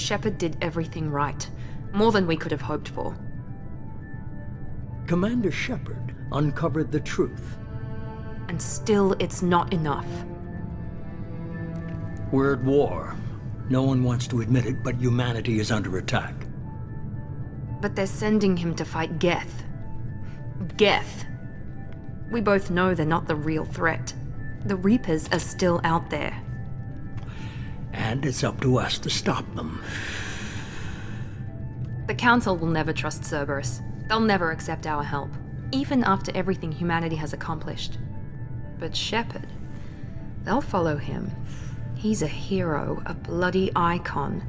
Shepard did everything right. More than we could have hoped for. Commander Shepard uncovered the truth. And still, it's not enough. We're at war. No one wants to admit it, but humanity is under attack. But they're sending him to fight Geth. Geth. We both know they're not the real threat. The Reapers are still out there. And it's up to us to stop them. The Council will never trust Cerberus. They'll never accept our help, even after everything humanity has accomplished. But Shepard, they'll follow him. He's a hero, a bloody icon.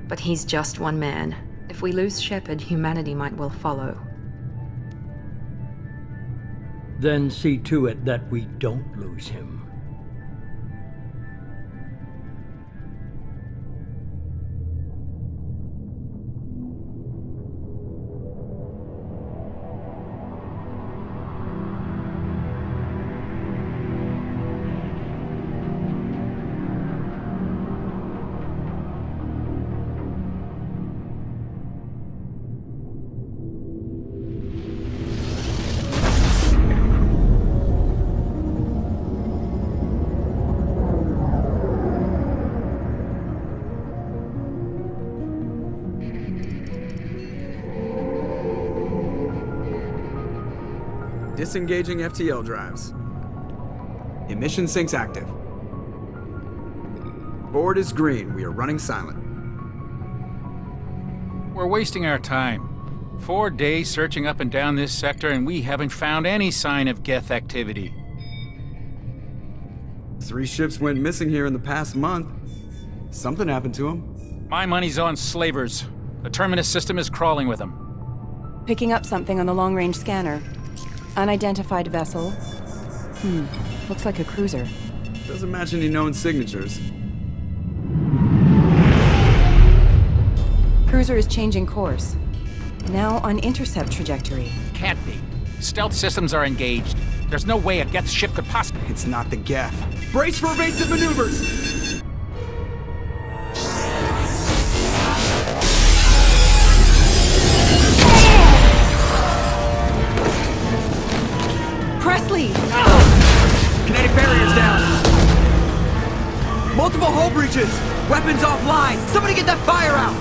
But he's just one man. If we lose Shepard, humanity might well follow. Then see to it that we don't lose him. Disengaging FTL drives. Emission sinks active. Board is green. We are running silent. We're wasting our time. 4 days searching up and down this sector, and we haven't found any sign of Geth activity. 3 ships went missing here in the past month. Something happened to them. My money's on slavers. The Terminus system is crawling with them. Picking up something on the long-range scanner. Unidentified vessel. Looks like a cruiser. Doesn't match any known signatures. Cruiser is changing course. Now on intercept trajectory. Can't be. Stealth systems are engaged. There's no way a Geth ship could possibly... It's not the Geth. Brace for evasive maneuvers! Presley! Kinetic barriers down! Multiple hull breaches! Weapons offline! Somebody get that fire out!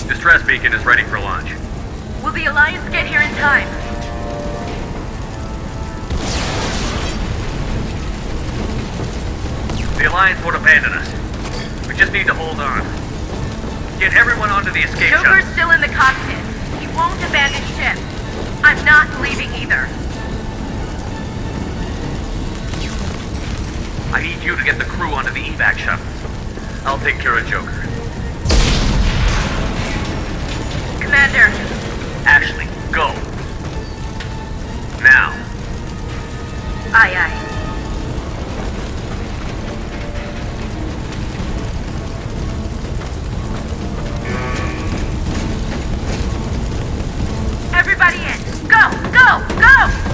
Distress beacon is ready for launch. Will the Alliance get here in time? The Alliance won't abandon us. We just need to hold on. Get everyone onto the escape Joker's shuttle. still in the cockpit. He won't abandon ship. I'm not leaving either. I need you to get the crew onto the evac shuttles. I'll take care of Joker. Commander. Ashley, go. Now. Aye, aye. Everybody in. Go, go, go!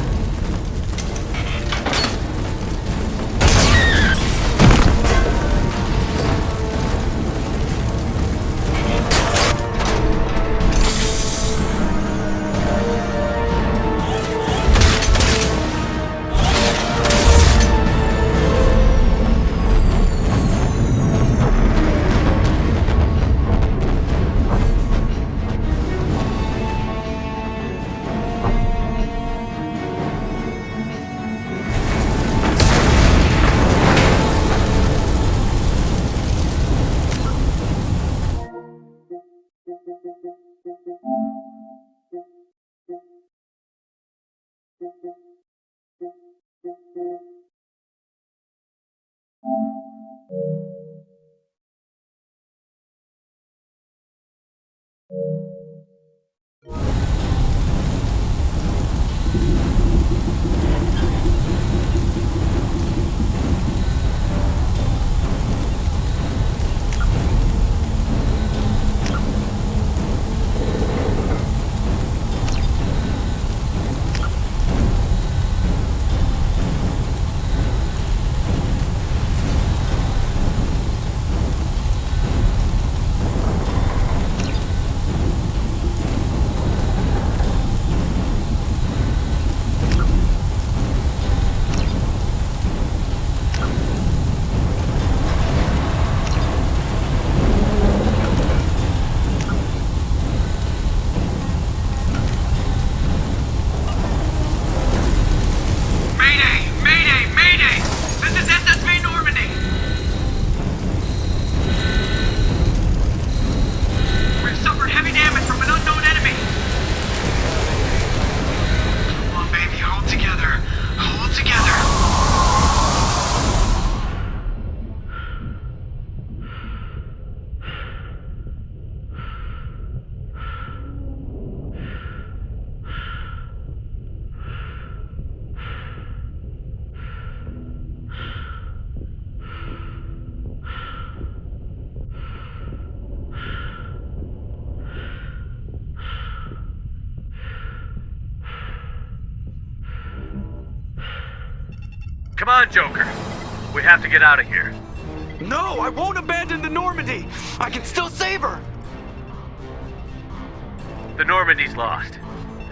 Come on, Joker. We have to get out of here. No, I won't abandon the Normandy! I can still save her! The Normandy's lost.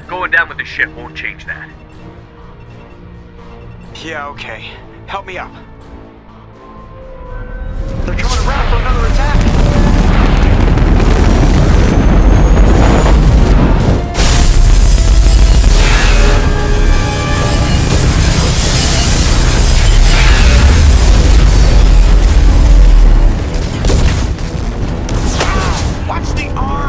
Going down with the ship won't change that. Yeah, okay. Help me up. They're coming around for another attack! Watch the arm!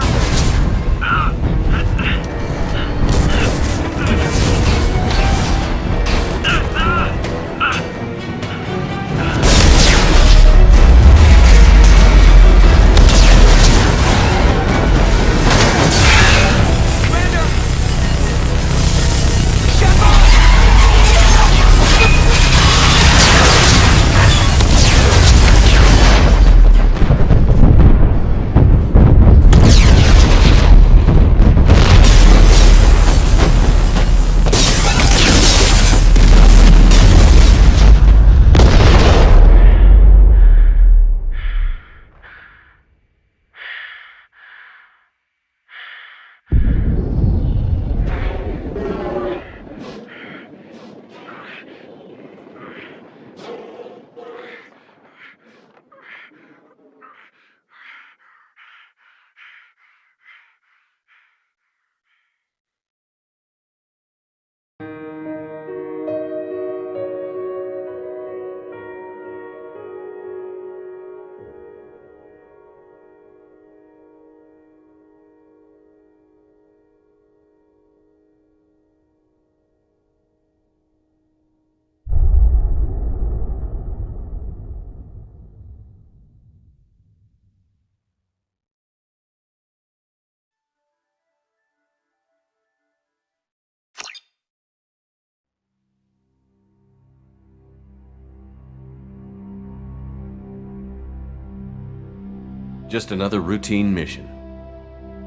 Just another routine mission.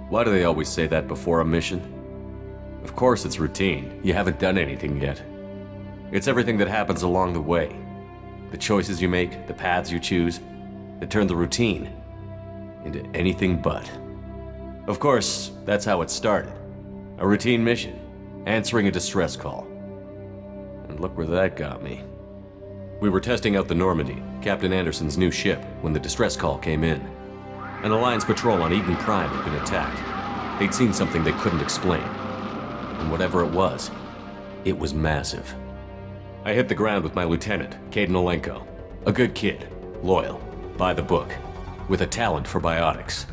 Why do they always say that before a mission? Of course it's routine. You haven't done anything yet. It's everything that happens along the way. The choices you make, the paths you choose, that turn the routine into anything but. Of course, that's how it started. A routine mission, answering a distress call. And look where that got me. We were testing out the Normandy, Captain Anderson's new ship, when the distress call came in. An Alliance patrol on Eden Prime had been attacked. They'd seen something they couldn't explain. And whatever it was massive. I hit the ground with my lieutenant, Caden Olenko. A good kid, loyal, by the book, with a talent for biotics.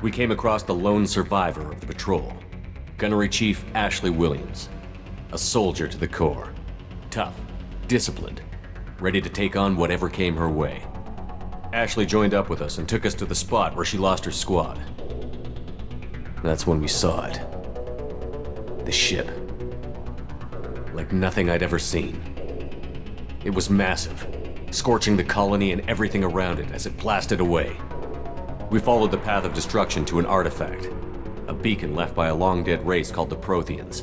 We came across the lone survivor of the patrol, Gunnery Chief Ashley Williams. A soldier to the core. Tough, disciplined, ready to take on whatever came her way. Ashley joined up with us and took us to the spot where she lost her squad. That's when we saw it. The ship. Like nothing I'd ever seen. It was massive, scorching the colony and everything around it as it blasted away. We followed the path of destruction to an artifact, a beacon left by a long-dead race called the Protheans.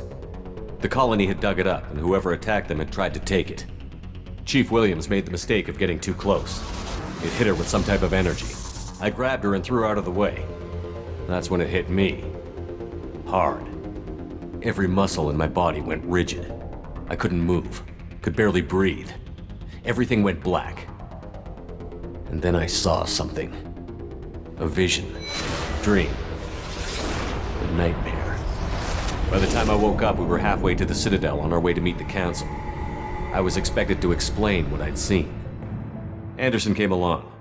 The colony had dug it up, and whoever attacked them had tried to take it. Chief Williams made the mistake of getting too close. It hit her with some type of energy. I grabbed her and threw her out of the way. That's when it hit me. Hard. Every muscle in my body went rigid. I couldn't move, could barely breathe. Everything went black. And then I saw something. A vision. Dream. A nightmare. By the time I woke up, we were halfway to the Citadel on our way to meet the Council. I was expected to explain what I'd seen. Anderson came along.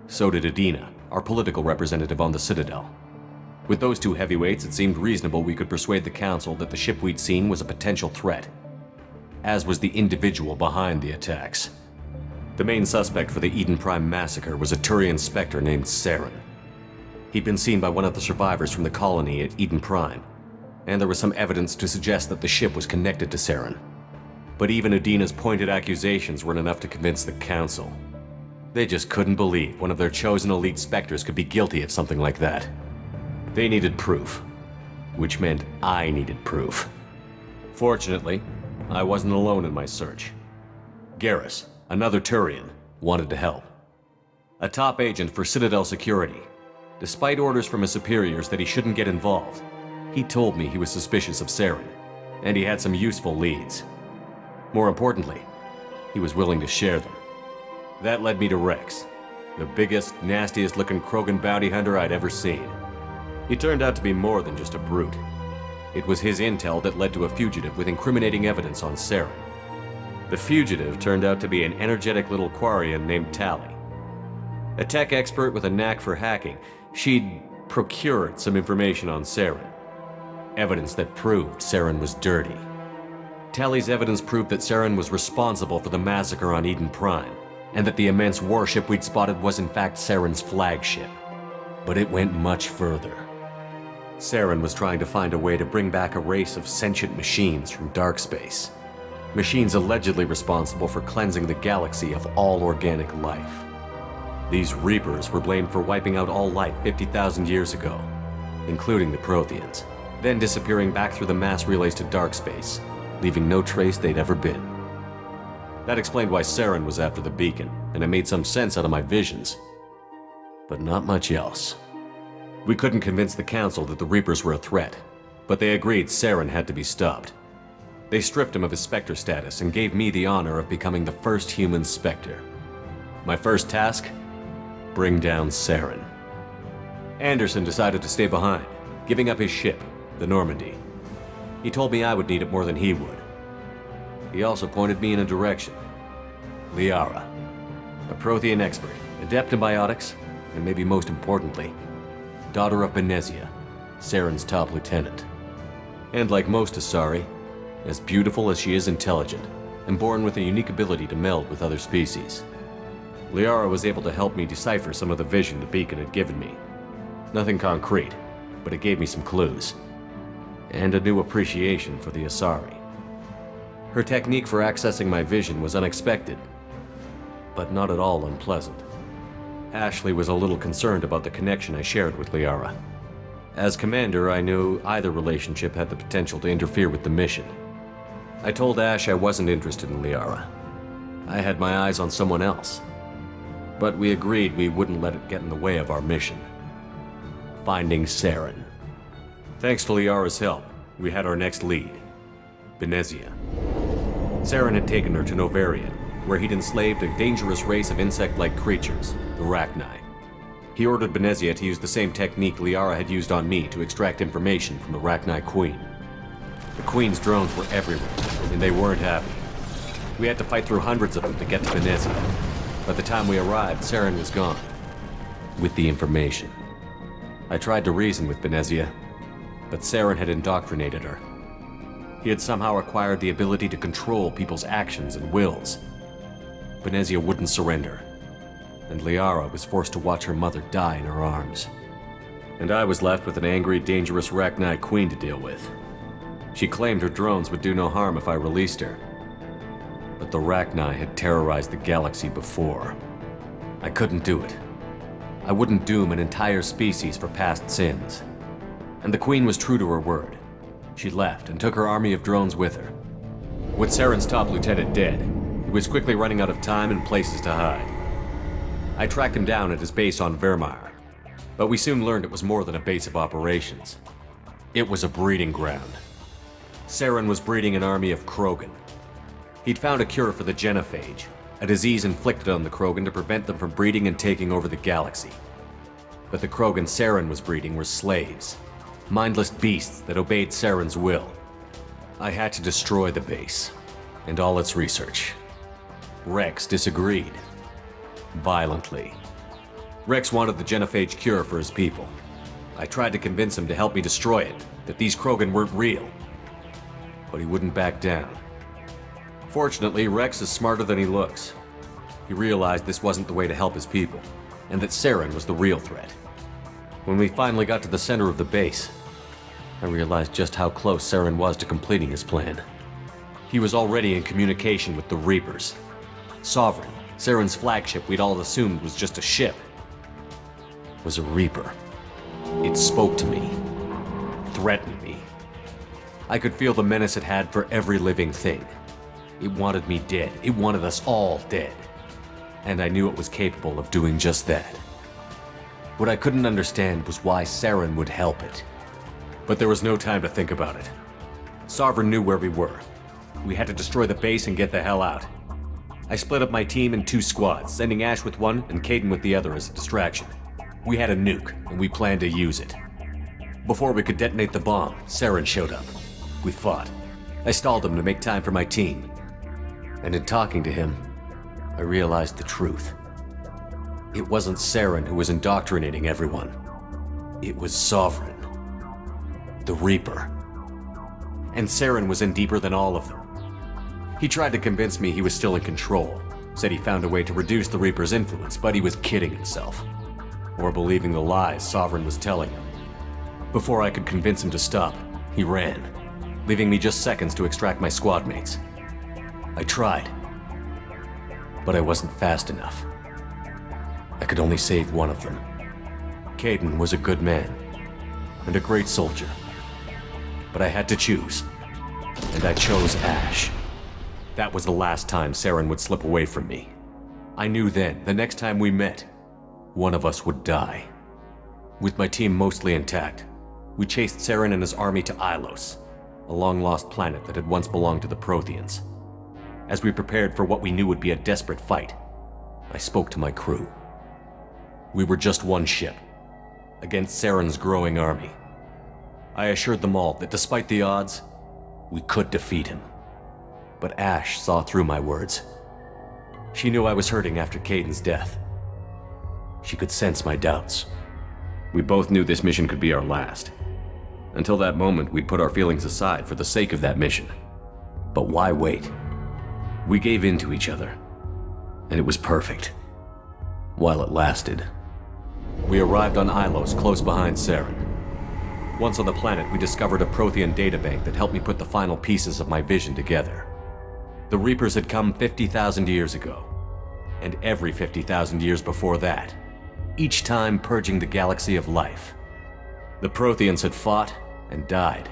So did Adina, our political representative on the Citadel. With those two heavyweights, it seemed reasonable we could persuade the Council that the ship we'd seen was a potential threat, as was the individual behind the attacks. The main suspect for the Eden Prime massacre was a Turian Spectre named Saren. He'd been seen by one of the survivors from the colony at Eden Prime, and there was some evidence to suggest that the ship was connected to Saren. But even Adina's pointed accusations weren't enough to convince the Council. They just couldn't believe one of their chosen elite Spectres could be guilty of something like that. They needed proof, which meant I needed proof. Fortunately, I wasn't alone in my search. Garrus, another Turian, wanted to help. A top agent for Citadel Security. Despite orders from his superiors that he shouldn't get involved, he told me he was suspicious of Saren, and he had some useful leads. More importantly, he was willing to share them. That led me to Rex, the biggest, nastiest-looking Krogan bounty hunter I'd ever seen. He turned out to be more than just a brute. It was his intel that led to a fugitive with incriminating evidence on Saren. The fugitive turned out to be an energetic little Quarian named Tali. A tech expert with a knack for hacking, she'd procured some information on Saren. Evidence that proved Saren was dirty. Tali's evidence proved that Saren was responsible for the massacre on Eden Prime, and that the immense warship we'd spotted was in fact Saren's flagship. But it went much further. Saren was trying to find a way to bring back a race of sentient machines from dark space. Machines allegedly responsible for cleansing the galaxy of all organic life. These Reapers were blamed for wiping out all life 50,000 years ago, including the Protheans, then disappearing back through the mass relays to dark space, leaving no trace they'd ever been. That explained why Saren was after the beacon, and it made some sense out of my visions. But not much else. We couldn't convince the Council that the Reapers were a threat, but they agreed Saren had to be stopped. They stripped him of his Spectre status and gave me the honor of becoming the first human Spectre. My first task? Bring down Saren. Anderson decided to stay behind, giving up his ship, the Normandy. He told me I would need it more than he would. He also pointed me in a direction. Liara, a Prothean expert, adept in biotics, and maybe most importantly, daughter of Benezia, Saren's top lieutenant. And like most Asari, as beautiful as she is intelligent, and born with a unique ability to meld with other species. Liara was able to help me decipher some of the vision the beacon had given me. Nothing concrete, but it gave me some clues. And a new appreciation for the Asari. Her technique for accessing my vision was unexpected, but not at all unpleasant. Ashley was a little concerned about the connection I shared with Liara. As commander, I knew either relationship had the potential to interfere with the mission. I told Ash I wasn't interested in Liara. I had my eyes on someone else. But we agreed we wouldn't let it get in the way of our mission. Finding Saren. Thanks to Liara's help, we had our next lead, Benezia. Saren had taken her to Novarian, where he'd enslaved a dangerous race of insect-like creatures, the Rachni. He ordered Benezia to use the same technique Liara had used on me to extract information from the Rachni Queen. The Queen's drones were everywhere, and they weren't happy. We had to fight through hundreds of them to get to Benezia. By the time we arrived, Saren was gone, with the information. I tried to reason with Benezia, but Saren had indoctrinated her. He had somehow acquired the ability to control people's actions and wills. Benezia wouldn't surrender, and Liara was forced to watch her mother die in her arms. And I was left with an angry, dangerous Rachni Queen to deal with. She claimed her drones would do no harm if I released her. But the Rachni had terrorized the galaxy before. I couldn't do it. I wouldn't doom an entire species for past sins. And the Queen was true to her word. She left and took her army of drones with her. With Saren's top lieutenant dead, he was quickly running out of time and places to hide. I tracked him down at his base on Vermeer, but we soon learned it was more than a base of operations. It was a breeding ground. Saren was breeding an army of Krogan. He'd found a cure for the genophage, a disease inflicted on the Krogan to prevent them from breeding and taking over the galaxy. But the Krogan Saren was breeding were slaves, mindless beasts that obeyed Saren's will. I had to destroy the base, and all its research. Rex disagreed. Violently. Rex wanted the genophage cure for his people. I tried to convince him to help me destroy it, that these Krogan weren't real. But he wouldn't back down. Fortunately, Rex is smarter than he looks. He realized this wasn't the way to help his people, and that Saren was the real threat. When we finally got to the center of the base, I realized just how close Saren was to completing his plan. He was already in communication with the Reapers. Sovereign, Saren's flagship we'd all assumed was just a ship, was a Reaper. It spoke to me, threatened me. I could feel the menace it had for every living thing. It wanted me dead. It wanted us all dead. And I knew it was capable of doing just that. What I couldn't understand was why Saren would help it. But there was no time to think about it. Sovereign knew where we were. We had to destroy the base and get the hell out. I split up my team in 2 squads, sending Ash with one and Caden with the other as a distraction. We had a nuke, and we planned to use it. Before we could detonate the bomb, Saren showed up. We fought. I stalled him to make time for my team. And in talking to him, I realized the truth. It wasn't Saren who was indoctrinating everyone. It was Sovereign. The Reaper. And Saren was in deeper than all of them. He tried to convince me he was still in control, said he found a way to reduce the Reaper's influence, but he was kidding himself. Or believing the lies Sovereign was telling him. Before I could convince him to stop, he ran, leaving me just seconds to extract my squad mates. I tried, but I wasn't fast enough. I could only save one of them. Caden was a good man, and a great soldier. But I had to choose, and I chose Ash. That was the last time Saren would slip away from me. I knew then, the next time we met, one of us would die. With my team mostly intact, we chased Saren and his army to Ilos, a long-lost planet that had once belonged to the Protheans. As we prepared for what we knew would be a desperate fight, I spoke to my crew. We were just one ship, against Saren's growing army. I assured them all that despite the odds, we could defeat him. But Ash saw through my words. She knew I was hurting after Caden's death. She could sense my doubts. We both knew this mission could be our last. Until that moment, we'd put our feelings aside for the sake of that mission. But why wait? We gave in to each other, and it was perfect. While it lasted. We arrived on Ilos, close behind Saren. Once on the planet, we discovered a Prothean databank that helped me put the final pieces of my vision together. The Reapers had come 50,000 years ago, and every 50,000 years before that, each time purging the galaxy of life. The Protheans had fought and died,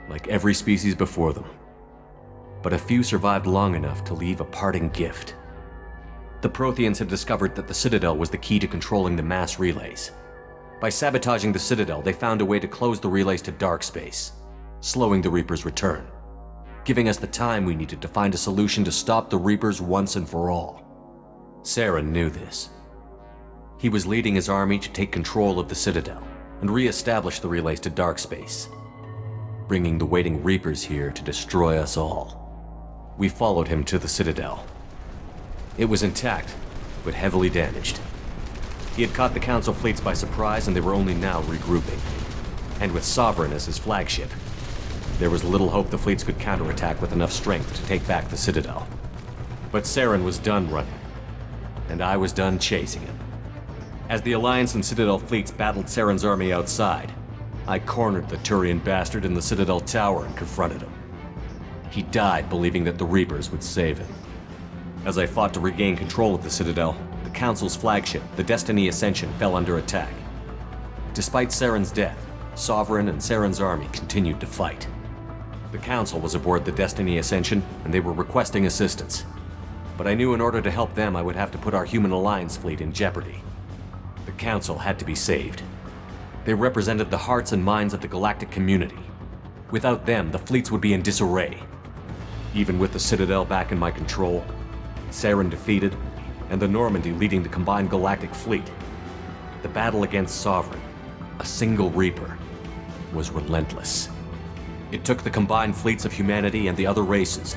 like every species before them. But a few survived long enough to leave a parting gift. The Protheans had discovered that the Citadel was the key to controlling the mass relays. By sabotaging the Citadel, they found a way to close the relays to dark space, slowing the Reapers' return, giving us the time we needed to find a solution to stop the Reapers once and for all. Saren knew this. He was leading his army to take control of the Citadel and re-establish the relays to dark space, bringing the waiting Reapers here to destroy us all. We followed him to the Citadel. It was intact, but heavily damaged. He had caught the Council fleets by surprise, and they were only now regrouping. And with Sovereign as his flagship, there was little hope the fleets could counterattack with enough strength to take back the Citadel. But Saren was done running, and I was done chasing him. As the Alliance and Citadel fleets battled Saren's army outside, I cornered the Turian bastard in the Citadel tower and confronted him. He died believing that the Reapers would save him. As I fought to regain control of the Citadel, the Council's flagship, the Destiny Ascension, fell under attack. Despite Saren's death, Sovereign and Saren's army continued to fight. The Council was aboard the Destiny Ascension, and they were requesting assistance. But I knew in order to help them, I would have to put our Human Alliance fleet in jeopardy. The Council had to be saved. They represented the hearts and minds of the galactic community. Without them, the fleets would be in disarray. Even with the Citadel back in my control, Saren defeated, and the Normandy leading the combined galactic fleet, the battle against Sovereign, a single Reaper, was relentless. It took the combined fleets of humanity and the other races,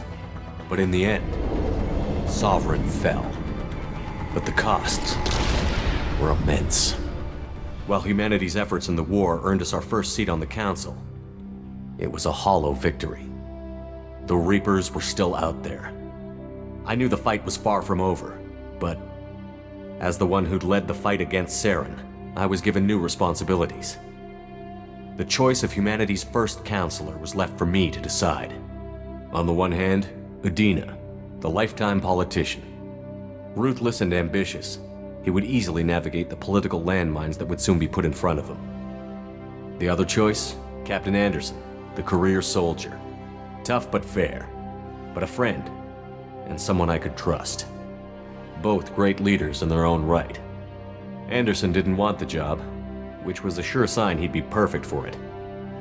but in the end, Sovereign fell. But the costs were immense. While humanity's efforts in the war earned us our first seat on the Council, it was a hollow victory. The Reapers were still out there. I knew the fight was far from over, but as the one who'd led the fight against Saren, I was given new responsibilities. The choice of humanity's first counselor was left for me to decide. On the one hand, Udina, the lifetime politician. Ruthless and ambitious, he would easily navigate the political landmines that would soon be put in front of him. The other choice, Captain Anderson, the career soldier. Tough but fair, but a friend, and someone I could trust. Both great leaders in their own right. Anderson didn't want the job, which was a sure sign he'd be perfect for it.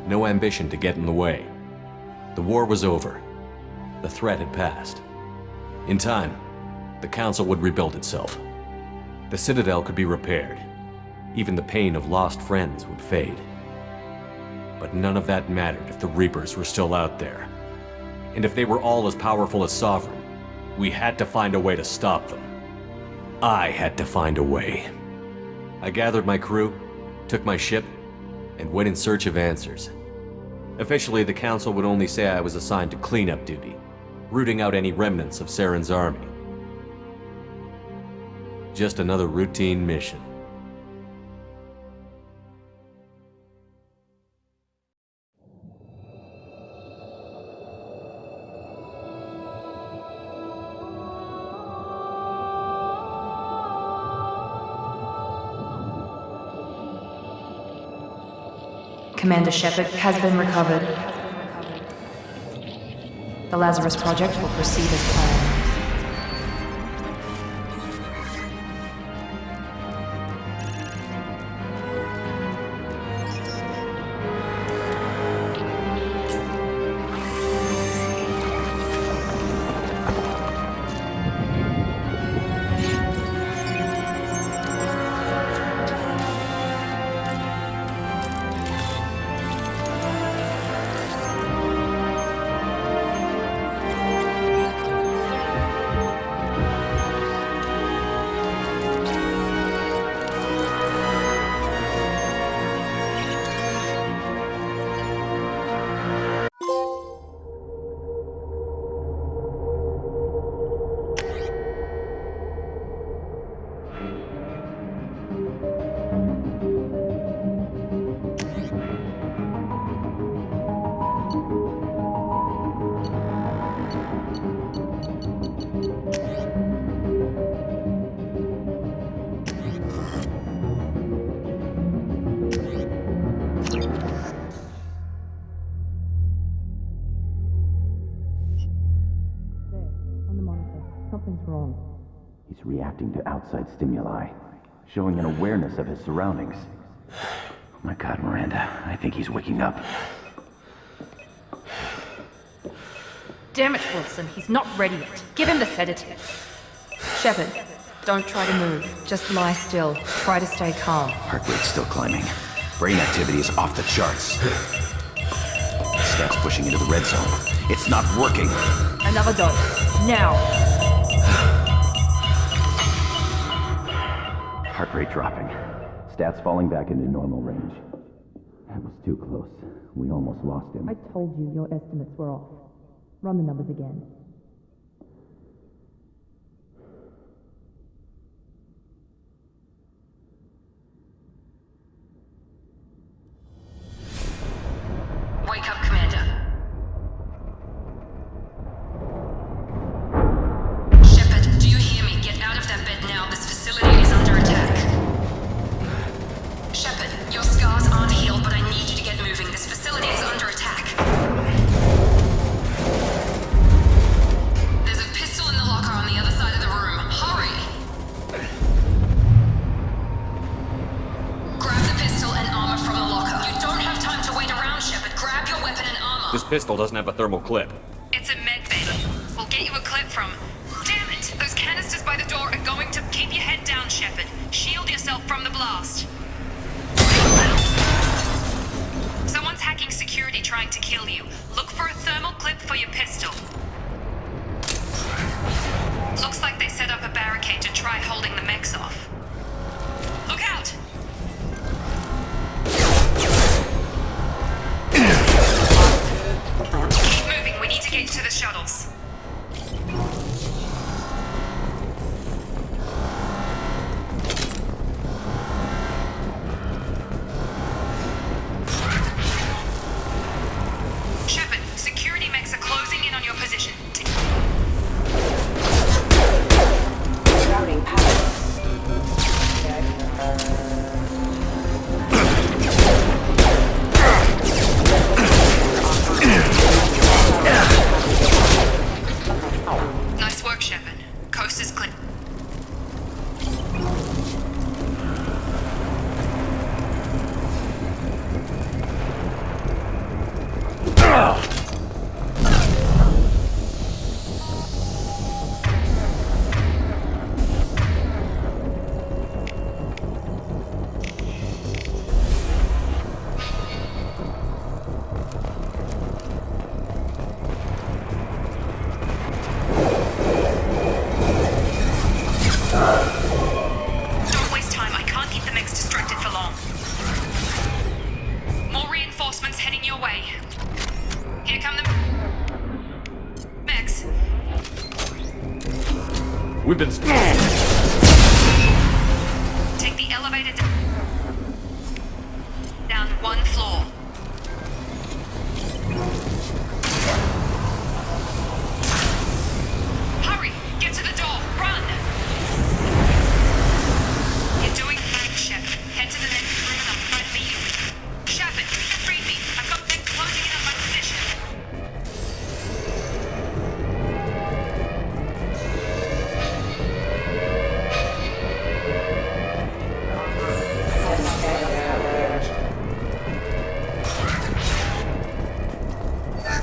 No ambition to get in the way. The war was over. The threat had passed. In time, the Council would rebuild itself. The Citadel could be repaired. Even the pain of lost friends would fade. But none of that mattered if the Reapers were still out there. And if they were all as powerful as Sovereign, we had to find a way to stop them. I had to find a way. I gathered my crew, took my ship, and went in search of answers. Officially, the Council would only say I was assigned to cleanup duty, rooting out any remnants of Saren's army. Just another routine mission. Commander Shepard has been recovered. The Lazarus Project will proceed as planned. Something's wrong. He's reacting to outside stimuli, showing an awareness of his surroundings. Oh my God, Miranda, I think he's waking up. Damn it, Wilson, he's not ready yet. Give him the sedative. Shepard, don't try to move. Just lie still. Try to stay calm. Heart rate's still climbing. Brain activity is off the charts. Steps pushing into the red zone. It's not working. Another dose. Now. Heart rate dropping. Stats falling back into normal range. That was too close. We almost lost him. I told you your estimates were off. Run the numbers again. Wake up, Commander. Shepard, do you hear me? Get out of that bed now. This facility is under attack. Shepard, your scars aren't healed, but I need you to get moving. This facility is under attack. There's a pistol in the locker on the other side of the room. Hurry! Grab the pistol and armor from the locker. You don't have time to wait around, Shepard. Grab your weapon and armor. This pistol doesn't have a thermal clip. It's a med bay. We'll get you a clip from... Damn it! Those canisters by the door are going to... Keep your head down, Shepard. Shield yourself from the blast. Someone's hacking security trying to kill you. Look for a thermal clip for your pistol. Looks like they set up a barricade to try holding the mechs off. Look out! Keep moving, we need to get to the shuttles. Shepard, security mechs are closing in on your position. Routing power. We've been... Take the elevator down one floor. Hurry! Get to the door! Run! You're doing fine, Shepard. Head to the next room and I'll try to meet you. Shepard, read me. I've got them closing in on my position.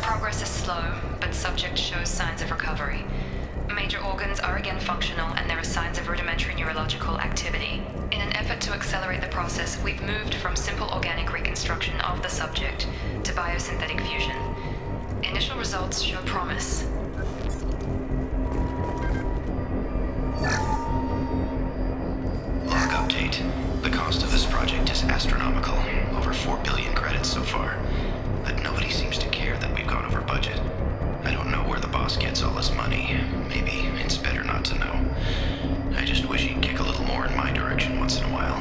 Progress is slow, but subject shows signs of recovery. Major organs are again functional, and there are signs of rudimentary neurological activity. In an effort to accelerate the process, we've moved from simple organic reconstruction of the subject to biosynthetic fusion. Initial results show promise. Log update. The cost of this project is astronomical. Over 4 billion credits so far. But nobody seems to care that we've gone over budget. I don't know where the boss gets all his money. Maybe it's better not to know. I just wish he'd kick a little more in my direction once in a while.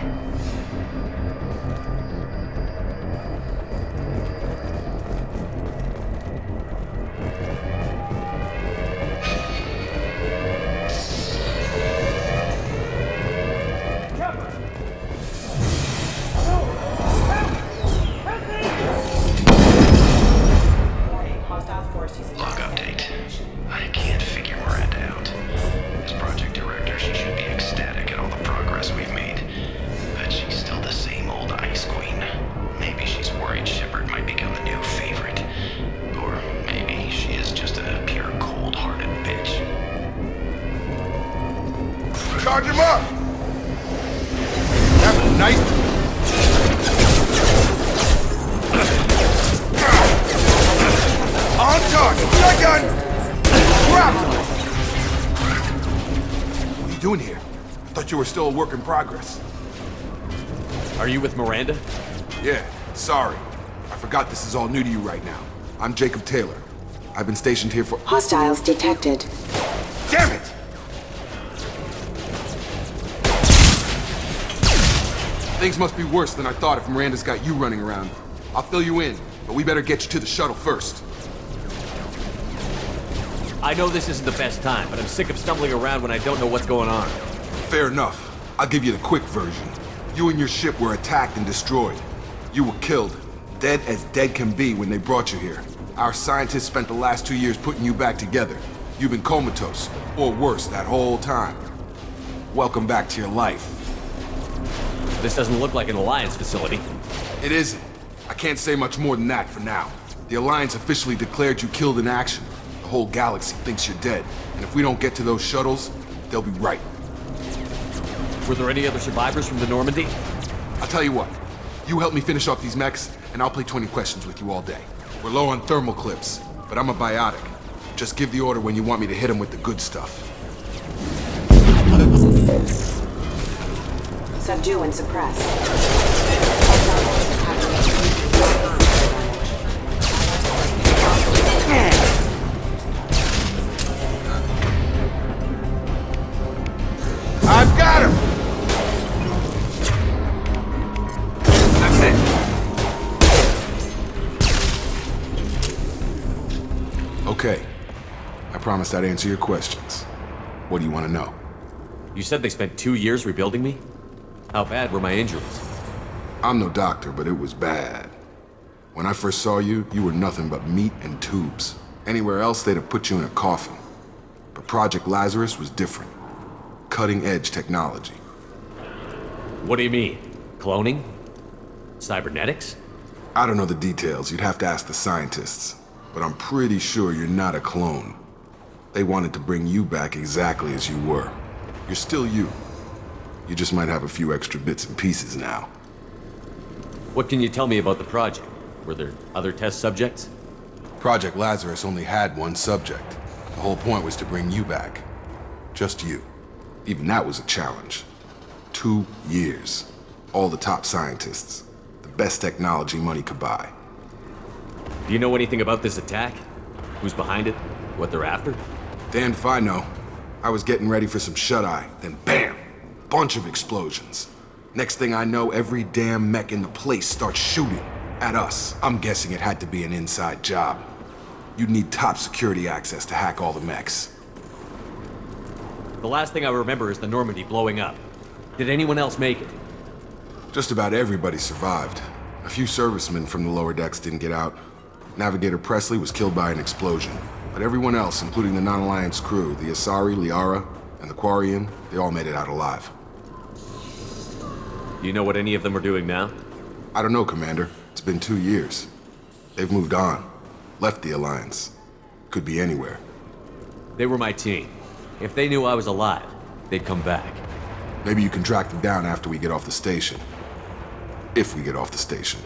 Log update. I can't figure Miranda out. As project director, she should be ecstatic at all the progress we've made. But she's still the same old ice queen. Maybe she's worried Shepard might become the new favorite. Or maybe she is just a pure cold-hearted bitch. Charge him up! That was nice. On target! Shotgun! Drop! What are you doing here? I thought you were still a work in progress. Are you with Miranda? Yeah, sorry. I forgot this is all new to you right now. I'm Jacob Taylor. I've been stationed here for— Hostiles detected. Damn it! Things must be worse than I thought if Miranda's got you running around. I'll fill you in, but we better get you to the shuttle first. I know this isn't the best time, but I'm sick of stumbling around when I don't know what's going on. Fair enough. I'll give you the quick version. You and your ship were attacked and destroyed. You were killed. Dead as dead can be when they brought you here. Our scientists spent the last 2 years putting you back together. You've been comatose, or worse, that whole time. Welcome back to your life. This doesn't look like an Alliance facility. It isn't. I can't say much more than that for now. The Alliance officially declared you killed in action. The whole galaxy thinks you're dead. And if we don't get to those shuttles, they'll be right. Were there any other survivors from the Normandy? I'll tell you what. You help me finish off these mechs, and I'll play 20 questions with you all day. We're low on thermal clips, but I'm a biotic. Just give the order when you want me to hit them with the good stuff. Subdue and suppress. I've got him! That's it. Okay. I promised I'd answer your questions. What do you want to know? You said they spent 2 years rebuilding me? How bad were my injuries? I'm no doctor, but it was bad. When I first saw you, you were nothing but meat and tubes. Anywhere else, they'd have put you in a coffin. But Project Lazarus was different. Cutting-edge technology. What do you mean? Cloning? Cybernetics? I don't know the details. You'd have to ask the scientists. But I'm pretty sure you're not a clone. They wanted to bring you back exactly as you were. You're still you. You just might have a few extra bits and pieces now. What can you tell me about the project? Were there other test subjects? Project Lazarus only had one subject. The whole point was to bring you back. Just you. Even that was a challenge. 2 years. All the top scientists. The best technology money could buy. Do you know anything about this attack? Who's behind it? What they're after? Damned if I know. I was getting ready for some shut-eye, then bam! Bunch of explosions. Next thing I know, every damn mech in the place starts shooting at us. I'm guessing it had to be an inside job. You'd need top security access to hack all the mechs. The last thing I remember is the Normandy blowing up. Did anyone else make it? Just about everybody survived. A few servicemen from the lower decks didn't get out. Navigator Presley was killed by an explosion. But everyone else, including the non-Alliance crew, the Asari, Liara, and the Quarian, they all made it out alive. Do you know what any of them are doing now? I don't know, Commander. It's been 2 years. They've moved on. Left the Alliance. Could be anywhere. They were my team. If they knew I was alive, they'd come back. Maybe you can track them down after we get off the station. If we get off the station.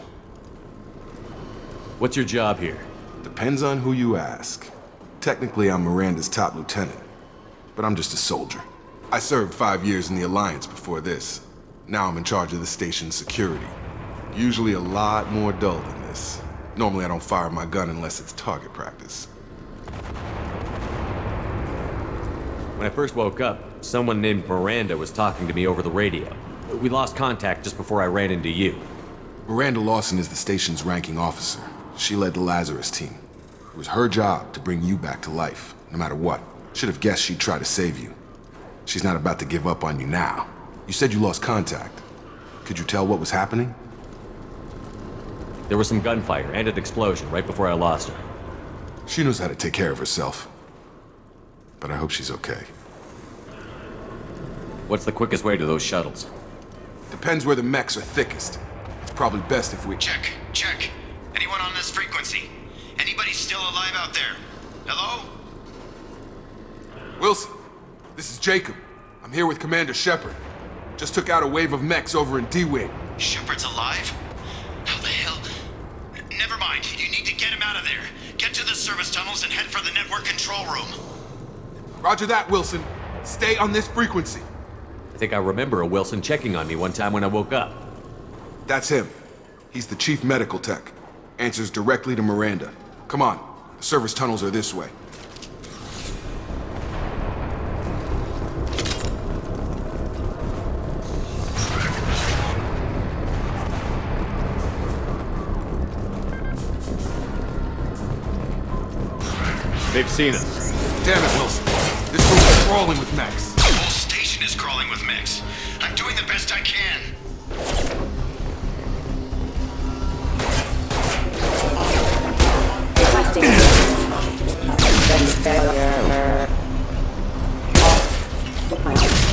What's your job here? Depends on who you ask. Technically, I'm Miranda's top lieutenant. But I'm just a soldier. I served 5 years in the Alliance before this. Now I'm in charge of the station's security. Usually a lot more dull than this. Normally I don't fire my gun unless it's target practice. When I first woke up, someone named Miranda was talking to me over the radio. We lost contact just before I ran into you. Miranda Lawson is the station's ranking officer. She led the Lazarus team. It was her job to bring you back to life, no matter what. Should have guessed she'd try to save you. She's not about to give up on you now. You said you lost contact. Could you tell what was happening? There was some gunfire and an explosion right before I lost her. She knows how to take care of herself. But I hope she's okay. What's the quickest way to those shuttles? Depends where the mechs are thickest. It's probably best if we... Check. Anyone on this frequency? Anybody still alive out there? Hello? Wilson, this is Jacob. I'm here with Commander Shepard. Just took out a wave of mechs over in D-Wing. Shepard's alive? How the hell? Never mind. You need to get him out of there. Get to the service tunnels and head for the network control room. Roger that, Wilson. Stay on this frequency. I think I remember a Wilson checking on me one time when I woke up. That's him. He's the chief medical tech. Answers directly to Miranda. Come on. The service tunnels are this way. They've seen us. Damn it, Wilson. This room is crawling with mechs. The whole station is crawling with mechs. I'm doing the best I can.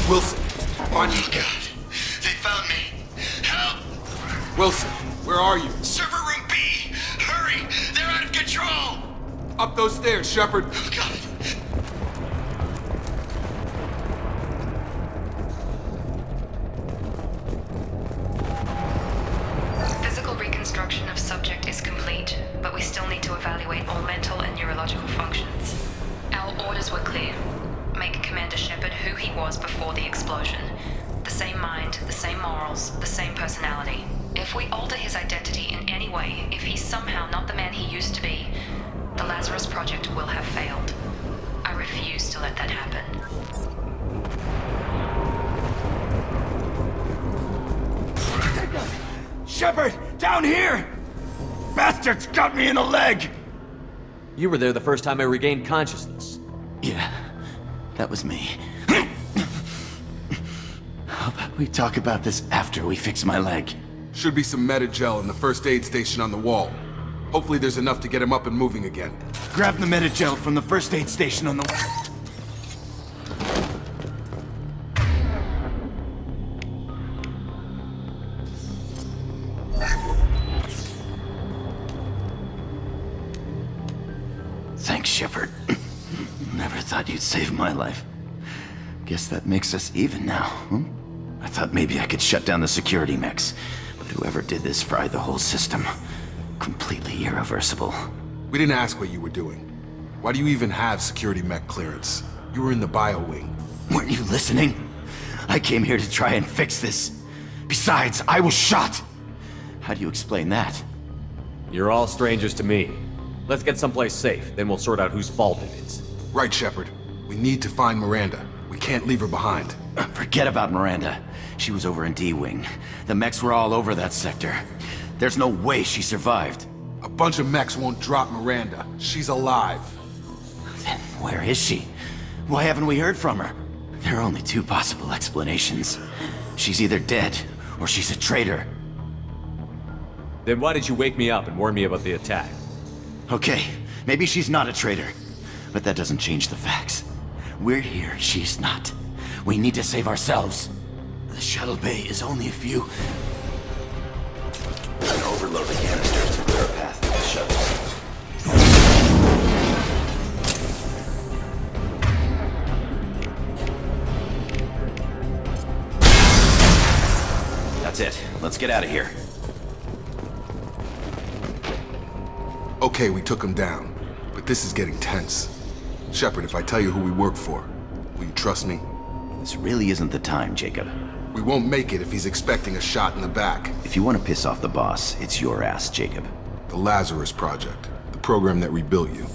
Wilson, on you. Oh God, they found me. Help! Wilson, where are you? Server room B! Hurry! They're out of control! Up those stairs, Shepard. Oh God! Physical reconstruction of subject is complete, but we still need to evaluate all mental and neurological functions. Our orders were clear. Make Commander Shepard who he was before the explosion. The same mind, the same morals, the same personality. If we alter his identity in any way, if he's somehow not the man he used to be, the Lazarus Project will have failed. I refuse to let that happen. Shepard! Down here! Bastards got me in the leg! You were there the first time I regained consciousness. Yeah, that was me. How about we talk about this after we fix my leg? Should be some Metagel in the first aid station on the wall. Hopefully there's enough to get him up and moving again. Grab the Metagel from the first aid station on the wall. Thanks, Shepard. Never thought you'd save my life. Guess that makes us even now, hmm? I thought maybe I could shut down the security mechs, but whoever did this fried the whole system. Completely irreversible. We didn't ask what you were doing. Why do you even have security mech clearance? You were in the bio wing. Weren't you listening? I came here to try and fix this. Besides, I was shot. How do you explain that? You're all strangers to me. Let's get someplace safe, then we'll sort out whose fault it is. Right, Shepard. We need to find Miranda. We can't leave her behind. Forget about Miranda. She was over in D-Wing. The mechs were all over that sector. There's no way she survived. A bunch of mechs won't drop Miranda. She's alive. Then where is she? Why haven't we heard from her? There are only two possible explanations. She's either dead, or she's a traitor. Then why did you wake me up and warn me about the attack? Okay, maybe she's not a traitor. But that doesn't change the facts. We're here, she's not. We need to save ourselves. The shuttle bay is only a few... Overload the canisters to clear a path to the shuttles. That's it. Let's get out of here. Okay, we took him down. But this is getting tense. Shepard, if I tell you who we work for, will you trust me? This really isn't the time, Jacob. We won't make it if he's expecting a shot in the back. If you want to piss off the boss, it's your ass, Jacob. The Lazarus Project. The program that rebuilt you.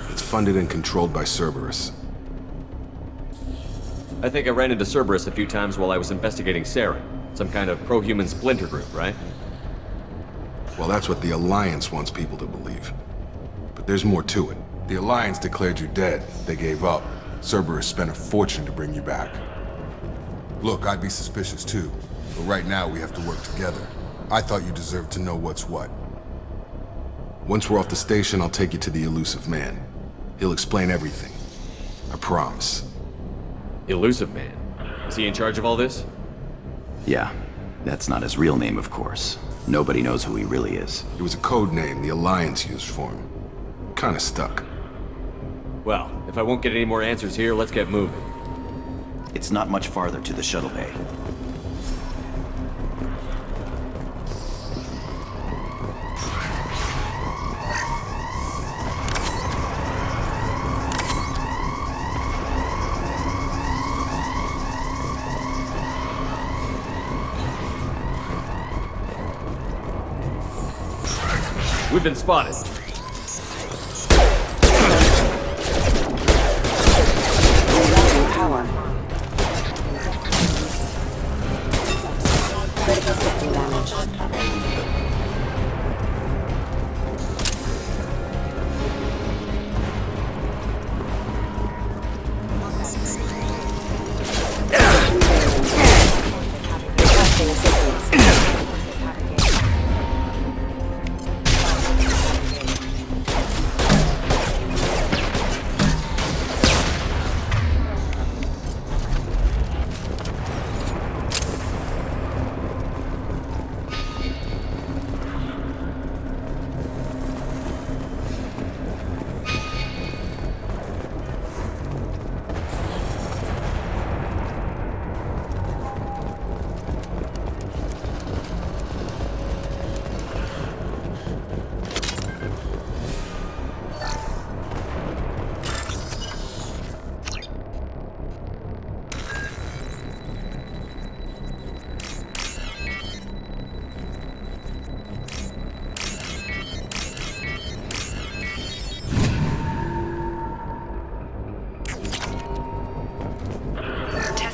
It's funded and controlled by Cerberus. I think I ran into Cerberus a few times while I was investigating Sarah. Some kind of pro-human splinter group, right? Well, that's what the Alliance wants people to believe. But there's more to it. The Alliance declared you dead. They gave up. Cerberus spent a fortune to bring you back. Look, I'd be suspicious too. But right now, we have to work together. I thought you deserved to know what's what. Once we're off the station, I'll take you to the Elusive Man. He'll explain everything. I promise. Elusive Man? Is he in charge of all this? Yeah. That's not his real name, of course. Nobody knows who he really is. It was a code name the Alliance used for him. Kinda stuck. Well, if I won't get any more answers here, let's get moving. It's not much farther to the shuttle bay. We've been spotted. Power. Critical system damage. Requesting assistance.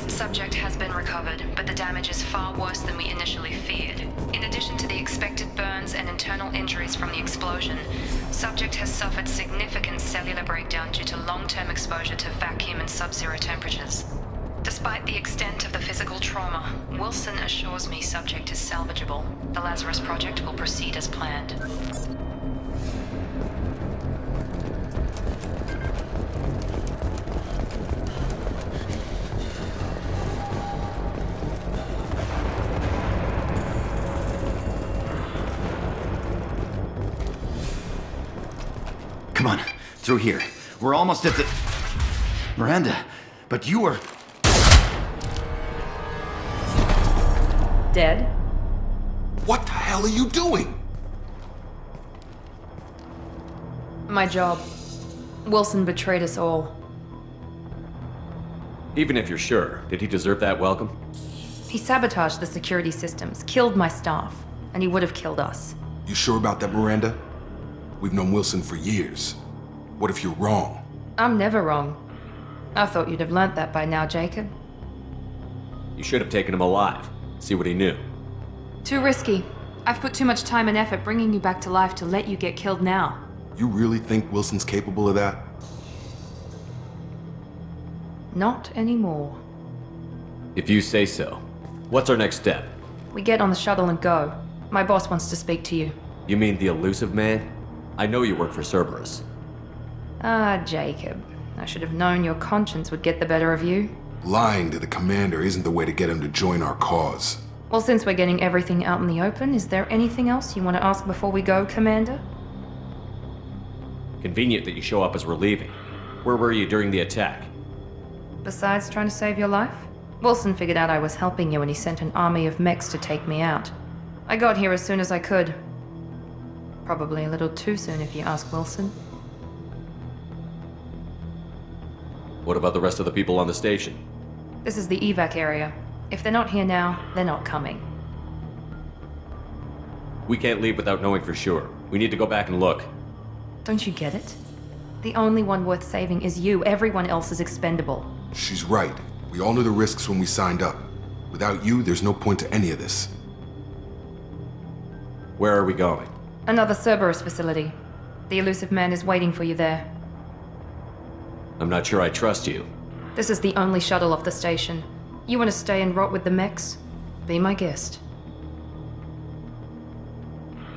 Subject has been recovered, but the damage is far worse than we initially feared. In addition to the expected burns and internal injuries from the explosion, subject has suffered significant cellular breakdown due to long-term exposure to vacuum and sub-zero temperatures. Despite the extent of the physical trauma, Wilson assures me subject is salvageable. The Lazarus Project will proceed as planned. Come on, through here. We're almost at the... Miranda, but you were... Dead? What the hell are you doing? My job. Wilson betrayed us all. Even if you're sure, did he deserve that welcome? He sabotaged the security systems, killed my staff, and he would have killed us. You sure about that, Miranda? We've known Wilson for years. What if you're wrong? I'm never wrong. I thought you'd have learnt that by now, Jacob. You should have taken him alive. See what he knew. Too risky. I've put too much time and effort bringing you back to life to let you get killed now. You really think Wilson's capable of that? Not anymore. If you say so. What's our next step? We get on the shuttle and go. My boss wants to speak to you. You mean the elusive man? I know you work for Cerberus. Ah, Jacob. I should have known your conscience would get the better of you. Lying to the commander isn't the way to get him to join our cause. Well, since we're getting everything out in the open, is there anything else you want to ask before we go, Commander? Convenient that you show up as we're leaving. Where were you during the attack? Besides trying to save your life? Wilson figured out I was helping you when he sent an army of mechs to take me out. I got here as soon as I could. Probably a little too soon if you ask Wilson. What about the rest of the people on the station? This is the evac area. If they're not here now, they're not coming. We can't leave without knowing for sure. We need to go back and look. Don't you get it? The only one worth saving is you. Everyone else is expendable. She's right. We all knew the risks when we signed up. Without you, there's no point to any of this. Where are we going? Another Cerberus facility. The elusive man is waiting for you there. I'm not sure I trust you. This is the only shuttle off the station. You want to stay and rot with the mechs? Be my guest.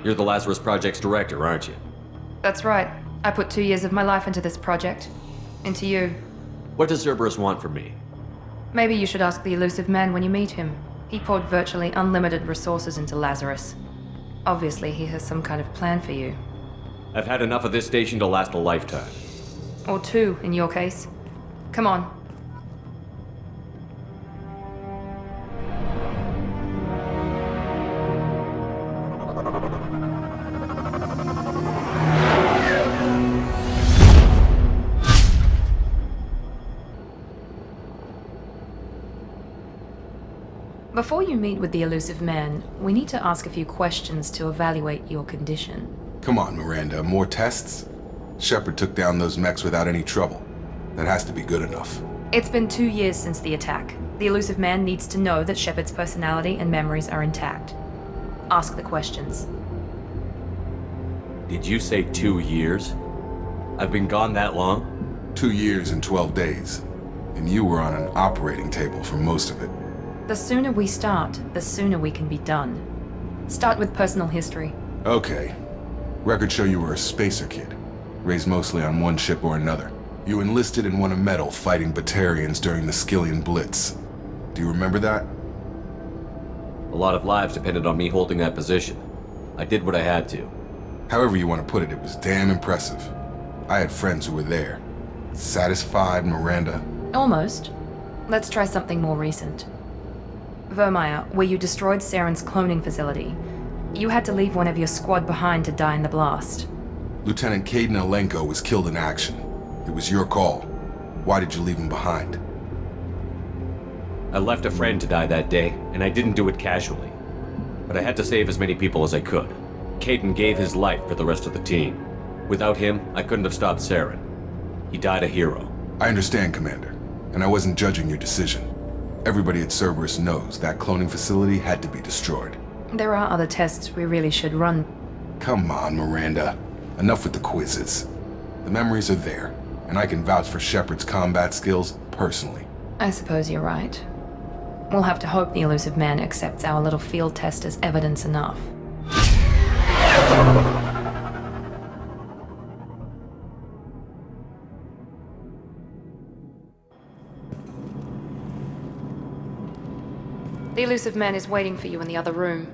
You're the Lazarus Project's director, aren't you? That's right. I put 2 years of my life into this project. Into you. What does Cerberus want from me? Maybe you should ask the elusive man when you meet him. He poured virtually unlimited resources into Lazarus. Obviously, he has some kind of plan for you. I've had enough of this station to last a lifetime. Or 2, in your case. Come on. Before you meet with the elusive man, we need to ask a few questions to evaluate your condition. Come on, Miranda, more tests? Shepard took down those mechs without any trouble. That has to be good enough. It's been 2 years since the attack. The elusive man needs to know that Shepard's personality and memories are intact. Ask the questions. Did you say 2 years? I've been gone that long? 2 years and 12 days. And you were on an operating table for most of it. The sooner we start, the sooner we can be done. Start with personal history. Okay. Records show you were a spacer kid. Raised mostly on one ship or another. You enlisted and won a medal fighting Batarians during the Skillian Blitz. Do you remember that? A lot of lives depended on me holding that position. I did what I had to. However you want to put it, it was damn impressive. I had friends who were there. Satisfied, Miranda? Almost. Let's try something more recent. Vermeer, where you destroyed Saren's cloning facility. You had to leave one of your squad behind to die in the blast. Lieutenant Caden Alenko was killed in action. It was your call. Why did you leave him behind? I left a friend to die that day, and I didn't do it casually. But I had to save as many people as I could. Caden gave his life for the rest of the team. Without him, I couldn't have stopped Saren. He died a hero. I understand, Commander, and I wasn't judging your decision. Everybody at Cerberus knows that cloning facility had to be destroyed. There are other tests we really should run. Come on, Miranda. Enough with the quizzes. The memories are there, and I can vouch for Shepard's combat skills personally. I suppose you're right. We'll have to hope the elusive man accepts our little field test as evidence enough. The elusive man is waiting for you in the other room.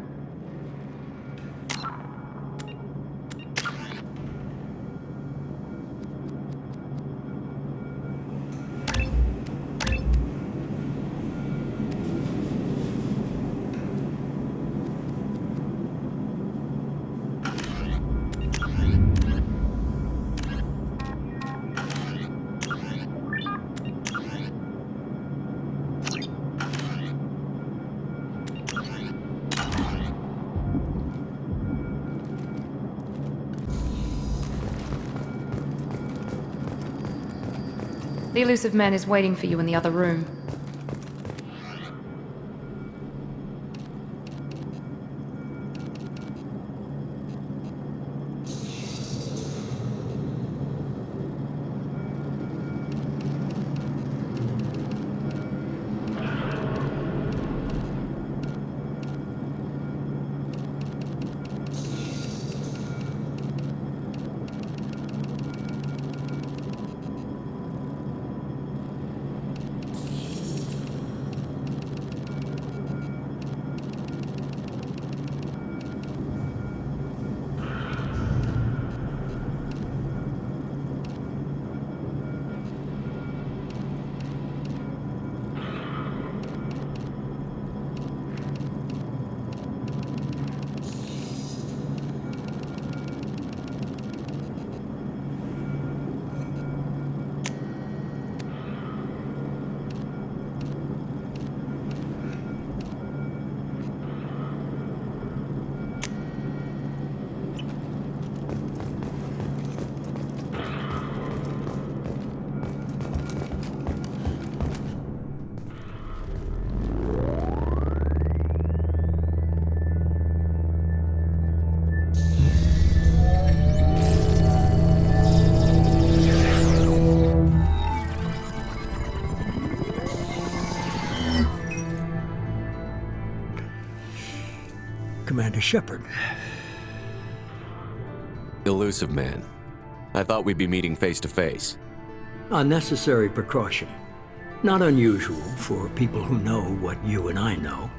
The elusive man is waiting for you in the other room. Commander Shepard. Elusive man. I thought we'd be meeting face to face. A necessary precaution. Not unusual for people who know what you and I know.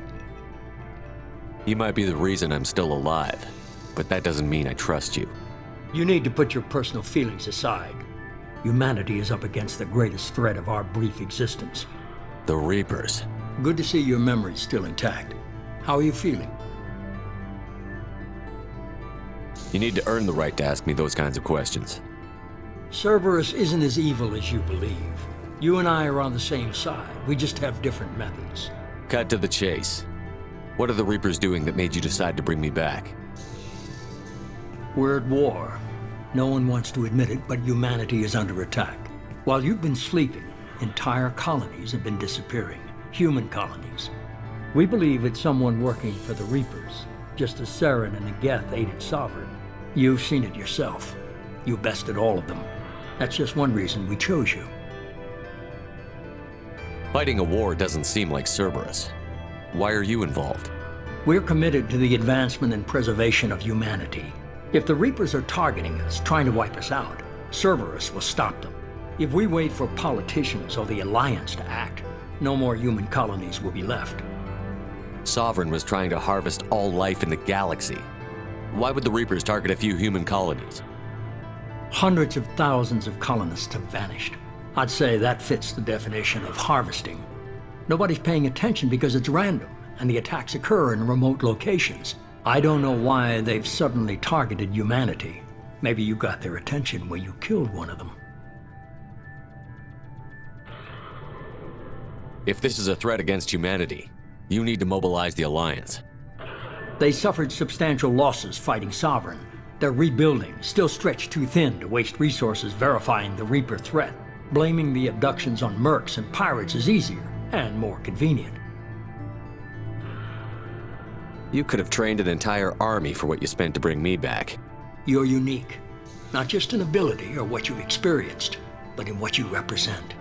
You might be the reason I'm still alive, but that doesn't mean I trust you. You need to put your personal feelings aside. Humanity is up against the greatest threat of our brief existence. The Reapers. Good to see your memory's still intact. How are you feeling? You need to earn the right to ask me those kinds of questions. Cerberus isn't as evil as you believe. You and I are on the same side. We just have different methods. Cut to the chase. What are the Reapers doing that made you decide to bring me back? We're at war. No one wants to admit it, but humanity is under attack. While you've been sleeping, entire colonies have been disappearing. Human colonies. We believe it's someone working for the Reapers, just as Saren and the Geth aided Sovereign. You've seen it yourself. You bested all of them. That's just one reason we chose you. Fighting a war doesn't seem like Cerberus. Why are you involved? We're committed to the advancement and preservation of humanity. If the Reapers are targeting us, trying to wipe us out, Cerberus will stop them. If we wait for politicians or the Alliance to act, no more human colonies will be left. Sovereign was trying to harvest all life in the galaxy. Why would the Reapers target a few human colonies? Hundreds of thousands of colonists have vanished. I'd say that fits the definition of harvesting. Nobody's paying attention because it's random, and the attacks occur in remote locations. I don't know why they've suddenly targeted humanity. Maybe you got their attention when you killed one of them. If this is a threat against humanity, you need to mobilize the Alliance. They suffered substantial losses fighting Sovereign. They're rebuilding, still stretched too thin to waste resources verifying the Reaper threat. Blaming the abductions on mercs and pirates is easier and more convenient. You could have trained an entire army for what you spent to bring me back. You're unique, not just in ability or what you've experienced, but in what you represent.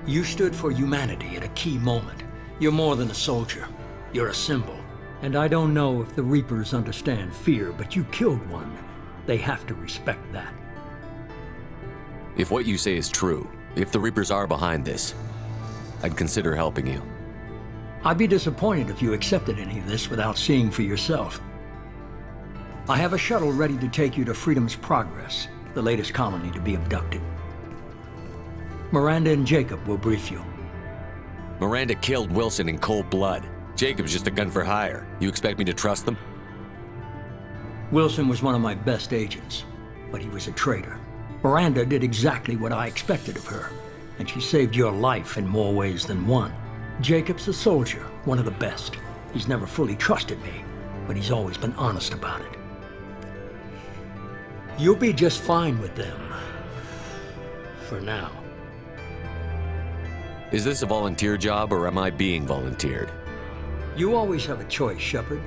You stood for humanity at a key moment. You're more than a soldier. You're a symbol. And I don't know if the Reapers understand fear, but you killed one. They have to respect that. If what you say is true, if the Reapers are behind this, I'd consider helping you. I'd be disappointed if you accepted any of this without seeing for yourself. I have a shuttle ready to take you to Freedom's Progress, the latest colony to be abducted. Miranda and Jacob will brief you. Miranda killed Wilson in cold blood. Jacob's just a gun for hire. You expect me to trust them? Wilson was one of my best agents, but he was a traitor. Miranda did exactly what I expected of her, and she saved your life in more ways than one. Jacob's a soldier, one of the best. He's never fully trusted me, but he's always been honest about it. You'll be just fine with them. For now. Is this a volunteer job, or am I being volunteered? You always have a choice, Shepard.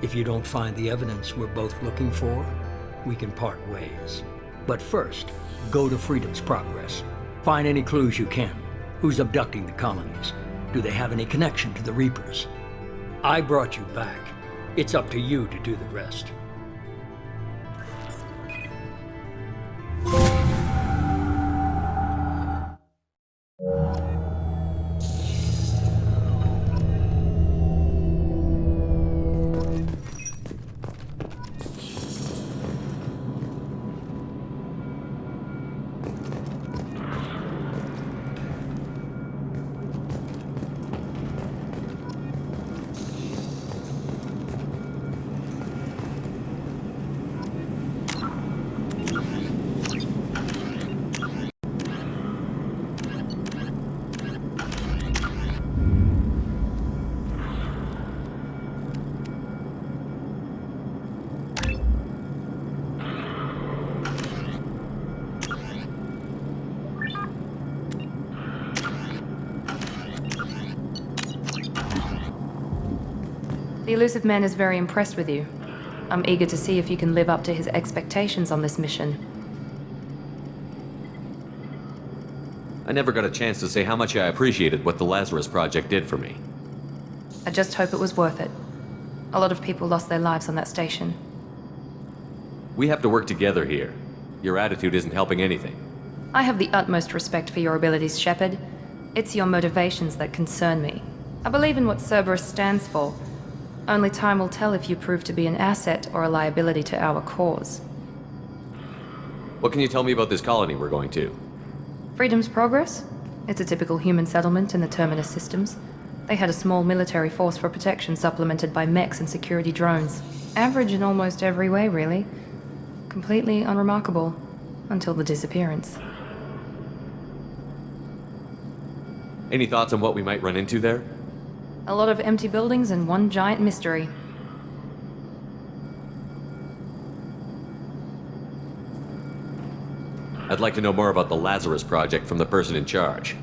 If you don't find the evidence we're both looking for, we can part ways. But first, go to Freedom's Progress. Find any clues you can. Who's abducting the colonies? Do they have any connection to the Reapers? I brought you back. It's up to you to do the rest. The elusive man is very impressed with you. I'm eager to see if you can live up to his expectations on this mission. I never got a chance to say how much I appreciated what the Lazarus Project did for me. I just hope it was worth it. A lot of people lost their lives on that station. We have to work together here. Your attitude isn't helping anything. I have the utmost respect for your abilities, Shepard. It's your motivations that concern me. I believe in what Cerberus stands for. Only time will tell if you prove to be an asset or a liability to our cause. What can you tell me about this colony we're going to? Freedom's Progress? It's a typical human settlement in the Terminus systems. They had a small military force for protection supplemented by mechs and security drones. Average in almost every way, really. Completely unremarkable. Until the disappearance. Any thoughts on what we might run into there? A lot of empty buildings and one giant mystery. I'd like to know more about the Lazarus Project from the person in charge.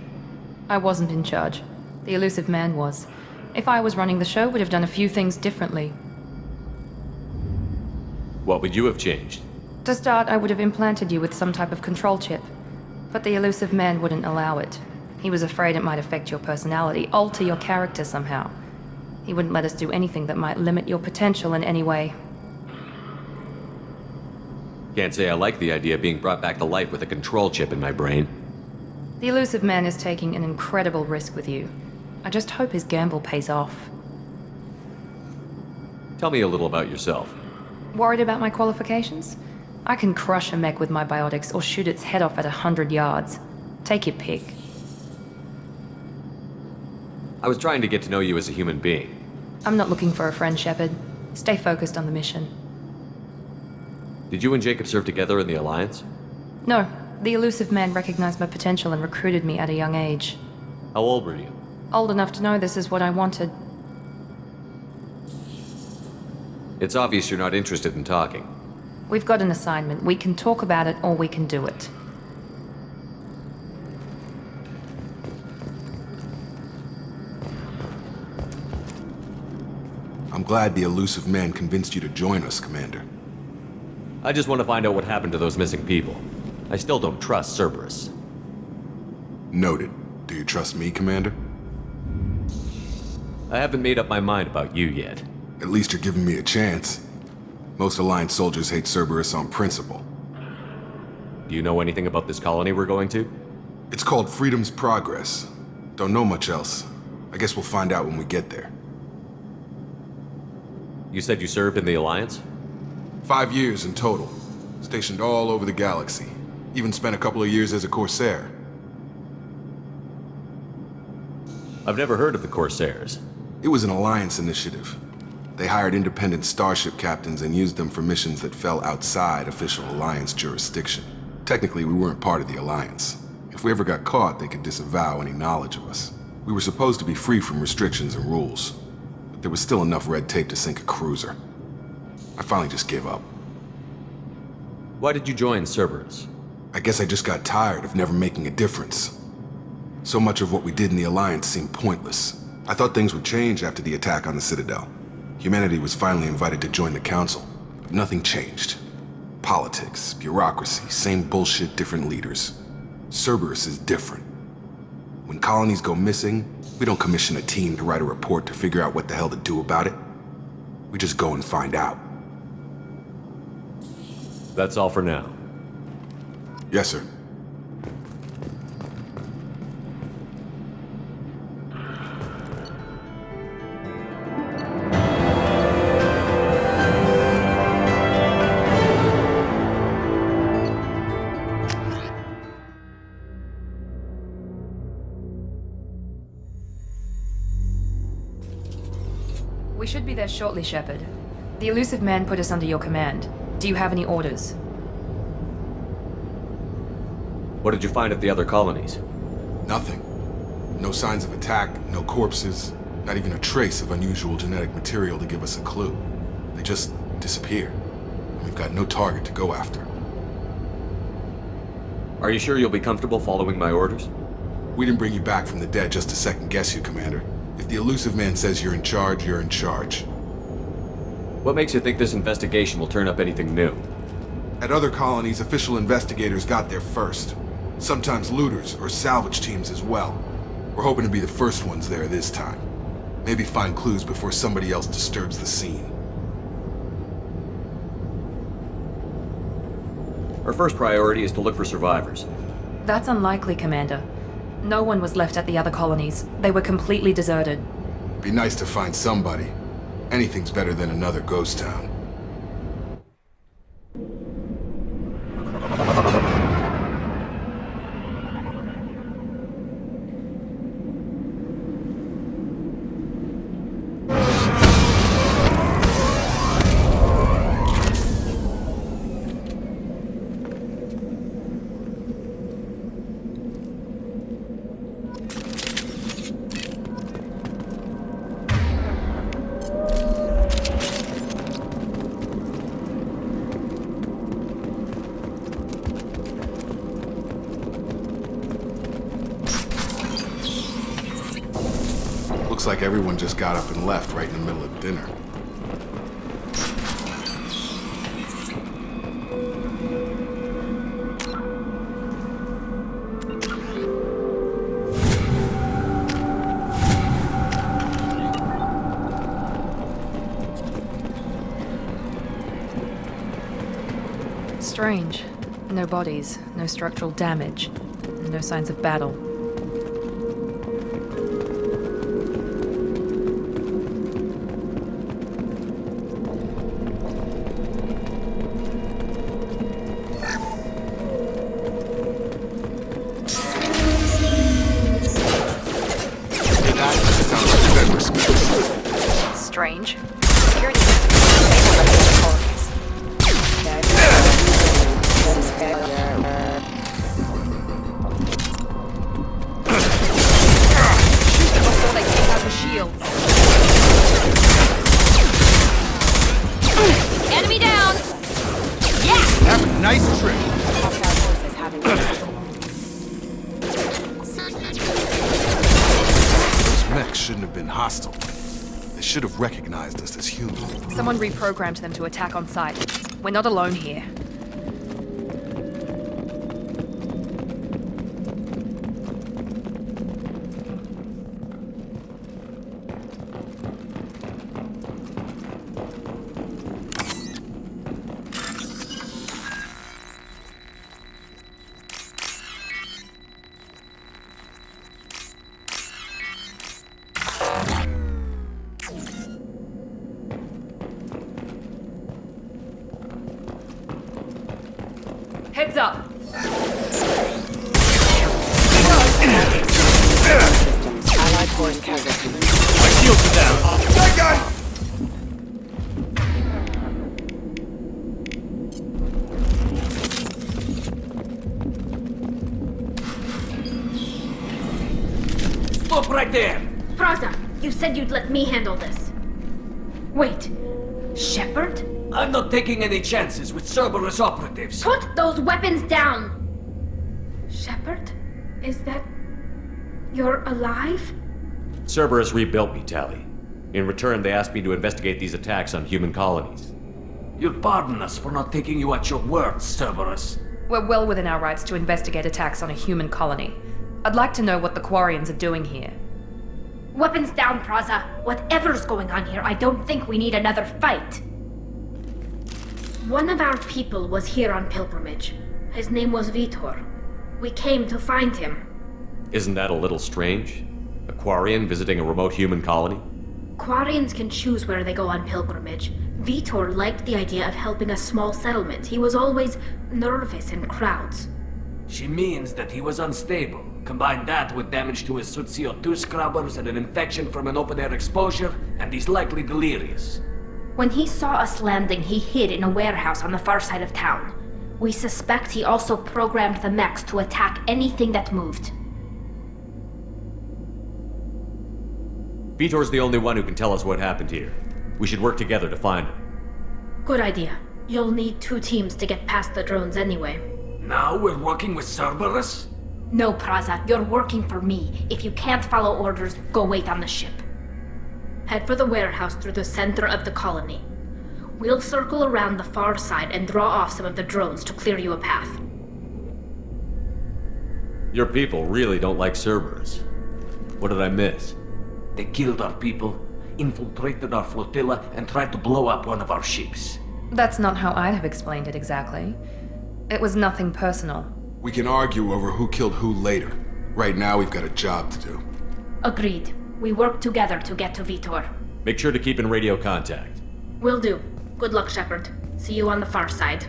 I wasn't in charge. The elusive man was. If I was running the show, would have done a few things differently. What would you have changed? To start, I would have implanted you with some type of control chip. But the elusive man wouldn't allow it. He was afraid it might affect your personality, alter your character somehow. He wouldn't let us do anything that might limit your potential in any way. Can't say I like the idea of being brought back to life with a control chip in my brain. The elusive man is taking an incredible risk with you. I just hope his gamble pays off. Tell me a little about yourself. Worried about my qualifications? I can crush a mech with my biotics or shoot its head off at 100 yards. Take your pick. I was trying to get to know you as a human being. I'm not looking for a friend, Shepard. Stay focused on the mission. Did you and Jacob serve together in the Alliance? No. The elusive man recognized my potential and recruited me at a young age. How old were you? Old enough to know this is what I wanted. It's obvious you're not interested in talking. We've got an assignment. We can talk about it or we can do it. I'm glad the elusive man convinced you to join us, Commander. I just want to find out what happened to those missing people. I still don't trust Cerberus. Noted. Do you trust me, Commander? I haven't made up my mind about you yet. At least you're giving me a chance. Most Alliance soldiers hate Cerberus on principle. Do you know anything about this colony we're going to? It's called Freedom's Progress. Don't know much else. I guess we'll find out when we get there. You said you served in the Alliance? 5 years in total. Stationed all over the galaxy. Even spent a couple of years as a Corsair. I've never heard of the Corsairs. It was an Alliance initiative. They hired independent starship captains and used them for missions that fell outside official Alliance jurisdiction. Technically, we weren't part of the Alliance. If we ever got caught, they could disavow any knowledge of us. We were supposed to be free from restrictions and rules. But there was still enough red tape to sink a cruiser. I finally just gave up. Why did you join Cerberus? I guess I just got tired of never making a difference. So much of what we did in the Alliance seemed pointless. I thought things would change after the attack on the Citadel. Humanity was finally invited to join the Council, but nothing changed. Politics, bureaucracy, same bullshit, different leaders. Cerberus is different. When colonies go missing, we don't commission a team to write a report to figure out what the hell to do about it. We just go and find out. That's all for now. Yes, sir. We should be there shortly, Shepard. The elusive man put us under your command. Do you have any orders? What did you find at the other colonies? Nothing. No signs of attack, no corpses, not even a trace of unusual genetic material to give us a clue. They just disappeared. And we've got no target to go after. Are you sure you'll be comfortable following my orders? We didn't bring you back from the dead just to second guess you, Commander. If the elusive man says you're in charge, you're in charge. What makes you think this investigation will turn up anything new? At other colonies, official investigators got there first. Sometimes looters or salvage teams as well. We're hoping to be the first ones there this time. Maybe find clues before somebody else disturbs the scene. Our first priority is to look for survivors. That's unlikely, Commander. No one was left at the other colonies. They were completely deserted. Be nice to find somebody. Anything's better than another ghost town. Looks like everyone just got up and left right in the middle of dinner. Strange. No bodies, no structural damage, no signs of battle. Strange. Security before they take out the shields. Enemy down! Yeah! Have a nice trip! Those mechs shouldn't have been hostile. They should have recognized us as human. Someone reprogrammed them to attack on sight. We're not alone here. Heads up! Allied force casualty. My shields are down. That guy! Stop right there! Praza, you said you'd let me handle this. Wait, Shepard? I'm not taking any chances with Cerberus operatives. Put those weapons down! Shepard? Is that... You're alive? Cerberus rebuilt me, Tally. In return, they asked me to investigate these attacks on human colonies. You'll pardon us for not taking you at your word, Cerberus. We're well within our rights to investigate attacks on a human colony. I'd like to know what the Quarians are doing here. Weapons down, Praza. Whatever's going on here, I don't think we need another fight. One of our people was here on pilgrimage. His name was Vitor. We came to find him. Isn't that a little strange? A Quarian visiting a remote human colony? Quarians can choose where they go on pilgrimage. Vitor liked the idea of helping a small settlement. He was always nervous in crowds. She means that he was unstable. Combine that with damage to his suit CO2 scrubbers and an infection from an open-air exposure, and he's likely delirious. When he saw us landing, he hid in a warehouse on the far side of town. We suspect he also programmed the mechs to attack anything that moved. Vitor's the only one who can tell us what happened here. We should work together to find him. Good idea. You'll need 2 teams to get past the drones anyway. Now we're working with Cerberus? No, Praza, you're working for me. If you can't follow orders, go wait on the ship. Head for the warehouse through the center of the colony. We'll circle around the far side and draw off some of the drones to clear you a path. Your people really don't like Cerberus. What did I miss? They killed our people, infiltrated our flotilla, and tried to blow up one of our ships. That's not how I'd have explained it exactly. It was nothing personal. We can argue over who killed who later. Right now, we've got a job to do. Agreed. We work together to get to Vitor. Make sure to keep in radio contact. Will do. Good luck, Shepard. See you on the far side.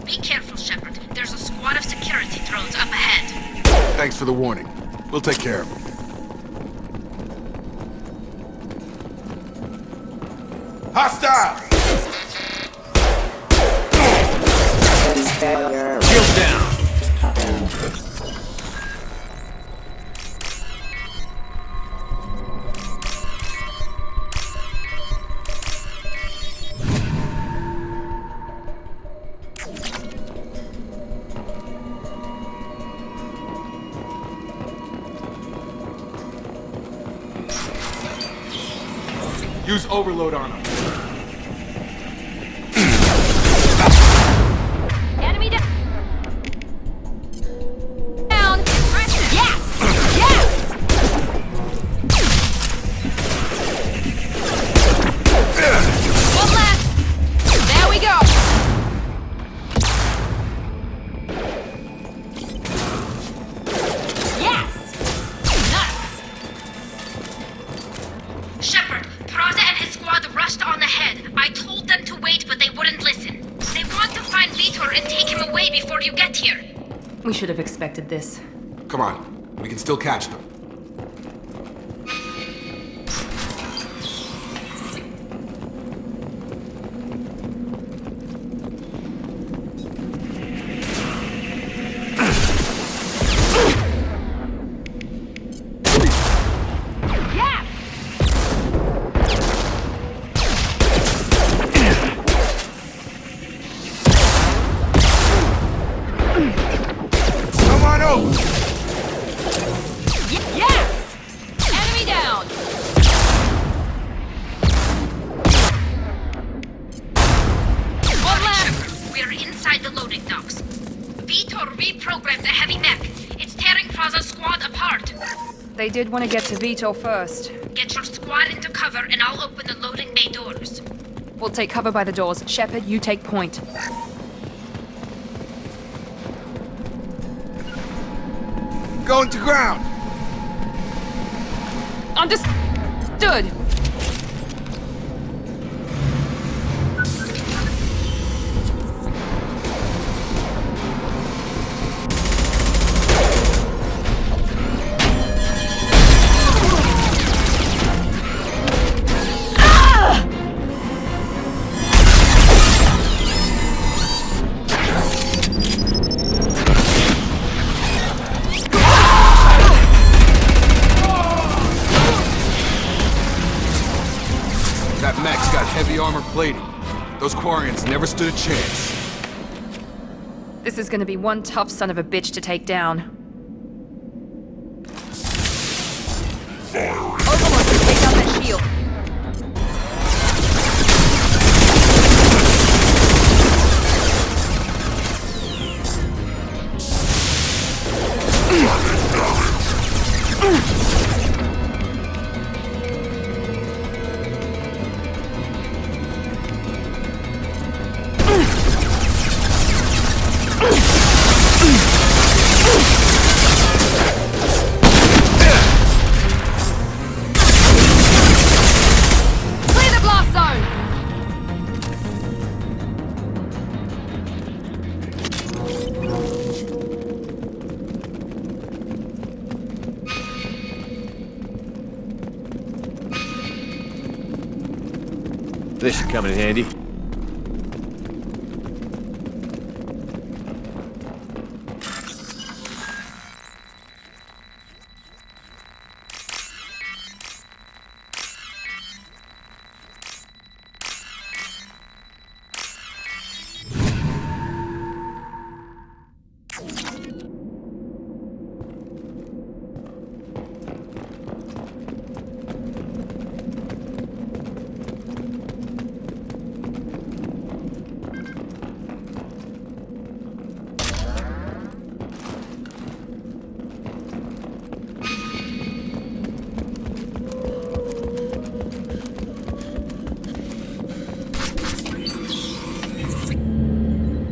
Be careful, Shepard. There's a squad of security drones up ahead. Thanks for the warning. We'll take care of them. Hostile! Shields down! Use overload on them. Enemy down! Yes! Yes! One left! There we go! Yes! Nuts! Shepard, Praza and his squad rushed on ahead. I told them to wait, but they wouldn't listen. They want to find Vitor and take him away before you get here. We should have expected this. Come on. We can still catch them. Come on over! Yes! Enemy down! One left! We're inside the loading docks. Vitor reprogrammed the heavy mech. It's tearing Praza's squad apart. They did want to get to Vitor first. Get your squad into cover and I'll open the loading bay doors. We'll take cover by the doors. Shepard, you take point. Going to ground! Understood! That mech's got heavy armor plating. Those Quarians never stood a chance. This is gonna be one tough son of a bitch to take down. Overlord, take down that shield. This should come in handy.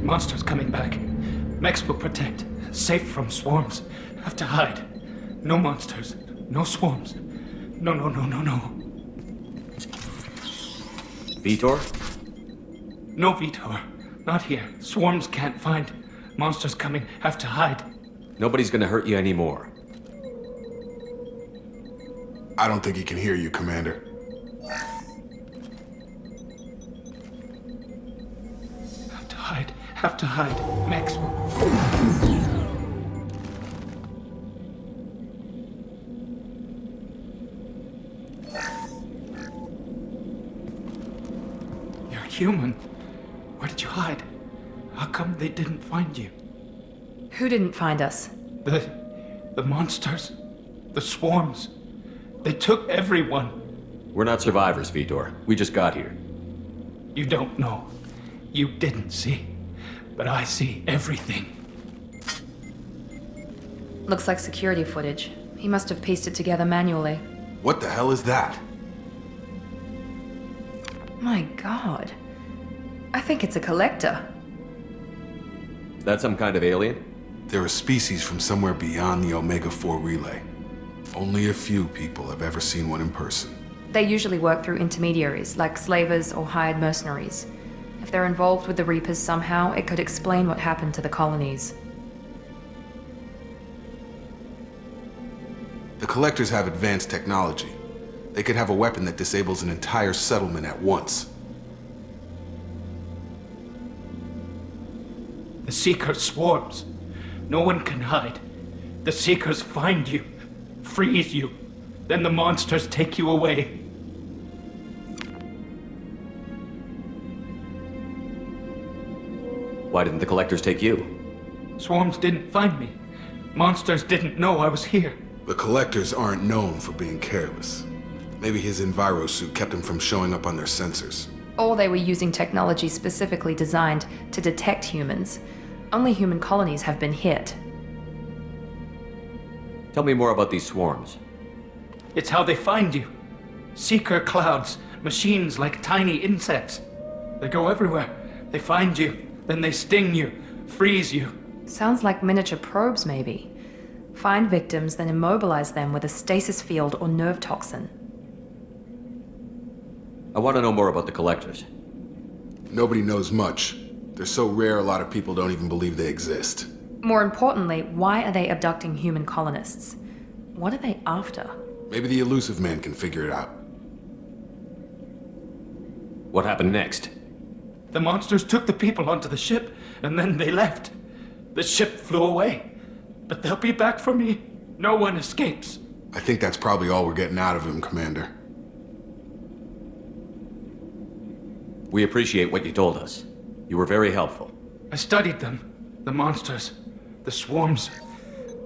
Monsters coming back. Mechs will protect. Safe from swarms. Have to hide. No monsters. No swarms. No. Vitor? No Vitor. Not here. Swarms can't find. Monsters coming. Have to hide. Nobody's gonna hurt you anymore. I don't think he can hear you, Commander. Have to hide. Mechs will... You're human. Where did you hide? How come they didn't find you? Who didn't find us? The monsters. The swarms. They took everyone. We're not survivors, Vitor. We just got here. You don't know. You didn't see. But I see everything. Looks like security footage. He must have pieced it together manually. What the hell is that? My god. I think it's a collector. Is that some kind of alien? They're a species from somewhere beyond the Omega-4 relay. Only a few people have ever seen one in person. They usually work through intermediaries, like slavers or hired mercenaries. If they're involved with the Reapers somehow, it could explain what happened to the colonies. The Collectors have advanced technology. They could have a weapon that disables an entire settlement at once. The Seeker swarms. No one can hide. The Seekers find you, freeze you, then the monsters take you away. Why didn't the Collectors take you? Swarms didn't find me. Monsters didn't know I was here. The Collectors aren't known for being careless. Maybe his Enviro suit kept him from showing up on their sensors. Or they were using technology specifically designed to detect humans. Only human colonies have been hit. Tell me more about these swarms. It's how they find you. Seeker clouds, machines like tiny insects. They go everywhere. They find you. Then they sting you, freeze you. Sounds like miniature probes, maybe. Find victims, then immobilize them with a stasis field or nerve toxin. I want to know more about the Collectors. Nobody knows much. They're so rare a lot of people don't even believe they exist. More importantly, why are they abducting human colonists? What are they after? Maybe the Elusive Man can figure it out. What happened next? The monsters took the people onto the ship, and then they left. The ship flew away. But they'll be back for me. No one escapes. I think that's probably all we're getting out of him, Commander. We appreciate what you told us. You were very helpful. I studied them. The monsters. The swarms.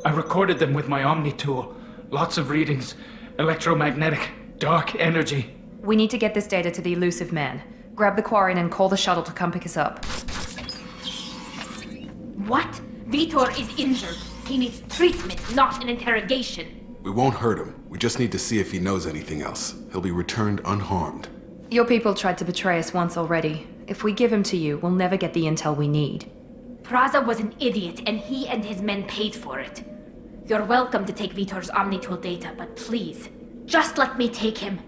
I recorded them with my Omni tool. Lots of readings. Electromagnetic. Dark energy. We need to get this data to the elusive man. Grab the Quarian and call the shuttle to come pick us up. What? Vitor is injured. He needs treatment, not an interrogation. We won't hurt him. We just need to see if he knows anything else. He'll be returned unharmed. Your people tried to betray us once already. If we give him to you, we'll never get the intel we need. Praza was an idiot, and he and his men paid for it. You're welcome to take Vitor's Omnitool data, but please, just let me take him.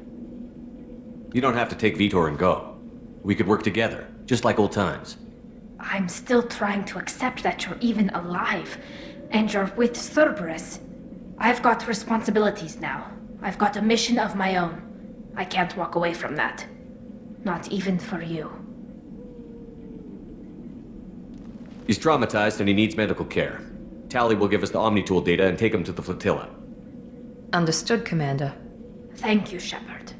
You don't have to take Vitor and go. We could work together, just like old times. I'm still trying to accept that you're even alive, and you're with Cerberus. I've got responsibilities now. I've got a mission of my own. I can't walk away from that. Not even for you. He's traumatized and he needs medical care. Tally will give us the Omnitool data and take him to the flotilla. Understood, Commander. Thank you, Shepard.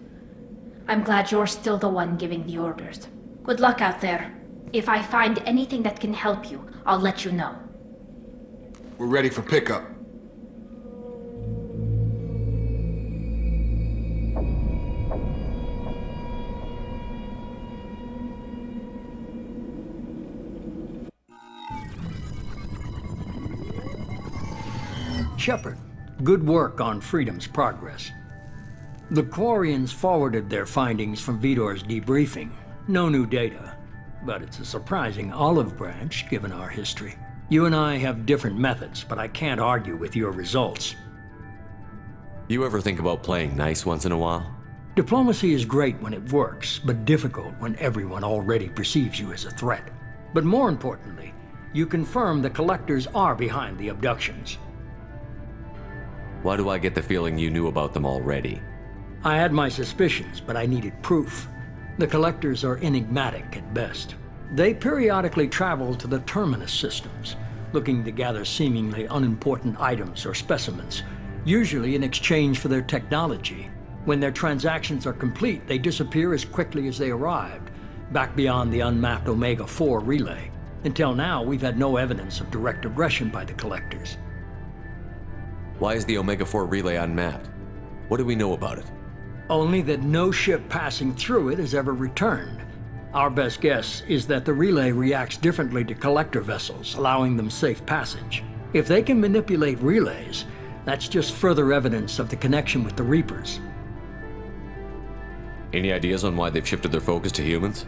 I'm glad you're still the one giving the orders. Good luck out there. If I find anything that can help you, I'll let you know. We're ready for pickup. Shepard, good work on Freedom's progress. The Quarians forwarded their findings from Vitor's debriefing. No new data, but it's a surprising olive branch given our history. You and I have different methods, but I can't argue with your results. You ever think about playing nice once in a while? Diplomacy is great when it works, but difficult when everyone already perceives you as a threat. But more importantly, you confirm the Collectors are behind the abductions. Why do I get the feeling you knew about them already? I had my suspicions, but I needed proof. The Collectors are enigmatic at best. They periodically travel to the Terminus systems, looking to gather seemingly unimportant items or specimens, usually in exchange for their technology. When their transactions are complete, they disappear as quickly as they arrived, back beyond the unmapped Omega-4 relay. Until now, we've had no evidence of direct aggression by the Collectors. Why is the Omega-4 relay unmapped? What do we know about it? Only that no ship passing through it has ever returned. Our best guess is that the relay reacts differently to Collector vessels, allowing them safe passage. If they can manipulate relays, that's just further evidence of the connection with the Reapers. Any ideas on why they've shifted their focus to humans?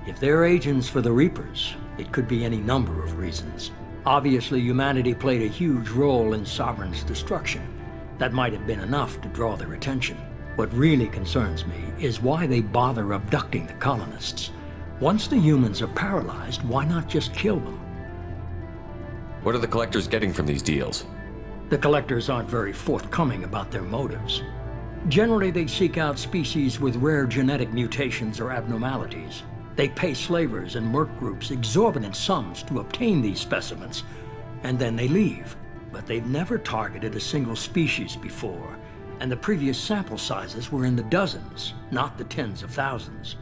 If they're agents for the Reapers, it could be any number of reasons. Obviously, humanity played a huge role in Sovereign's destruction. That might have been enough to draw their attention. What really concerns me is why they bother abducting the colonists. Once the humans are paralyzed, why not just kill them? What are the Collectors getting from these deals? The Collectors aren't very forthcoming about their motives. Generally, they seek out species with rare genetic mutations or abnormalities. They pay slavers and merc groups exorbitant sums to obtain these specimens, and then they leave. But they've never targeted a single species before, and the previous sample sizes were in the dozens, not the tens of thousands.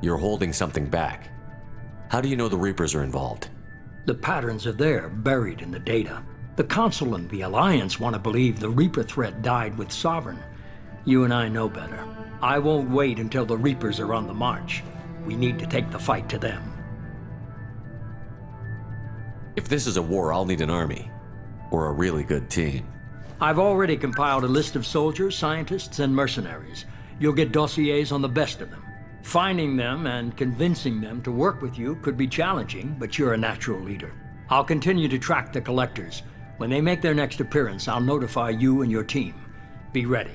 You're holding something back. How do you know the Reapers are involved? The patterns are there, buried in the data. The Council and the Alliance want to believe the Reaper threat died with Sovereign. You and I know better. I won't wait until the Reapers are on the march. We need to take the fight to them. If this is a war, I'll need an army. Or a really good team. I've already compiled a list of soldiers, scientists, and mercenaries. You'll get dossiers on the best of them. Finding them and convincing them to work with you could be challenging, but you're a natural leader. I'll continue to track the Collectors. When they make their next appearance, I'll notify you and your team. Be ready.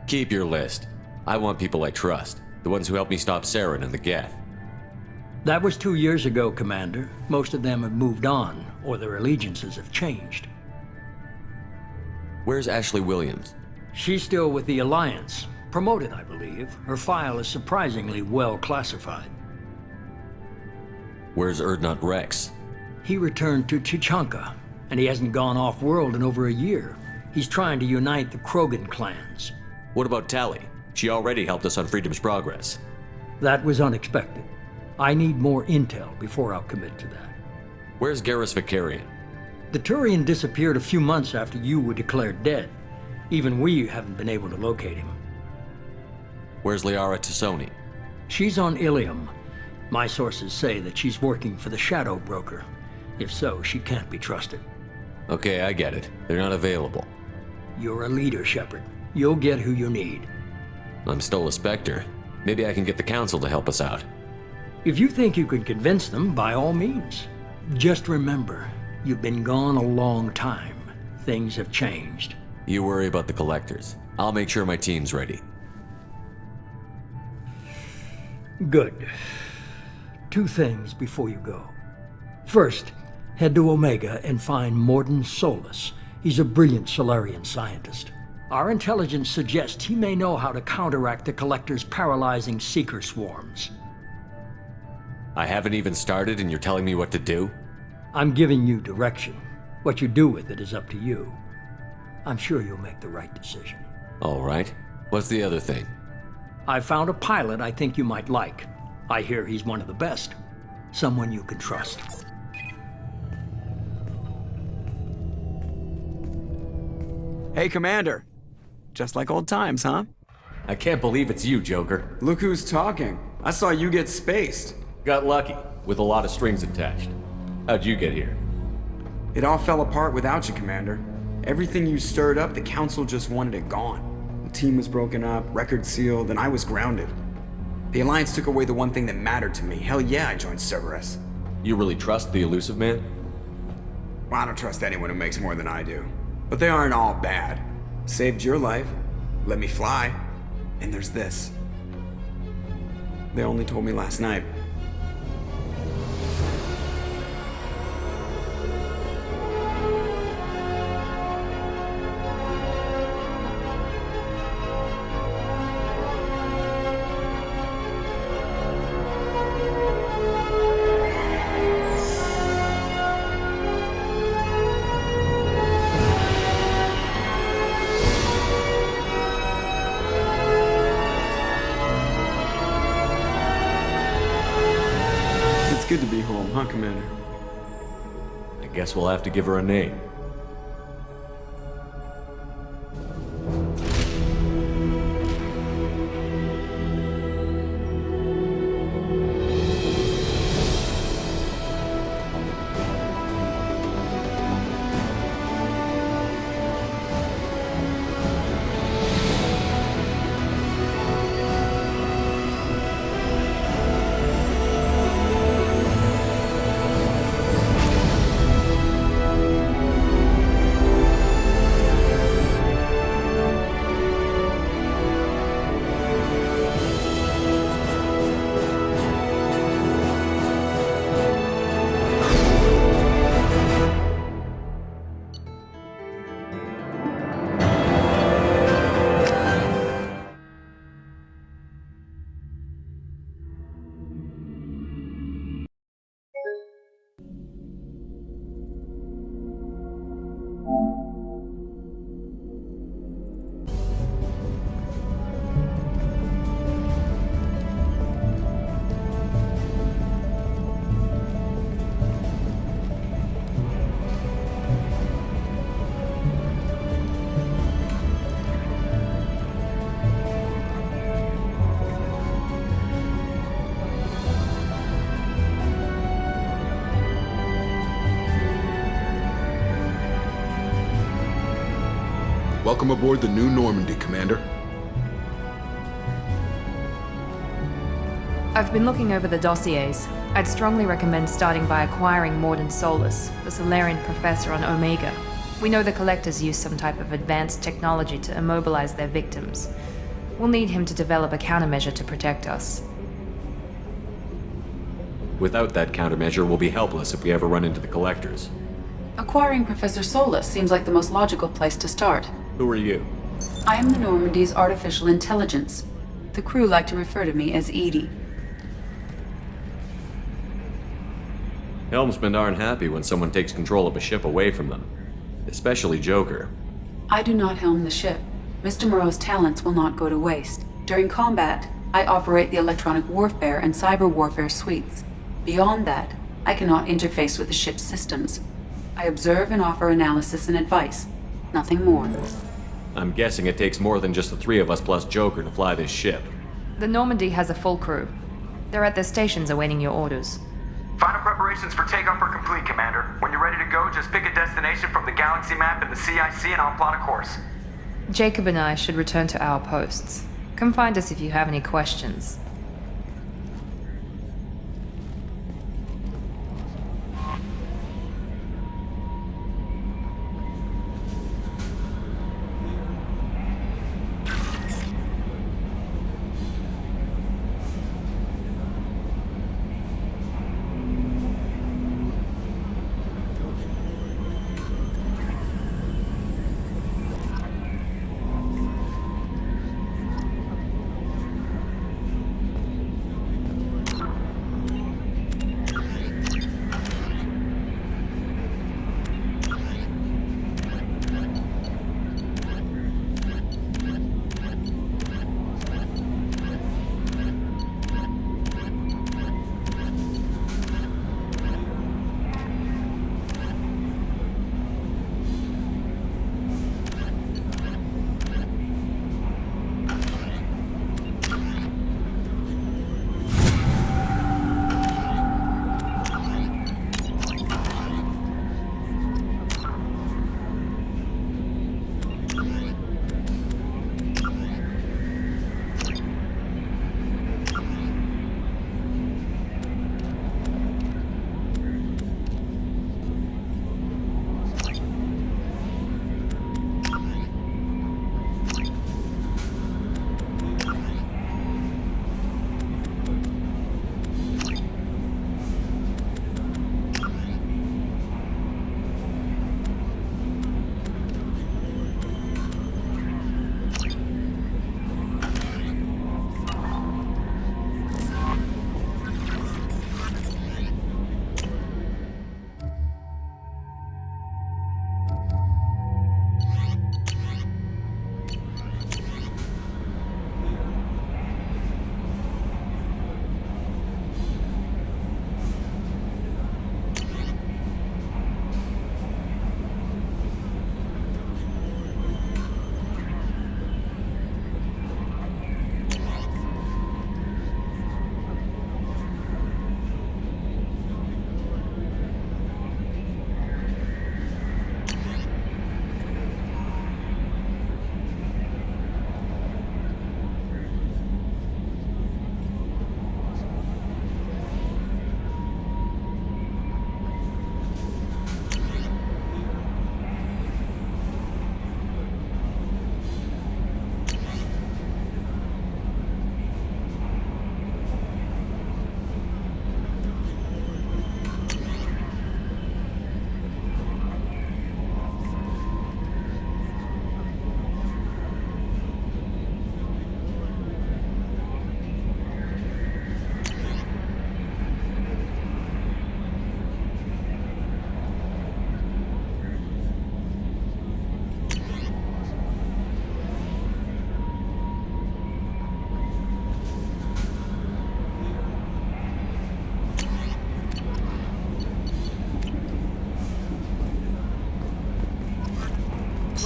Keep your list. I want people I trust. The ones who helped me stop Saren and the Geth. That was 2 years ago, Commander. Most of them have moved on, or their allegiances have changed. Where's Ashley Williams? She's still with the Alliance. Promoted, I believe. Her file is surprisingly well classified. Where's Erdnot Rex? He returned to Chichanka, and he hasn't gone off-world in over a year. He's trying to unite the Krogan clans. What about Tally? She already helped us on Freedom's Progress. That was unexpected. I need more intel before I'll commit to that. Where's Garrus Vicarian? The Turian disappeared a few months after you were declared dead. Even we haven't been able to locate him. Where's Liara Tassoni? She's on Ilium. My sources say that she's working for the Shadow Broker. If so, she can't be trusted. Okay, I get it. They're not available. You're a leader, Shepard. You'll get who you need. I'm still a Spectre. Maybe I can get the Council to help us out. If you think you can convince them, by all means. Just remember, you've been gone a long time. Things have changed. You worry about the Collectors. I'll make sure my team's ready. Good. 2 things before you go. First, head to Omega and find Mordin Solus. He's a brilliant Solarian scientist. Our intelligence suggests he may know how to counteract the Collector's paralyzing Seeker swarms. I haven't even started and you're telling me what to do? I'm giving you direction. What you do with it is up to you. I'm sure you'll make the right decision. All right. What's the other thing? I found a pilot I think you might like. I hear he's one of the best. Someone you can trust. Hey, Commander. Just like old times, huh? I can't believe it's you, Joker. Look who's talking. I saw you get spaced. Got lucky, with a lot of strings attached. How'd you get here? It all fell apart without you, Commander. Everything you stirred up, the Council just wanted it gone. The team was broken up, record sealed, and I was grounded. The Alliance took away the one thing that mattered to me. Hell yeah, I joined Cerberus. You really trust the Elusive Man? Well, I don't trust anyone who makes more than I do. But they aren't all bad. Saved your life, let me fly, and there's this. They only told me last night. Good to be home, huh, Commander? I guess we'll have to give her a name. Welcome aboard the New Normandy, Commander. I've been looking over the dossiers. I'd strongly recommend starting by acquiring Mordin Solus, the Solarian professor on Omega. We know the Collectors use some type of advanced technology to immobilize their victims. We'll need him to develop a countermeasure to protect us. Without that countermeasure, we'll be helpless if we ever run into the Collectors. Acquiring Professor Solus seems like the most logical place to start. Who are you? I am the Normandy's artificial intelligence. The crew like to refer to me as Edie. Helmsmen aren't happy when someone takes control of a ship away from them. Especially Joker. I do not helm the ship. Mr. Moreau's talents will not go to waste. During combat, I operate the electronic warfare and cyber warfare suites. Beyond that, I cannot interface with the ship's systems. I observe and offer analysis and advice. Nothing more. I'm guessing it takes more than just the three of us plus Joker to fly this ship. The Normandy has a full crew. They're at their stations awaiting your orders. Final preparations for takeoff are complete, Commander. When you're ready to go, just pick a destination from the galaxy map in the CIC and I'll plot a course. Jacob and I should return to our posts. Come find us if you have any questions.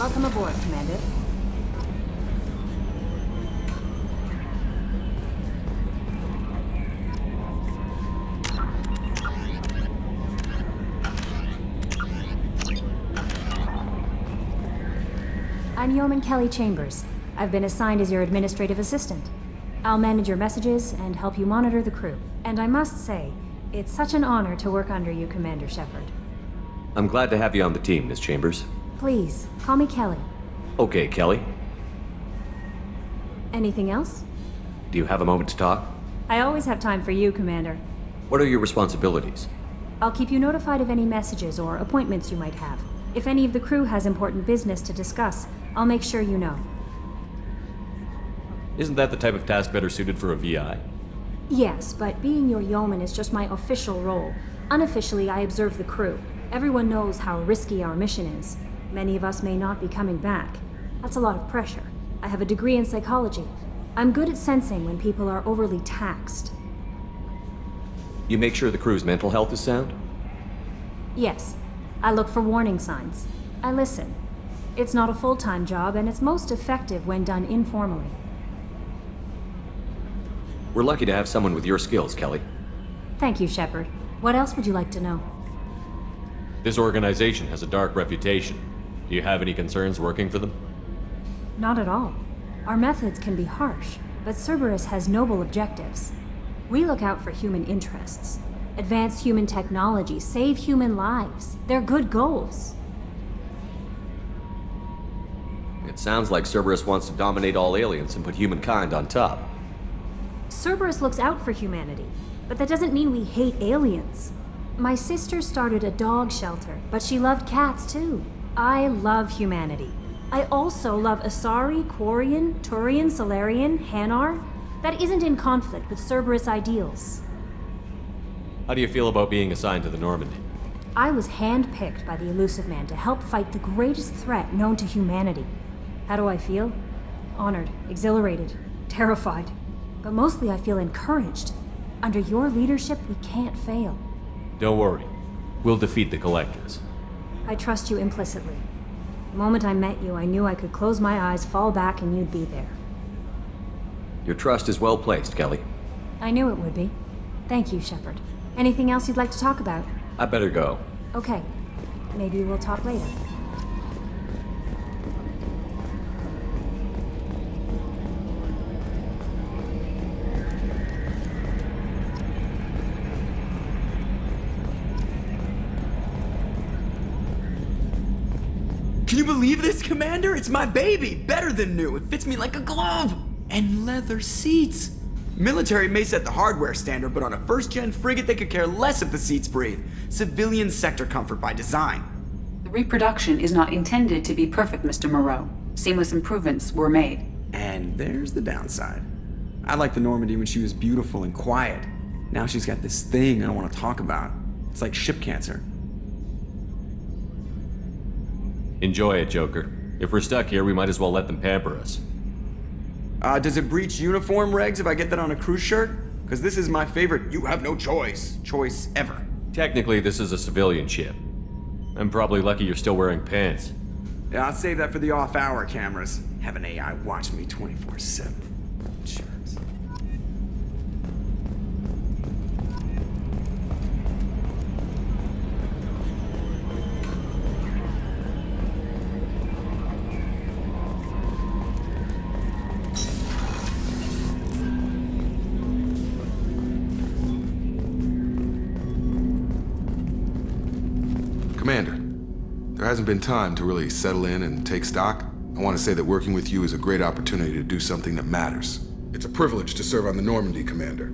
Welcome aboard, Commander. I'm Yeoman Kelly Chambers. I've been assigned as your administrative assistant. I'll manage your messages and help you monitor the crew. And I must say, it's such an honor to work under you, Commander Shepard. I'm glad to have you on the team, Miss Chambers. Please, call me Kelly. Okay, Kelly. Anything else? Do you have a moment to talk? I always have time for you, Commander. What are your responsibilities? I'll keep you notified of any messages or appointments you might have. If any of the crew has important business to discuss, I'll make sure you know. Isn't that the type of task better suited for a VI? Yes, but being your yeoman is just my official role. Unofficially, I observe the crew. Everyone knows how risky our mission is. Many of us may not be coming back. That's a lot of pressure. I have a degree in psychology. I'm good at sensing when people are overly taxed. You make sure the crew's mental health is sound? Yes, I look for warning signs. I listen. It's not a full-time job, and it's most effective when done informally. We're lucky to have someone with your skills, Kelly. Thank you, Shepard. What else would you like to know? This organization has a dark reputation. Do you have any concerns working for them? Not at all. Our methods can be harsh, but Cerberus has noble objectives. We look out for human interests. Advance human technology, save human lives. They're good goals. It sounds like Cerberus wants to dominate all aliens and put humankind on top. Cerberus looks out for humanity, but that doesn't mean we hate aliens. My sister started a dog shelter, but she loved cats too. I love humanity. I also love Asari, Quarian, Turian, Solarian, Hanar. That isn't in conflict with Cerberus ideals. How do you feel about being assigned to the Normandy? I was handpicked by the Elusive Man to help fight the greatest threat known to humanity. How do I feel? Honored, exhilarated, terrified. But mostly I feel encouraged. Under your leadership, we can't fail. Don't worry. We'll defeat the Collectors. I trust you implicitly. The moment I met you, I knew I could close my eyes, fall back, and you'd be there. Your trust is well placed, Kelly. I knew it would be. Thank you, Shepard. Anything else you'd like to talk about? I better go. Okay. Maybe we'll talk later. Can you believe this, Commander? It's my baby! Better than new. It fits me like a glove! And leather seats! Military may set the hardware standard, but on a first-gen frigate, they could care less if the seats breathe. Civilian sector comfort by design. The reproduction is not intended to be perfect, Mr. Moreau. Seamless improvements were made. And there's the downside. I liked the Normandy when she was beautiful and quiet. Now she's got this thing I don't want to talk about. It's like ship cancer. Enjoy it, Joker. If we're stuck here, we might as well let them pamper us. Does it breach uniform regs if I get that on a cruise shirt? Because this is my favorite you have no choice ever. Technically, this is a civilian ship. I'm probably lucky you're still wearing pants. Yeah, I'll save that for the off-hour cameras. Have an AI watch me 24/7. Insurance. Commander, there hasn't been time to really settle in and take stock. I want to say that working with you is a great opportunity to do something that matters. It's a privilege to serve on the Normandy, Commander.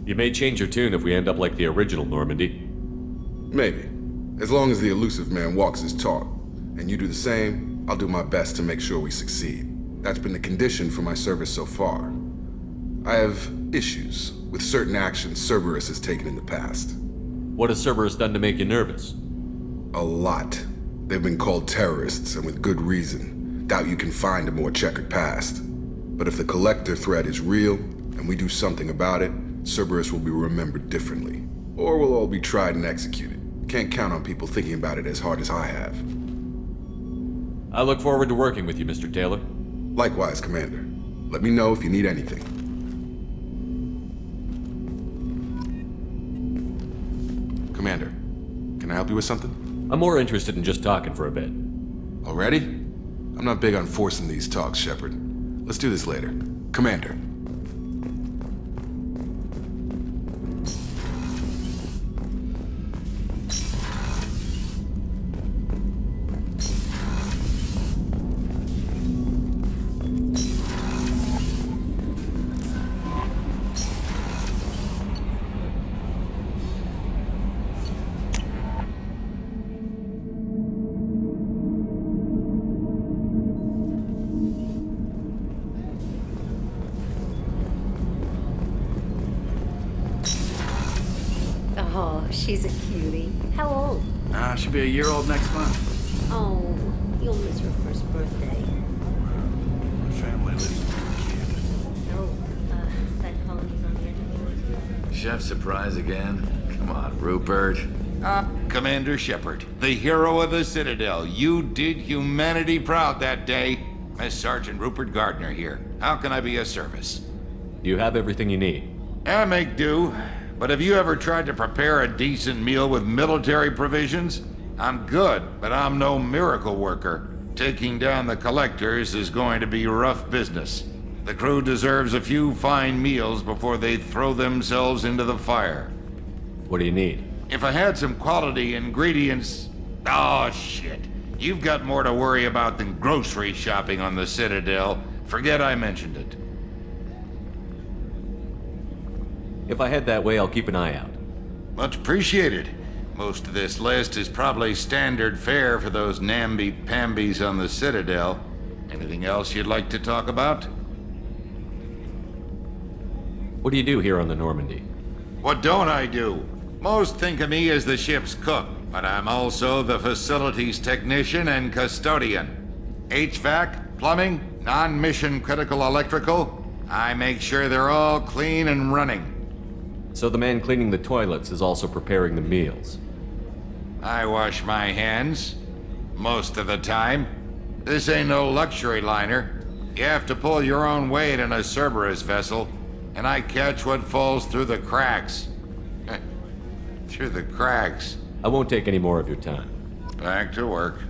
You may change your tune if we end up like the original Normandy. Maybe. As long as the Elusive Man walks his talk, and you do the same, I'll do my best to make sure we succeed. That's been the condition for my service so far. I have issues with certain actions Cerberus has taken in the past. What has Cerberus done to make you nervous? A lot. They've been called terrorists, and with good reason. Doubt you can find a more checkered past. But if the Collector threat is real, and we do something about it, Cerberus will be remembered differently. Or we'll all be tried and executed. Can't count on people thinking about it as hard as I have. I look forward to working with you, Mr. Taylor. Likewise, Commander. Let me know if you need anything. Commander, can I help you with something? I'm more interested in just talking for a bit. Already? I'm not big on forcing these talks, Shepard. Let's do this later. Commander. Oh, she's a cutie. How old? She'll be a year old next month. Oh, you'll miss your first birthday. My family lives in No, that colony's on the edge of yours. Chef surprise again? Come on, Rupert. Commander Shepard, the hero of the Citadel. You did humanity proud that day. As Sergeant Rupert Gardner here. How can I be of service? You have everything you need. I make do. But have you ever tried to prepare a decent meal with military provisions? I'm good, but I'm no miracle worker. Taking down the collectors is going to be rough business. The crew deserves a few fine meals before they throw themselves into the fire. What do you need? If I had some quality ingredients... Oh, shit. You've got more to worry about than grocery shopping on the Citadel. Forget I mentioned it. If I head that way, I'll keep an eye out. Much appreciated. Most of this list is probably standard fare for those namby-pambies on the Citadel. Anything else you'd like to talk about? What do you do here on the Normandy? What don't I do? Most think of me as the ship's cook, but I'm also the facilities technician and custodian. HVAC, plumbing, non-mission critical electrical. I make sure they're all clean and running. So the man cleaning the toilets is also preparing the meals. I wash my hands. Most of the time. This ain't no luxury liner. You have to pull your own weight in a Cerberus vessel, and I catch what falls through the cracks. Through the cracks. I won't take any more of your time. Back to work.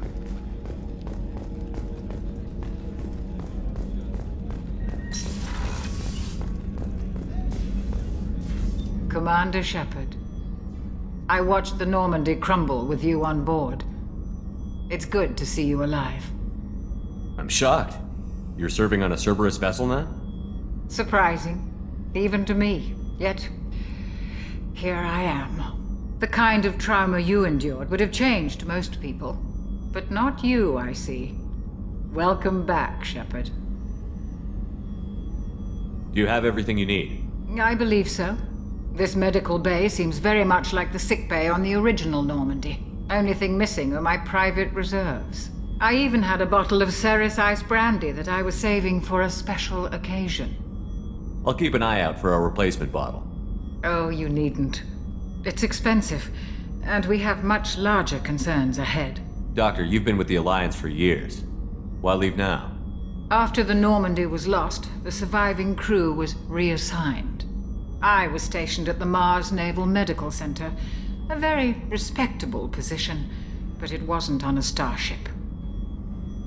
Commander Shepard, I watched the Normandy crumble with you on board. It's good to see you alive. I'm shocked. You're serving on a Cerberus vessel now? Surprising, even to me. Yet, here I am. The kind of trauma you endured would have changed most people. But not you, I see. Welcome back, Shepard. Do you have everything you need? I believe so. This medical bay seems very much like the sick bay on the original Normandy. Only thing missing are my private reserves. I even had a bottle of Ceres Ice brandy that I was saving for a special occasion. I'll keep an eye out for a replacement bottle. Oh, you needn't. It's expensive, and we have much larger concerns ahead. Doctor, you've been with the Alliance for years. Why leave now? After the Normandy was lost, the surviving crew was reassigned. I was stationed at the Mars Naval Medical Center, a very respectable position, but it wasn't on a starship.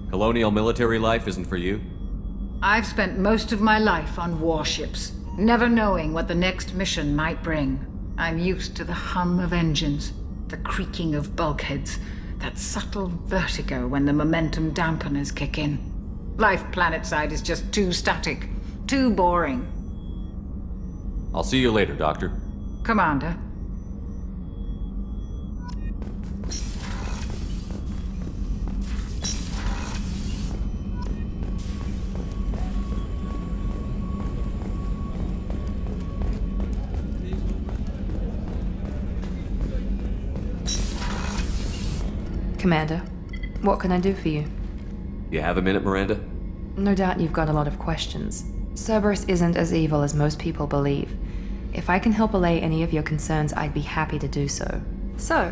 Colonial military life isn't for you? I've spent most of my life on warships, never knowing what the next mission might bring. I'm used to the hum of engines, the creaking of bulkheads, that subtle vertigo when the momentum dampeners kick in. Life planetside is just too static, too boring. I'll see you later, Doctor. Commander. Commander, what can I do for you? You have a minute, Miranda? No doubt you've got a lot of questions. Cerberus isn't as evil as most people believe. If I can help allay any of your concerns, I'd be happy to do so. So,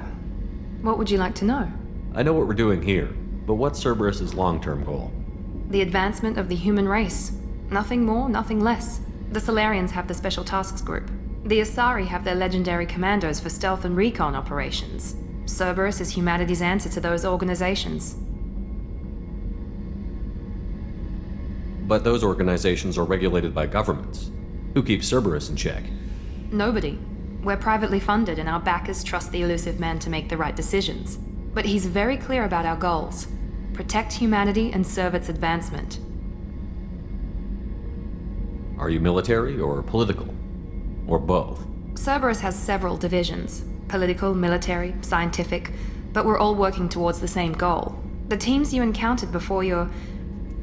what would you like to know? I know what we're doing here, but what's Cerberus's long-term goal? The advancement of the human race. Nothing more, nothing less. The Solarians have the Special Tasks Group. The Asari have their legendary commandos for stealth and recon operations. Cerberus is humanity's answer to those organizations. But those organizations are regulated by governments. Who keeps Cerberus in check? Nobody. We're privately funded and our backers trust the elusive man to make the right decisions. But he's very clear about our goals. Protect humanity and serve its advancement. Are you military or political? Or both? Cerberus has several divisions. Political, military, scientific, but we're all working towards the same goal. The teams you encountered before your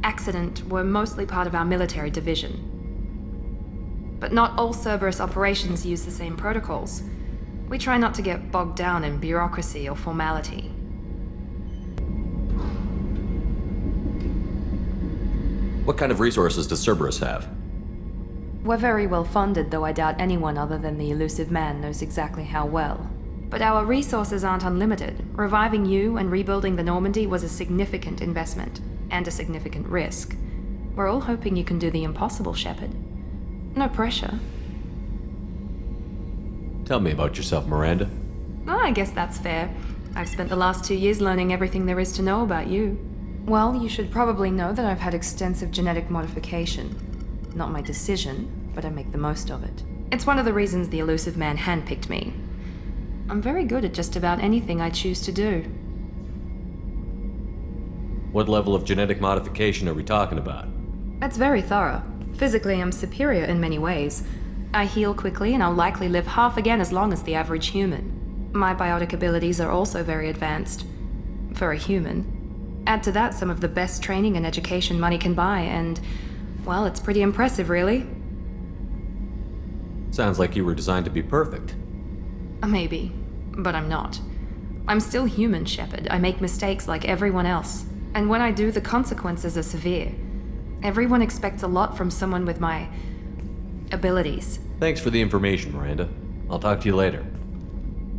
accident were mostly part of our military division. But not all Cerberus operations use the same protocols. We try not to get bogged down in bureaucracy or formality. What kind of resources does Cerberus have? We're very well funded, though I doubt anyone other than the elusive man knows exactly how well. But our resources aren't unlimited. Reviving you and rebuilding the Normandy was a significant investment, and a significant risk. We're all hoping you can do the impossible, Shepard. No pressure. Tell me about yourself, Miranda. Oh, I guess that's fair. I've spent the last 2 years learning everything there is to know about you. Well, you should probably know that I've had extensive genetic modification. Not my decision, but I make the most of it. It's one of the reasons the elusive man handpicked me. I'm very good at just about anything I choose to do. What level of genetic modification are we talking about? That's very thorough. Physically, I'm superior in many ways. I heal quickly, and I'll likely live half again as long as the average human. My biotic abilities are also very advanced. For a human. Add to that some of the best training and education money can buy, and, well, it's pretty impressive, really. Sounds like you were designed to be perfect. Maybe, but I'm not. I'm still human, Shepard. I make mistakes like everyone else. And when I do, the consequences are severe. Everyone expects a lot from someone with my abilities. Thanks for the information, Miranda. I'll talk to you later.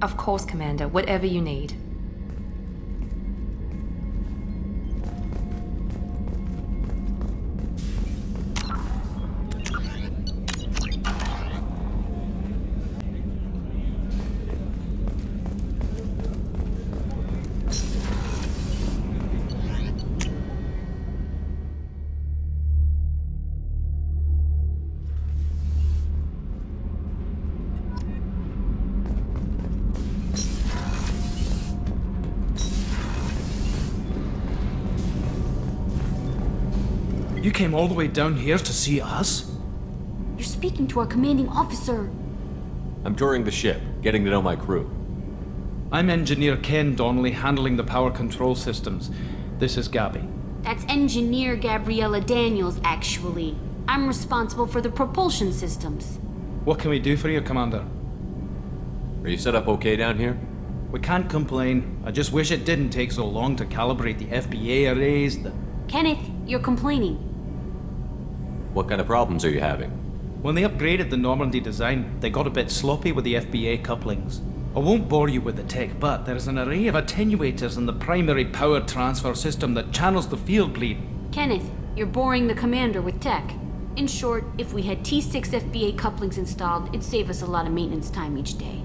Of course, Commander. Whatever you need. You came all the way down here to see us? You're speaking to our commanding officer. I'm touring the ship, getting to know my crew. I'm Engineer Ken Donnelly, handling the power control systems. This is Gabby. That's Engineer Gabriella Daniels, actually. I'm responsible for the propulsion systems. What can we do for you, Commander? Are you set up okay down here? We can't complain. I just wish it didn't take so long to calibrate the FBA arrays, Kenneth, you're complaining. What kind of problems are you having? When they upgraded the Normandy design, they got a bit sloppy with the FBA couplings. I won't bore you with the tech, but there's an array of attenuators in the primary power transfer system that channels the field bleed. Kenneth, you're boring the commander with tech. In short, if we had T6 FBA couplings installed, it'd save us a lot of maintenance time each day.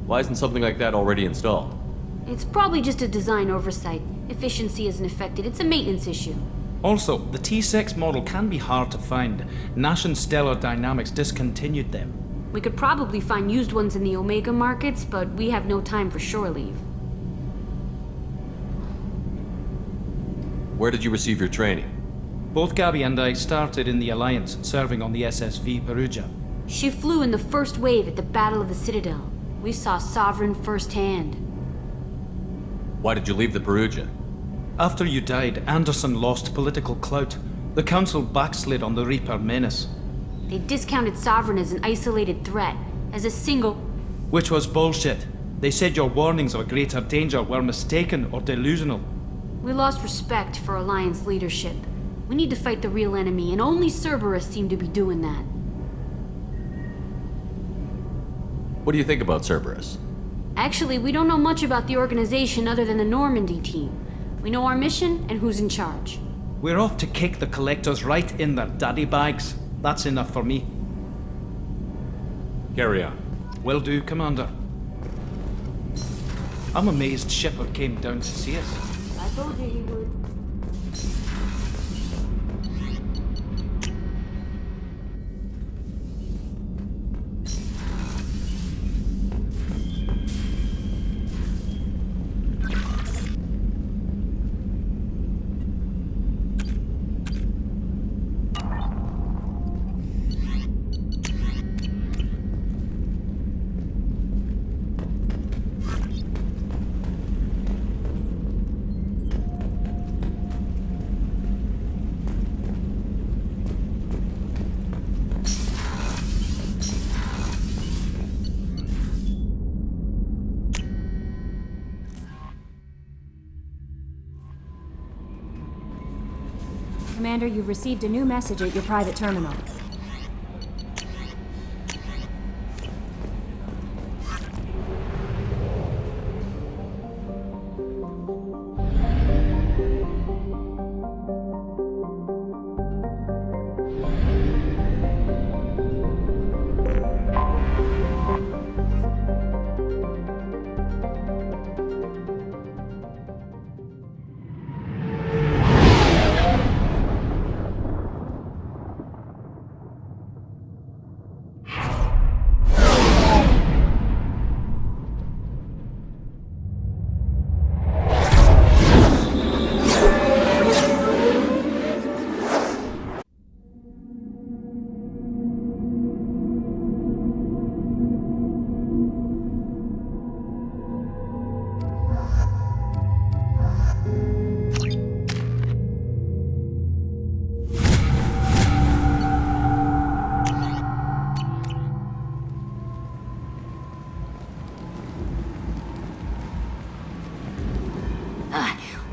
Why isn't something like that already installed? It's probably just a design oversight. Efficiency isn't affected, it's a maintenance issue. Also, the T6 model can be hard to find. Nash and Stellar Dynamics discontinued them. We could probably find used ones in the Omega markets, but we have no time for shore leave. Where did you receive your training? Both Gabby and I started in the Alliance, serving on the SSV Perugia. She flew in the first wave at the Battle of the Citadel. We saw Sovereign firsthand. Why did you leave the Perugia? After you died, Anderson lost political clout. The Council backslid on the Reaper menace. They discounted Sovereign as an isolated threat, as a single... Which was bullshit. They said your warnings of a greater danger were mistaken or delusional. We lost respect for Alliance leadership. We need to fight the real enemy, and only Cerberus seemed to be doing that. What do you think about Cerberus? Actually, we don't know much about the organization other than the Normandy team. We know our mission and who's in charge. We're off to kick the Collectors right in their daddy bags. That's enough for me. Carry on. Will do, Commander. I'm amazed Shepard came down to see us. I told you he would. Commander, you've received a new message at your private terminal.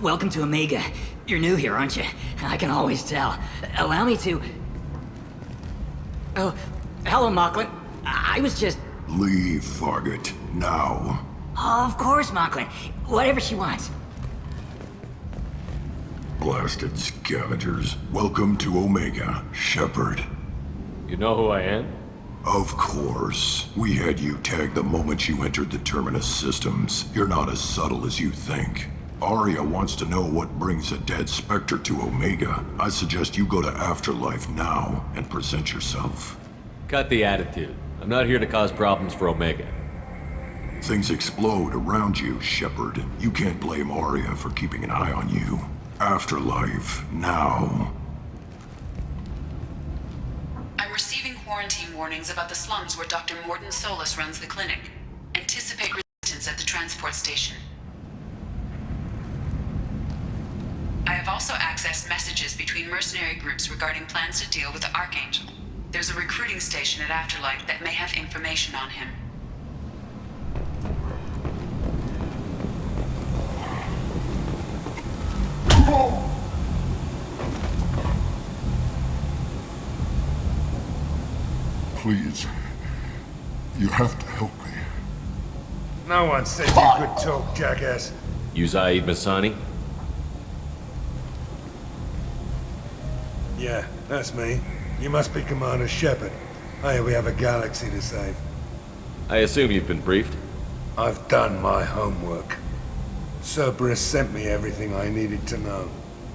Welcome to Omega. You're new here, aren't you? I can always tell. Allow me to... Oh, hello, Mocklin. I was just... Leave, Fargate. Now. Of course, Mocklin. Whatever she wants. Blasted scavengers. Welcome to Omega, Shepard. You know who I am? Of course. We had you tagged the moment you entered the Terminus systems. You're not as subtle as you think. Arya wants to know what brings a dead Spectre to Omega. I suggest you go to Afterlife now and present yourself. Cut the attitude. I'm not here to cause problems for Omega. Things explode around you, Shepard. You can't blame Arya for keeping an eye on you. Afterlife now. I'm receiving quarantine warnings about the slums where Dr. Mordin Solus runs the clinic. Anticipate resistance at the transport station. I have also accessed messages between mercenary groups regarding plans to deal with the Archangel. There's a recruiting station at Afterlife that may have information on him. Please. You have to help me. No one said you could talk, jackass. You Zaid Masani? Yeah, that's me. You must be Commander Shepard. Hey, we have a galaxy to save. I assume you've been briefed? I've done my homework. Cerberus sent me everything I needed to know.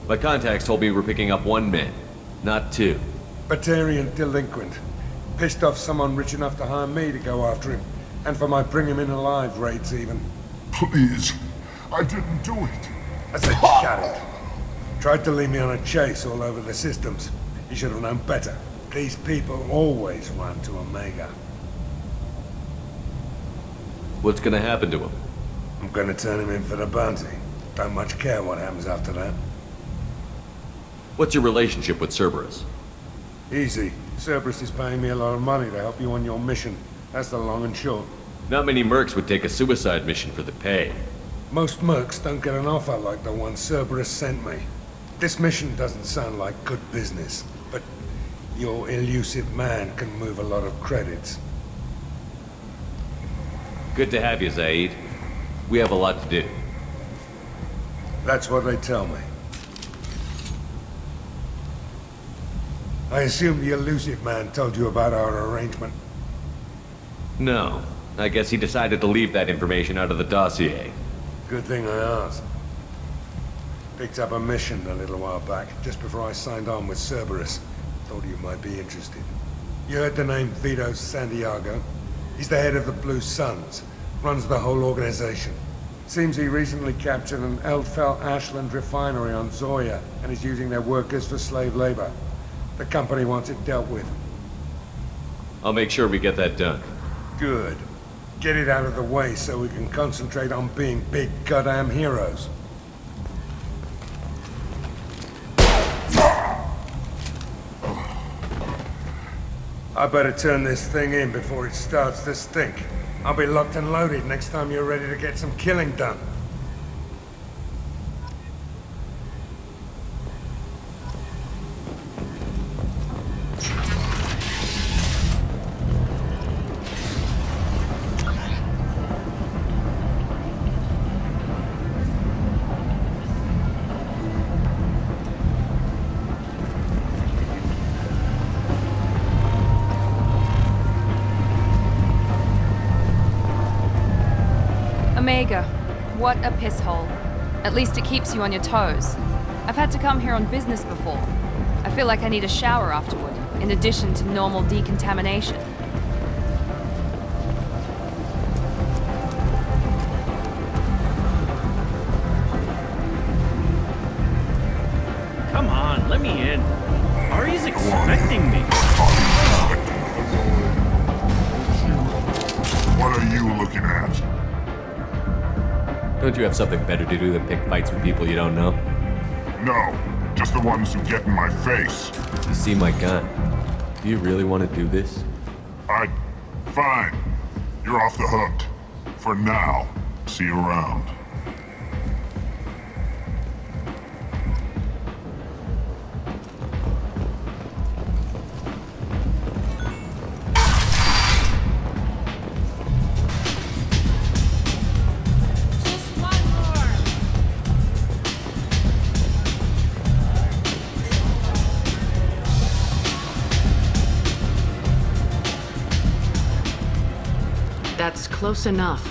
My contacts told me we're picking up one man, not two. Batarian delinquent. Pissed off someone rich enough to hire me to go after him. And for my bring him in alive raids even. Please. I didn't do it. I said shut it. Tried to lead me on a chase all over the systems. You should have known better. These people always run to Omega. What's gonna happen to him? I'm gonna turn him in for the bounty. Don't much care what happens after that. What's your relationship with Cerberus? Easy. Cerberus is paying me a lot of money to help you on your mission. That's the long and short. Not many mercs would take a suicide mission for the pay. Most mercs don't get an offer like the one Cerberus sent me. This mission doesn't sound like good business, but your elusive man can move a lot of credits. Good to have you, Zaid. We have a lot to do. That's what they tell me. I assume the elusive man told you about our arrangement. No. I guess he decided to leave that information out of the dossier. Good thing I asked. Picked up a mission a little while back, just before I signed on with Cerberus. Thought you might be interested. You heard the name Vito Santiago? He's the head of the Blue Suns. Runs the whole organization. Seems he recently captured an Eldfell Ashland refinery on Zoya and is using their workers for slave labor. The company wants it dealt with. I'll make sure we get that done. Good. Get it out of the way so we can concentrate on being big goddamn heroes. I better turn this thing in before it starts to stink. I'll be locked and loaded next time you're ready to get some killing done. Omega, what a piss hole. At least it keeps you on your toes. I've had to come here on business before. I feel like I need a shower afterward, in addition to normal decontamination. Come on, let me in. Ari's expecting me. What are you looking at? Don't you have something better to do than pick fights with people you don't know? No, just the ones who get in my face. You see my gun. Do you really want to do this? Fine. You're off the hook. For now. See you around. That's close enough.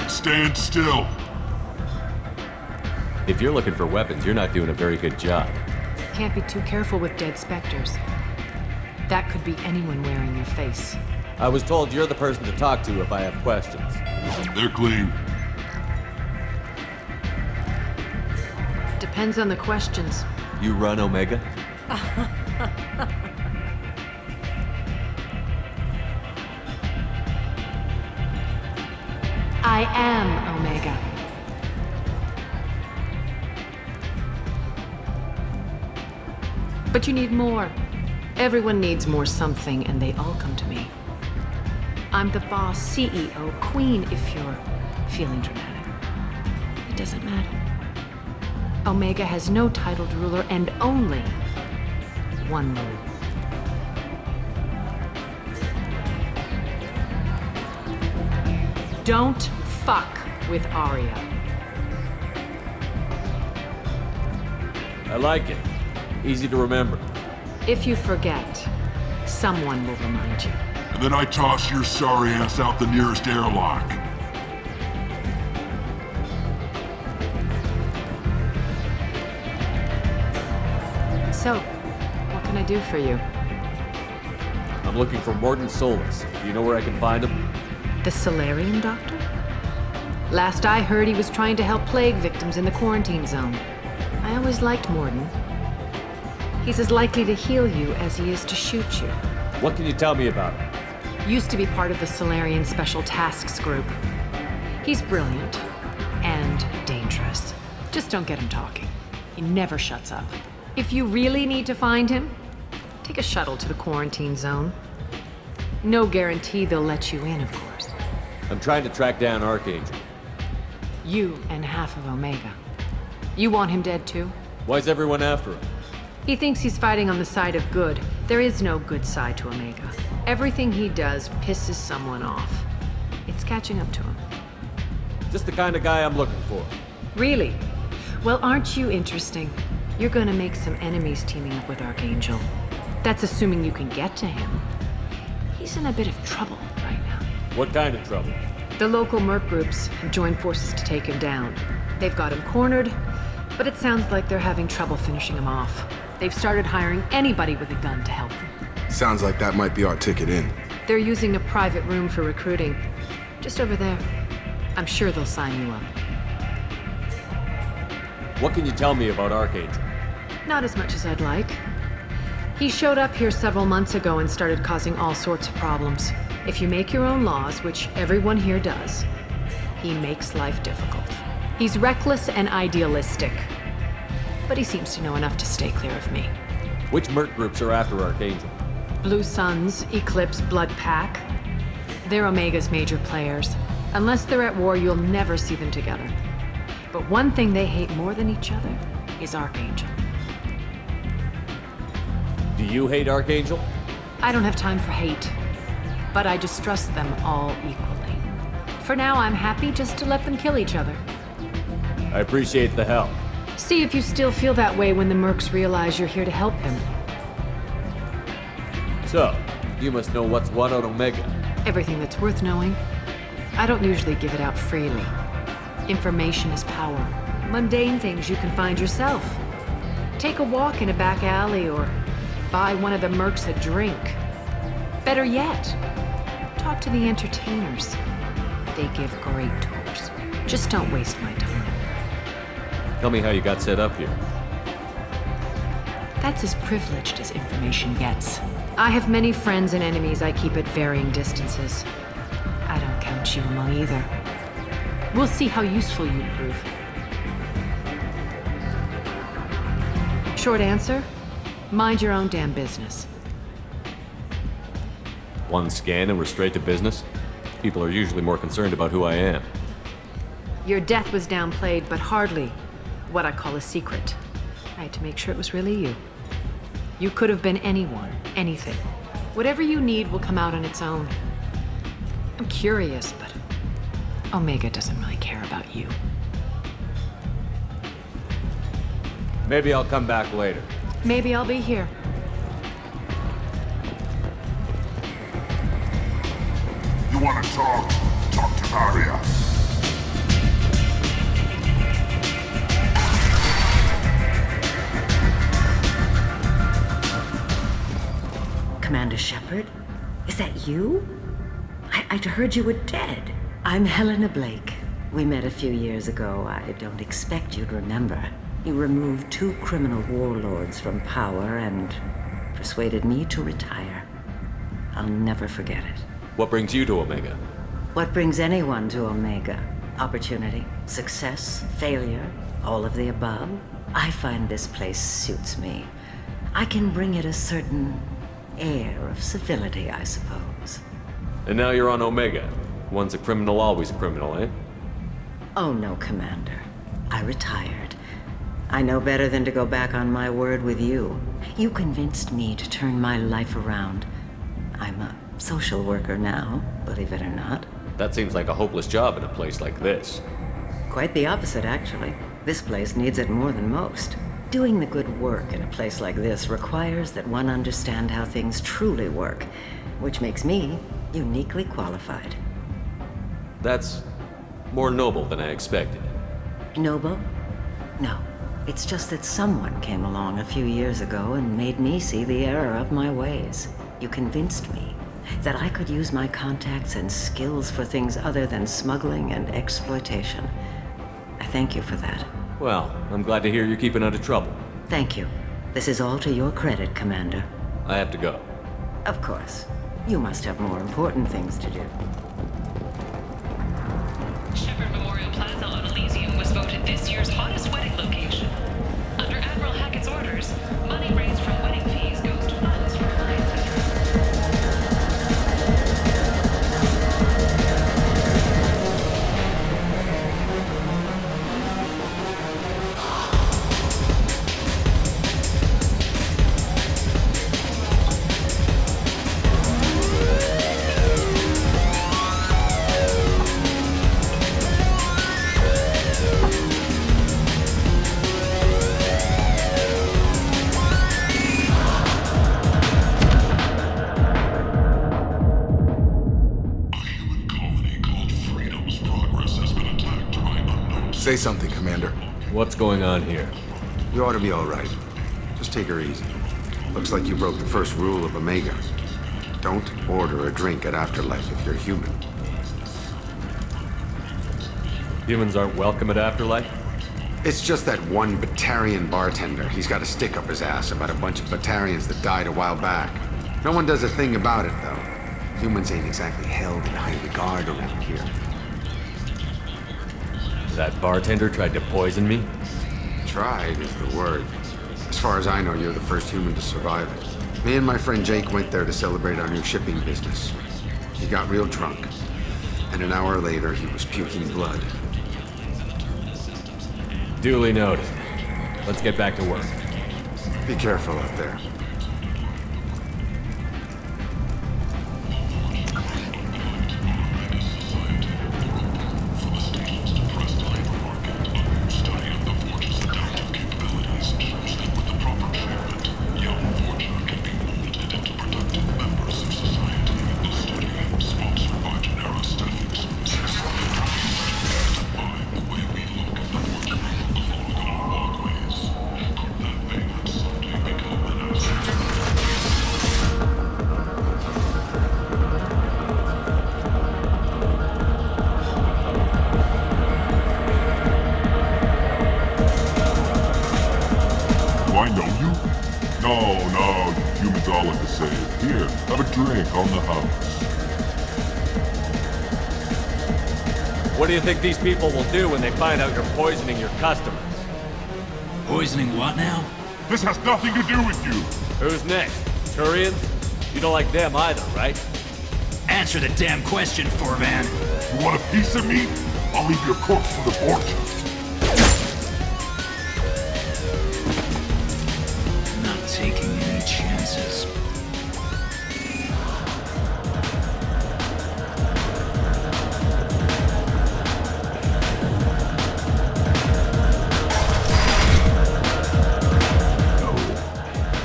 Stand still. If you're looking for weapons, you're not doing a very good job. Can't be too careful with dead specters. That could be anyone wearing your face. I was told you're the person to talk to if I have questions. They're clean. Depends on the questions. You run, Omega? I am Omega. But you need more. Everyone needs more something, and they all come to me. I'm the boss, CEO, queen, if you're feeling dramatic. It doesn't matter. Omega has no titled ruler and only one rule. Don't fuck with Aria. I like it. Easy to remember. If you forget, someone will remind you. And then I toss your sorry ass out the nearest airlock. So, what can I do for you? I'm looking for Morton Solus. Do you know where I can find him? The Solarian doctor? Last I heard, he was trying to help plague victims in the quarantine zone. I always liked Morton. He's as likely to heal you as he is to shoot you. What can you tell me about him? Used to be part of the Solarian Special Tasks Group. He's brilliant and dangerous. Just don't get him talking. He never shuts up. If you really need to find him, take a shuttle to the quarantine zone. No guarantee they'll let you in, of course. I'm trying to track down Archangel. You and half of Omega. You want him dead too? Why's everyone after him? He thinks he's fighting on the side of good. There is no good side to Omega. Everything he does pisses someone off. It's catching up to him. Just the kind of guy I'm looking for. Really? Well, aren't you interesting? You're gonna make some enemies teaming up with Archangel. That's assuming you can get to him. He's in a bit of trouble right now. What kind of trouble? The local merc groups have joined forces to take him down. They've got him cornered, but it sounds like they're having trouble finishing him off. They've started hiring anybody with a gun to help them. Sounds like that might be our ticket in. They're using a private room for recruiting. Just over there. I'm sure they'll sign you up. What can you tell me about Archangel? Not as much as I'd like. He showed up here several months ago and started causing all sorts of problems. If you make your own laws, which everyone here does, he makes life difficult. He's reckless and idealistic. But he seems to know enough to stay clear of me. Which merc groups are after Archangel? Blue Suns, Eclipse, Blood Pack. They're Omega's major players. Unless they're at war, you'll never see them together. But one thing they hate more than each other is Archangel. Do you hate Archangel? I don't have time for hate, but I distrust them all equally. For now, I'm happy just to let them kill each other. I appreciate the help. See if you still feel that way when the mercs realize you're here to help him. So, you must know what's what on Omega. Everything that's worth knowing. I don't usually give it out freely. Information is power. Mundane things you can find yourself. Take a walk in a back alley or buy one of the mercs a drink. Better yet, talk to the entertainers. They give great tours. Just don't waste my time. Tell me how you got set up here. That's as privileged as information gets. I have many friends and enemies I keep at varying distances. I don't count you among either. We'll see how useful you prove. Short answer? Mind your own damn business. One scan and we're straight to business? People are usually more concerned about who I am. Your death was downplayed, but hardly what I call a secret. I had to make sure it was really you. You could have been anyone, anything. Whatever you need will come out on its own. I'm curious, but Omega doesn't really care about you. Maybe I'll come back later. Maybe I'll be here. You want to talk? Talk to Aria. Commander Shepard? Is that you? I'd heard you were dead. I'm Helena Blake. We met a few years ago. I don't expect you'd remember. You removed 2 criminal warlords from power and persuaded me to retire. I'll never forget it. What brings you to Omega? What brings anyone to Omega? Opportunity, success, failure, all of the above. I find this place suits me. I can bring it a certain air of civility, I suppose. And now you're on Omega. Once a criminal, always a criminal, eh? Oh no, Commander. I retired. I know better than to go back on my word with you. You convinced me to turn my life around. I'm a social worker now, believe it or not. That seems like a hopeless job in a place like this. Quite the opposite, actually. This place needs it more than most. Doing the good work in a place like this requires that one understand how things truly work, which makes me uniquely qualified. That's more noble than I expected. Noble? No. It's just that someone came along a few years ago and made me see the error of my ways. You convinced me that I could use my contacts and skills for things other than smuggling and exploitation. I thank you for that. Well, I'm glad to hear you're keeping out of trouble. Thank you. This is all to your credit, Commander. I have to go. Of course. You must have more important things to do. Shepard Memorial Plaza on Elysium was voted this year's hottest wedding location. Under Admiral Hackett's orders, money raised from wedding fees goes to funds for clients' Say something, Commander. What's going on here? You ought to be all right. Just take her easy. Looks like you broke the first rule of Omega. Don't order a drink at Afterlife if you're human. Humans aren't welcome at Afterlife? It's just that one Batarian bartender. He's got a stick up his ass about a bunch of Batarians that died a while back. No one does a thing about it, though. Humans ain't exactly held in high regard around here. That bartender tried to poison me? Tried is the word. As far as I know, you're the first human to survive it. Me and my friend Jake went there to celebrate our new shipping business. He got real drunk, and an hour later he was puking blood. Duly noted. Let's get back to work. Be careful out there. No, humans all look the same. Here, have a drink on the house. What do you think these people will do when they find out you're poisoning your customers? Poisoning what now? This has nothing to do with you. Who's next? Turians? You don't like them either, right? Answer the damn question, Forvan. You want a piece of me? I'll leave your corpse for the fortune. Not taking any chances.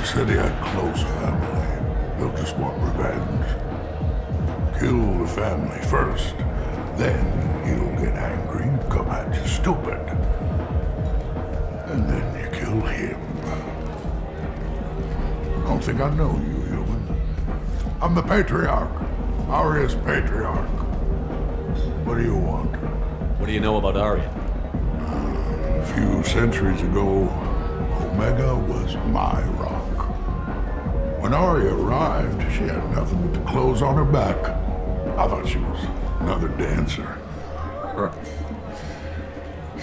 Said he had close family. They'll just want revenge. Kill the family first, then he'll get angry and come at you stupid. And then you kill him. Don't think I know you, human. I'm the Patriarch. Aria's Patriarch. What do you want? What do you know about Aria? A few centuries ago, Omega was my rock. When Aria arrived, she had nothing but the clothes on her back. I thought she was another dancer.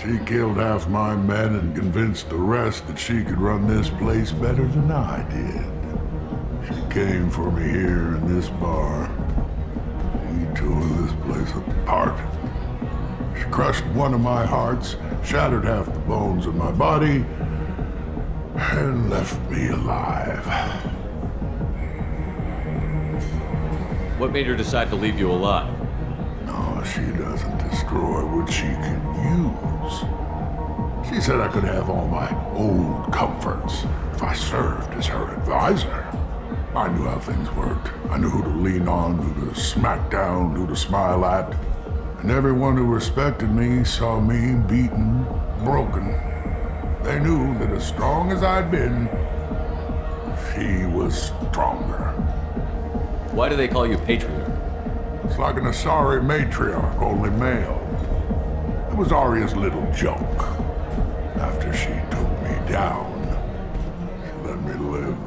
She killed half my men and convinced the rest that she could run this place better than I did. She came for me here in this bar. She tore this place apart. She crushed one of my hearts, shattered half the bones in my body, and left me alive. What made her decide to leave you alive? No, she doesn't destroy what she can use. She said I could have all my old comforts if I served as her advisor. I knew how things worked. I knew who to lean on, who to smack down, who to smile at. And everyone who respected me saw me beaten, broken. They knew that as strong as I'd been, she was stronger. Why do they call you Patriarch? It's like an Asari matriarch, only male. It was Aria's little joke. After she took me down, she let me live.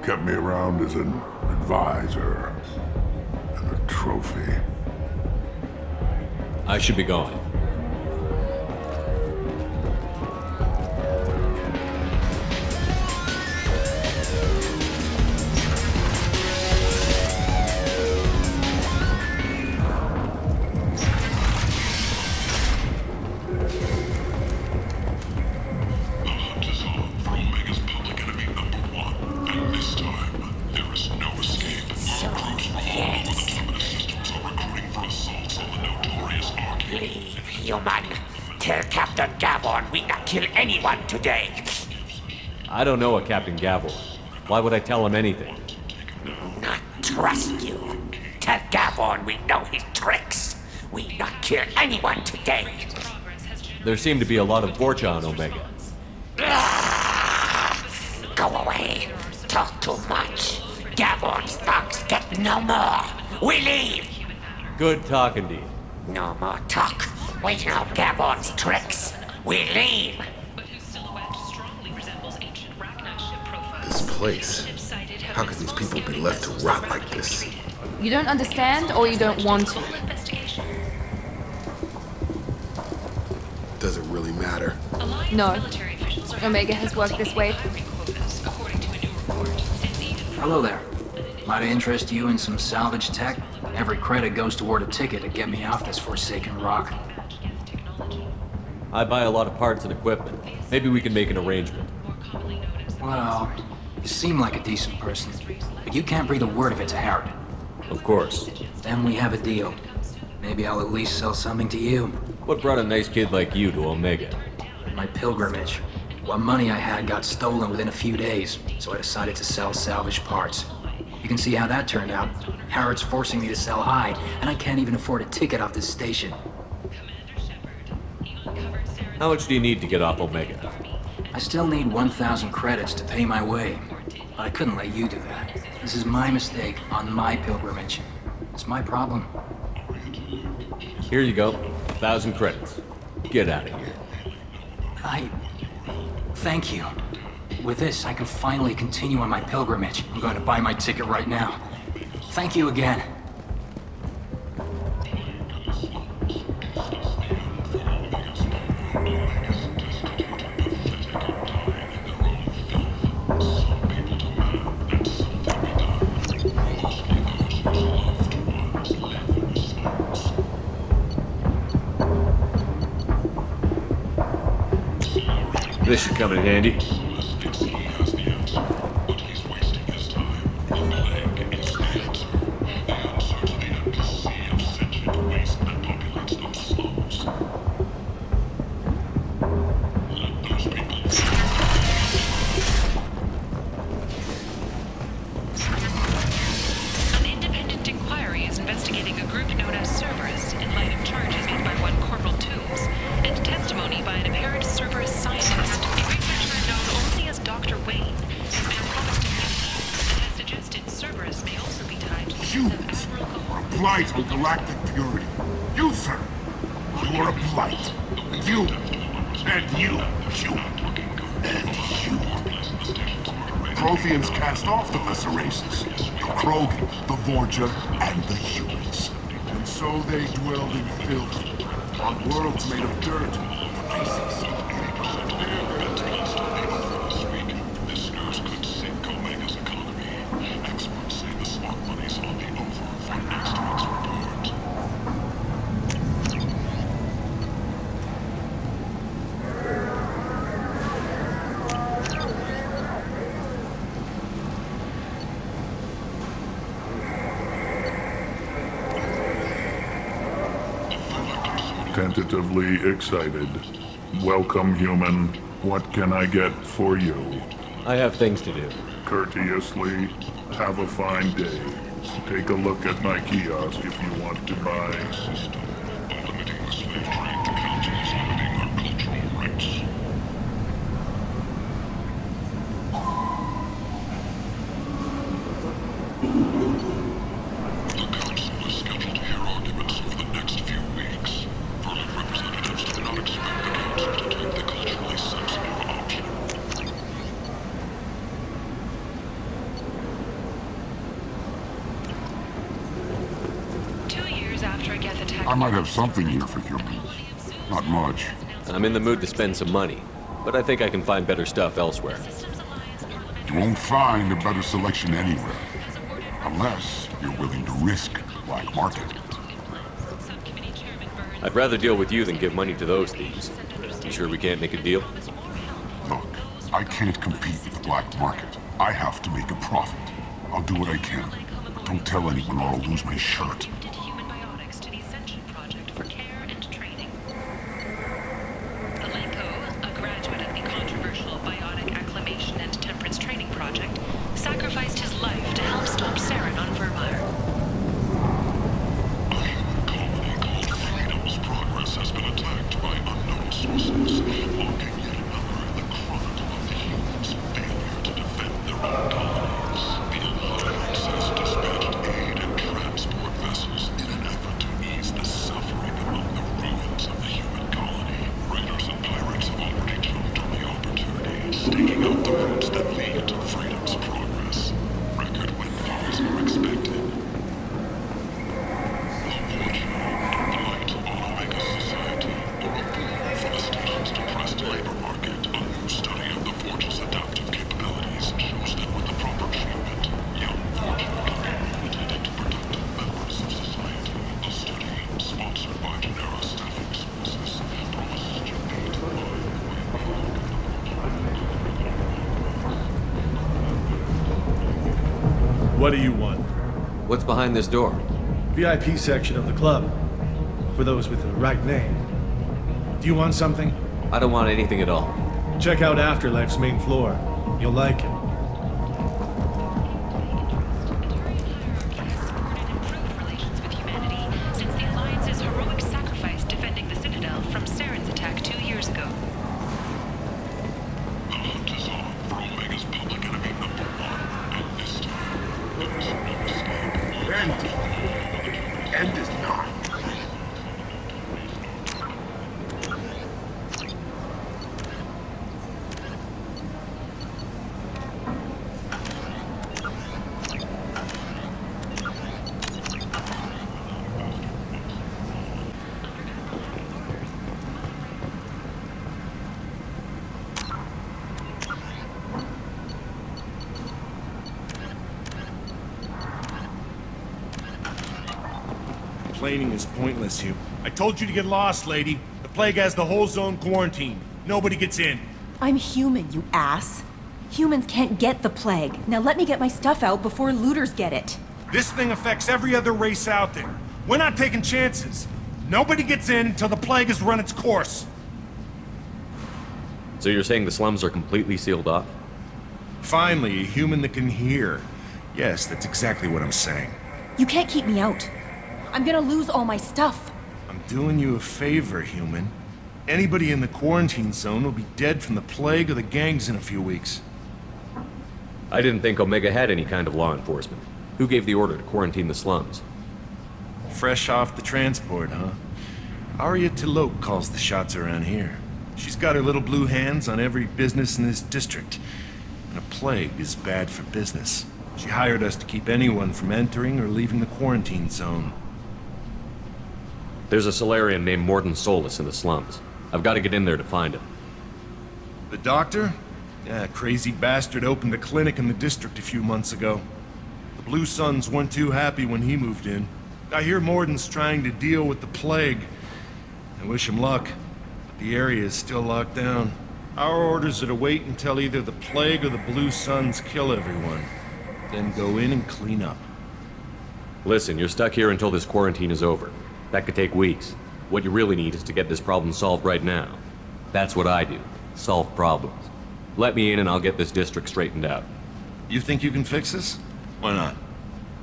Kept me around as an advisor and a trophy. I should be going. Human, tell Captain Gavon we not kill anyone today. I don't know a Captain Gavor. Why would I tell him anything? Not trust you. Tell Gavon we know his tricks. We not kill anyone today. There seem to be a lot of Vorcha on Omega. Go away. Talk too much. Gavon's thugs get no more. We leave. Good talking to you. No more talk. We know Gavon's tricks. We leave. This place. How could these people be left to rot like this? You don't understand, or you don't want to? Does it really matter? No. Omega has worked this way. Hello there. Might I interest you in some salvage tech? Every credit goes toward a ticket to get me off this forsaken rock. I buy a lot of parts and equipment. Maybe we can make an arrangement. Well, you seem like a decent person, but you can't breathe a word of it to Harrod. Of course. Then we have a deal. Maybe I'll at least sell something to you. What brought a nice kid like you to Omega? My pilgrimage. What money I had got stolen within a few days, so I decided to sell salvage parts. You can see how that turned out. Harrod's forcing me to sell high, and I can't even afford a ticket off this station. How much do you need to get off Omega? I still need 1,000 credits to pay my way, but I couldn't let you do that. This is my mistake on my pilgrimage. It's my problem. Here you go. 1,000 credits. Get out of here. Thank you. With this, I can finally continue on my pilgrimage. I'm going to buy my ticket right now. Thank you again. This should come in handy. An independent inquiry is investigating a group known as Cerberus in light of charges made by one Corporal Toombs and testimony by an apparent Cerberus scientist, a researcher known only as Dr. Wayne, has been promised immunity and has suggested Cerberus may also be tied to the death of Admiral Are a blight on galactic purity. You, sir, you are a blight. You, and you, and you. Protheans cast off the lesser races, the Krogan, the Vorja, and the humans. And so they dwelled in filth, on worlds made of dirt, races. This news could sink Omega's economy. Experts say the smart money's on the over for next week's report. Tentatively excited. Welcome, human. What can I get for you? I have things to do. Courteously, have a fine day. Take a look at my kiosk if you want to buy. Limiting the slave trade, the council is limiting our cultural rights. The council is scheduled to hear arguments over the next few weeks. Further representatives do not expect the council to take the culturally sensitive option. I might have something here for humans. Not much. I'm in the mood to spend some money, but I think I can find better stuff elsewhere. You won't find a better selection anywhere. Unless you're willing to risk the black market. I'd rather deal with you than give money to those thieves. You sure we can't make a deal? Look, I can't compete with the black market. I have to make a profit. I'll do what I can. But don't tell anyone or I'll lose my shirt. Sacrificed his life to help stop Saren on Vermeer. A human colony called Freedom's Progress has been attacked by unknown sources, marking yet another in the chronicle of the humans' failure to defend their own colonies. The Alliance has dispatched aid and transport vessels in an effort to ease the suffering among the ruins of the human colony. Raiders and pirates have already jumped on the opportunity, staking out the routes that lead to Freedom's Progress. Record windfalls are expected. The Vorja, a blight on Omega society, or a boon for the station's depressed labor market. A new study of the Vorja's adaptive capabilities shows that with the proper treatment, young Vorja can be molded into productive members of society. The study, sponsored by Genera Staffing Services, promises to meet What do you want? What's behind this door? VIP section of the club. For those with the right name. Do you want something? I don't want anything at all. Check out Afterlife's main floor. You'll like it. Since the Alliance's heroic sacrifice defending the Citadel from Saren's attack 2 years ago. The hunt is on for Omega's public enemy number one, and this time, there is no escape. End is not. Complaining is pointless, Hugh. I told you to get lost, lady. The plague has the whole zone quarantined. Nobody gets in. I'm human, you ass. Humans can't get the plague. Now let me get my stuff out before looters get it. This thing affects every other race out there. We're not taking chances. Nobody gets in until the plague has run its course. So you're saying the slums are completely sealed off? Finally, a human that can hear. Yes, that's exactly what I'm saying. You can't keep me out. I'm gonna lose all my stuff. I'm doing you a favor, human. Anybody in the quarantine zone will be dead from the plague or the gangs in a few weeks. I didn't think Omega had any kind of law enforcement. Who gave the order to quarantine the slums? Fresh off the transport, huh? Arya Tilok calls the shots around here. She's got her little blue hands on every business in this district. And a plague is bad for business. She hired us to keep anyone from entering or leaving the quarantine zone. There's a Solarian named Morden Solus in the slums. I've got to get in there to find him. The doctor? Yeah, crazy bastard opened a clinic in the district a few months ago. The Blue Suns weren't too happy when he moved in. I hear Morden's trying to deal with the plague. I wish him luck, but the area is still locked down. Our orders are to wait until either the plague or the Blue Suns kill everyone. Then go in and clean up. Listen, you're stuck here until this quarantine is over. That could take weeks. What you really need is to get this problem solved right now. That's what I do. Solve problems. Let me in and I'll get this district straightened out. You think you can fix this? Why not?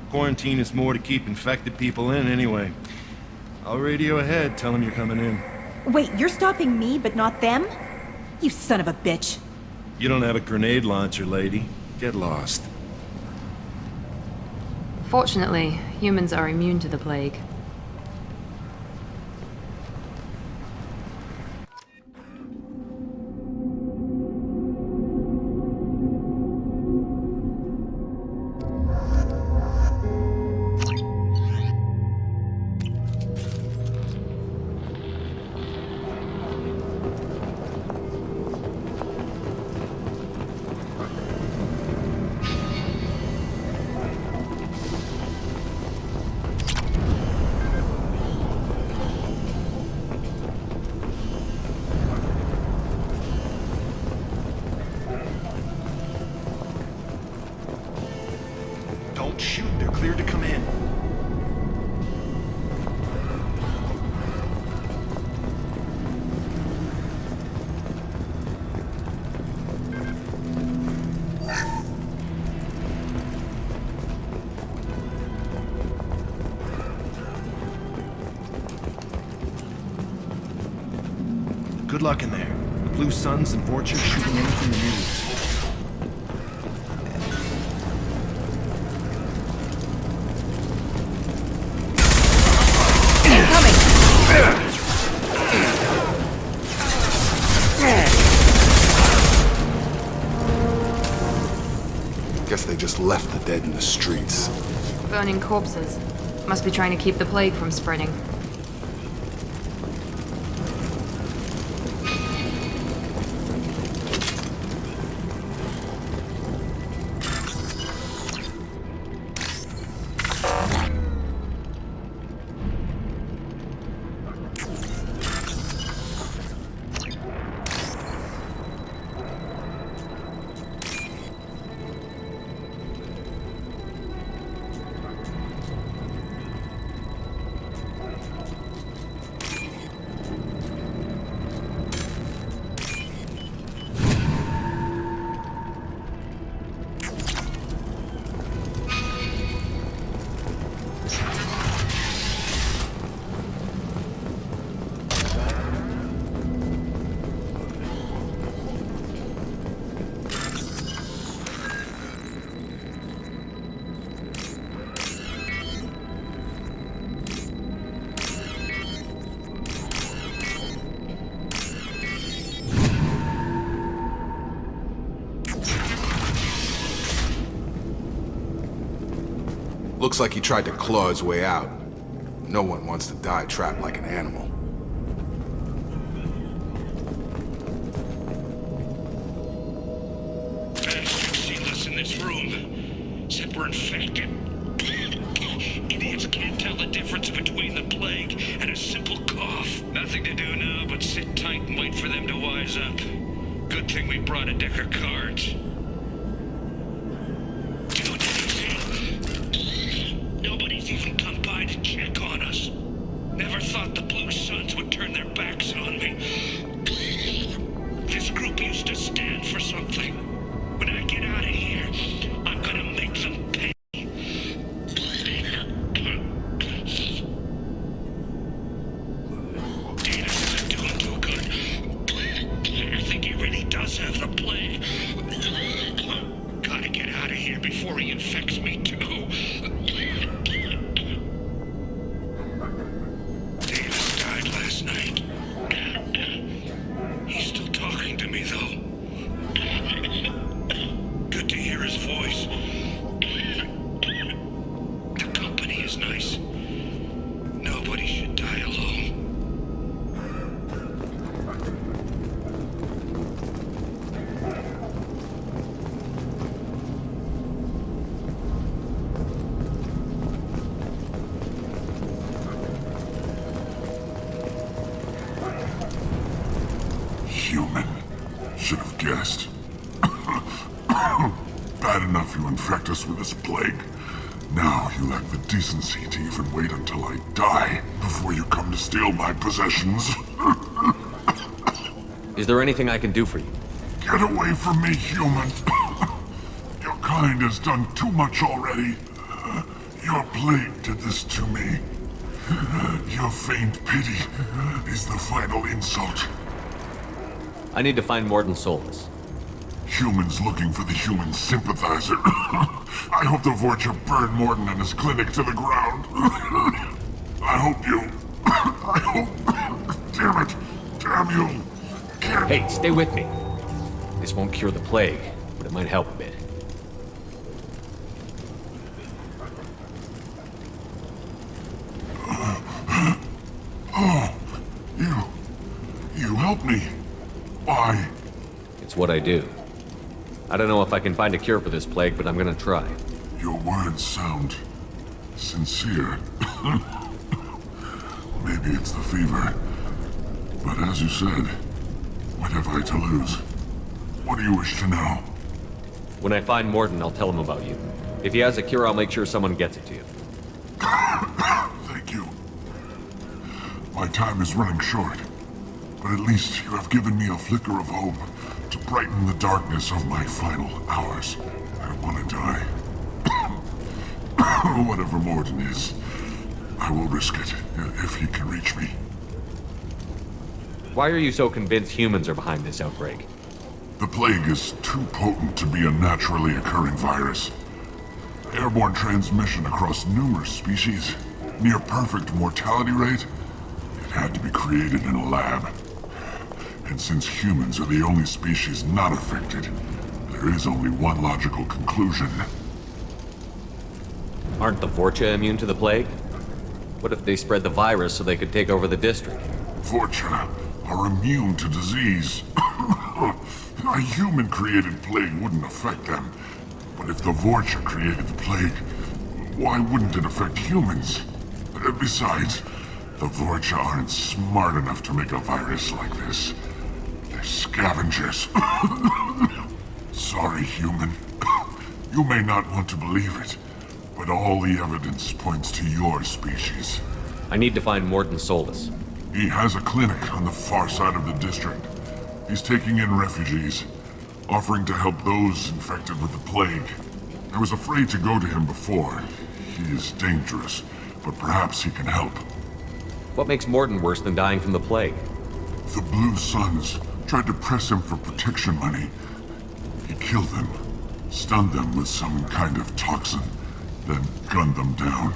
Quarantine is more to keep infected people in anyway. I'll radio ahead, tell them you're coming in. Wait, you're stopping me, but not them? You son of a bitch. You don't have a grenade launcher, lady. Get lost. Fortunately, humans are immune to the plague. Don't shoot, they're cleared to come in. Good luck in there. The Blue Suns and Vorcha shooting anything that moves. Guess they just left the dead in the streets. Burning corpses. Must be trying to keep the plague from spreading. Looks like he tried to claw his way out. No one wants to die trapped like an animal. Bastards seen us in this room. Said we're infected. Idiots can't tell the difference between the plague and a simple cough. Nothing to do now but sit tight and wait for them to wise up. Good thing we brought a deck of cards. 2 days in. Nobody's even come by to check on us. Never thought the Blue Suns would turn their backs on me. This group used to stand for something. When I get out of here, I'm gonna make them pay. Davis isn't doing too good. I think he really does have the plague. Gotta get out of here before he infects me too. Davis died last night. He's still talking to me, though. Good to hear his voice. The company is nice. Nobody should die alone. Human. Should have guessed. Bad enough you infect us with this plague. Now you lack the decency to even wait until I die before you come to steal my possessions. Is there anything I can do for you? Get away from me, human. Your kind has done too much already. Your plague did this to me. Your faint pity is the final insult. I need to find Morden Solus. Humans looking for the human sympathizer. I hope the Vorcha burned Morden and his clinic to the ground. I hope you... I hope... Damn it! Damn you! Can't... Hey, stay with me. This won't cure the plague, but it might help a bit. Oh, you helped me. Why? It's what I do. I don't know if I can find a cure for this plague, but I'm gonna try. Your words sound sincere. Maybe it's the fever. But as you said, what have I to lose? What do you wish to know? When I find Morden, I'll tell him about you. If he has a cure, I'll make sure someone gets it to you. Thank you. My time is running short, but at least you have given me a flicker of hope to brighten the darkness of my final hours. I don't want to die. Whatever Morden is, I will risk it if he can reach me. Why are you so convinced humans are behind this outbreak? The plague is too potent to be a naturally occurring virus. Airborne transmission across numerous species, near perfect mortality rate. It had to be created in a lab. And since humans are the only species not affected, there is only one logical conclusion. Aren't the Vorcha immune to the plague? What if they spread the virus so they could take over the district? Vorcha are immune to disease. A human-created plague wouldn't affect them. But if the Vorcha created the plague, why wouldn't it affect humans? Besides, the Vorcha aren't smart enough to make a virus like this. They're scavengers. Sorry, human. You may not want to believe it, but all the evidence points to your species. I need to find Morden Solus. He has a clinic on the far side of the district. He's taking in refugees, offering to help those infected with the plague. I was afraid to go to him before. He is dangerous, but perhaps he can help. What makes Morden worse than dying from the plague? The Blue Suns tried to press him for protection money. He killed them, stunned them with some kind of toxin, then gunned them down.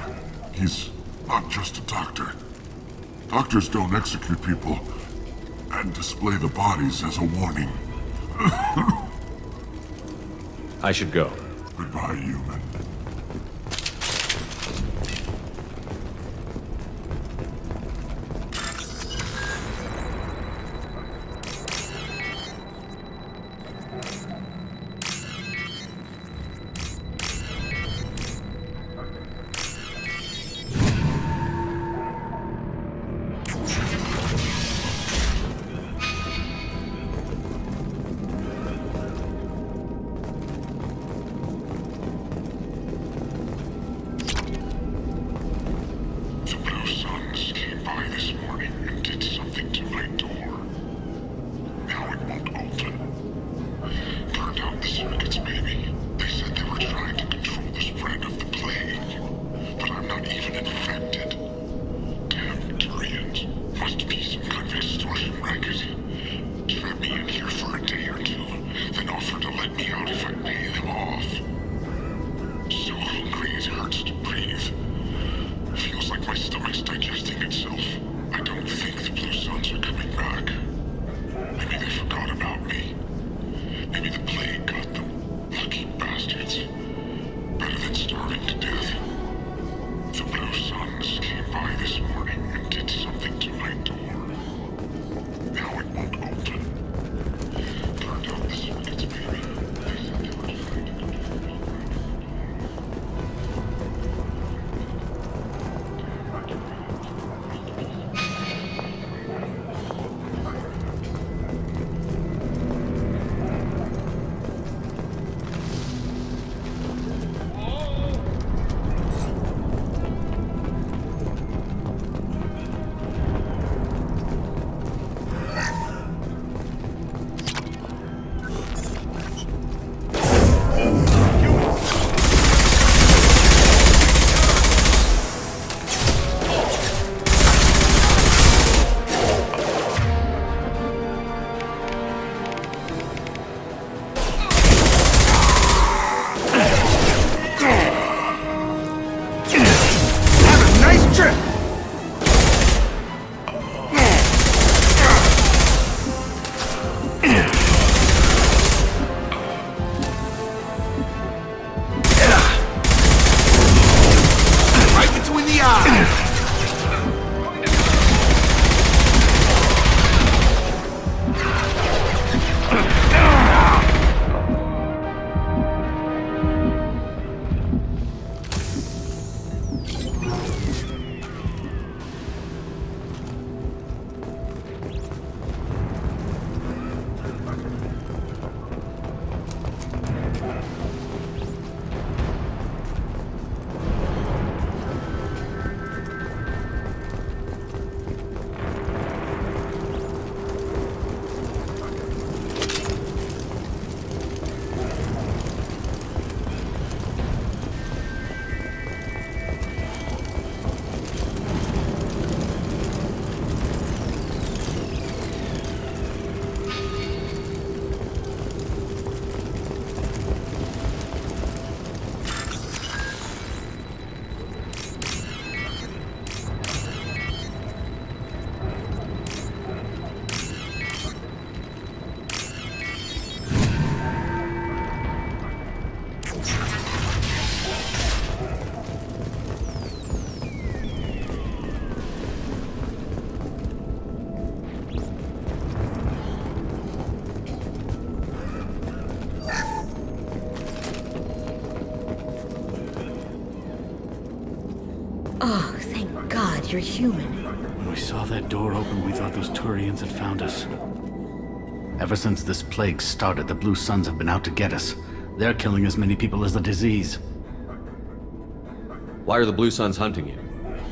He's not just a doctor. Doctors don't execute people and display the bodies as a warning. I should go. Goodbye, human. Oh, thank God you're human. When we saw that door open, we thought those Turians had found us. Ever since this plague started, the Blue Suns have been out to get us. They're killing as many people as the disease. Why are the Blue Suns hunting you?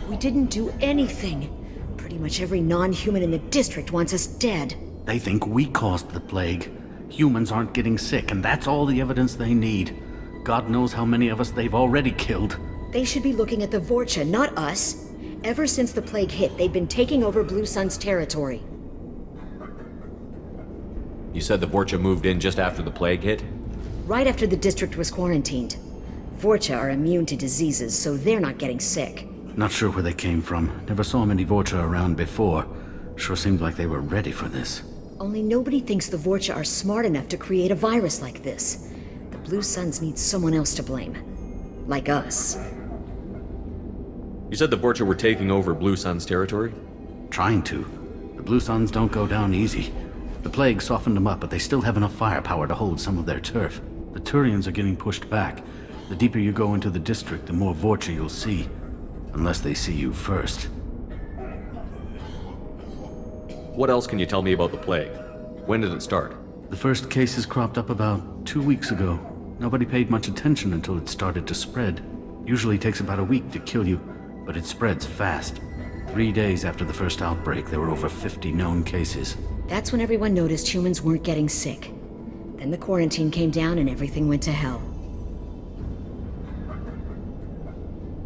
We didn't do anything. Pretty much every non-human in the district wants us dead. They think we caused the plague. Humans aren't getting sick, and that's all the evidence they need. God knows how many of us they've already killed. They should be looking at the Vorcha, not us. Ever since the plague hit, they've been taking over Blue Sun's territory. You said the Vorcha moved in just after the plague hit? Right after the district was quarantined. Vorcha are immune to diseases, so they're not getting sick. Not sure where they came from. Never saw many Vorcha around before. Sure seemed like they were ready for this. Only nobody thinks the Vorcha are smart enough to create a virus like this. The Blue Suns need someone else to blame. Like us. You said the Vorcha were taking over Blue Sun's territory? Trying to. The Blue Suns don't go down easy. The plague softened them up, but they still have enough firepower to hold some of their turf. The Turians are getting pushed back. The deeper you go into the district, the more Vorcha you'll see. Unless they see you first. What else can you tell me about the plague? When did it start? The first cases cropped up about 2 weeks ago. Nobody paid much attention until it started to spread. Usually takes about a week to kill you, but it spreads fast. 3 days after the first outbreak, there were over 50 known cases. That's when everyone noticed humans weren't getting sick. Then the quarantine came down and everything went to hell.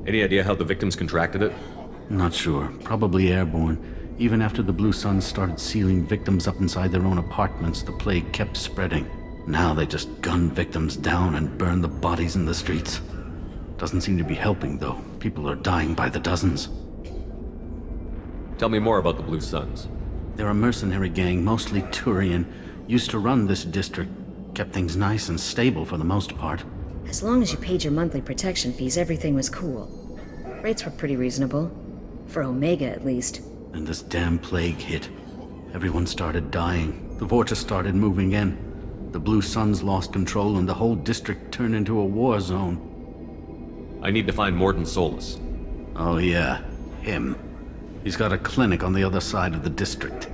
Any idea how the victims contracted it? Not sure. Probably airborne. Even after the Blue Suns started sealing victims up inside their own apartments, the plague kept spreading. Now they just gun victims down and burn the bodies in the streets. Doesn't seem to be helping, though. People are dying by the dozens. Tell me more about the Blue Suns. They're a mercenary gang, mostly Turian. Used to run this district. Kept things nice and stable for the most part. As long as you paid your monthly protection fees, everything was cool. Rates were pretty reasonable. For Omega, at least. Then this damn plague hit. Everyone started dying. The Vorcha started moving in. The Blue Suns lost control and the whole district turned into a war zone. I need to find Morden Solus. Oh yeah, him. He's got a clinic on the other side of the district.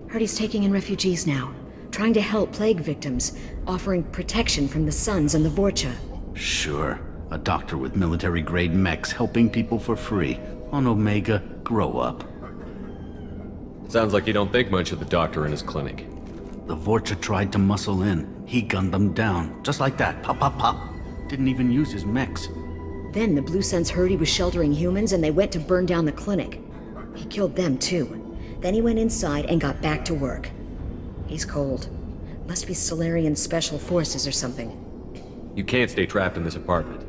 Heard he's taking in refugees now. Trying to help plague victims. Offering protection from the Suns and the Vorcha. Sure. A doctor with military-grade mechs helping people for free. On Omega, grow up. Sounds like you don't think much of the doctor in his clinic. The Vorcha tried to muscle in. He gunned them down. Just like that. Pop, pop, pop. Didn't even use his mechs. Then the Blue Suns heard he was sheltering humans and they went to burn down the clinic. He killed them too. Then he went inside and got back to work. He's cold. Must be Solarian Special Forces or something. You can't stay trapped in this apartment.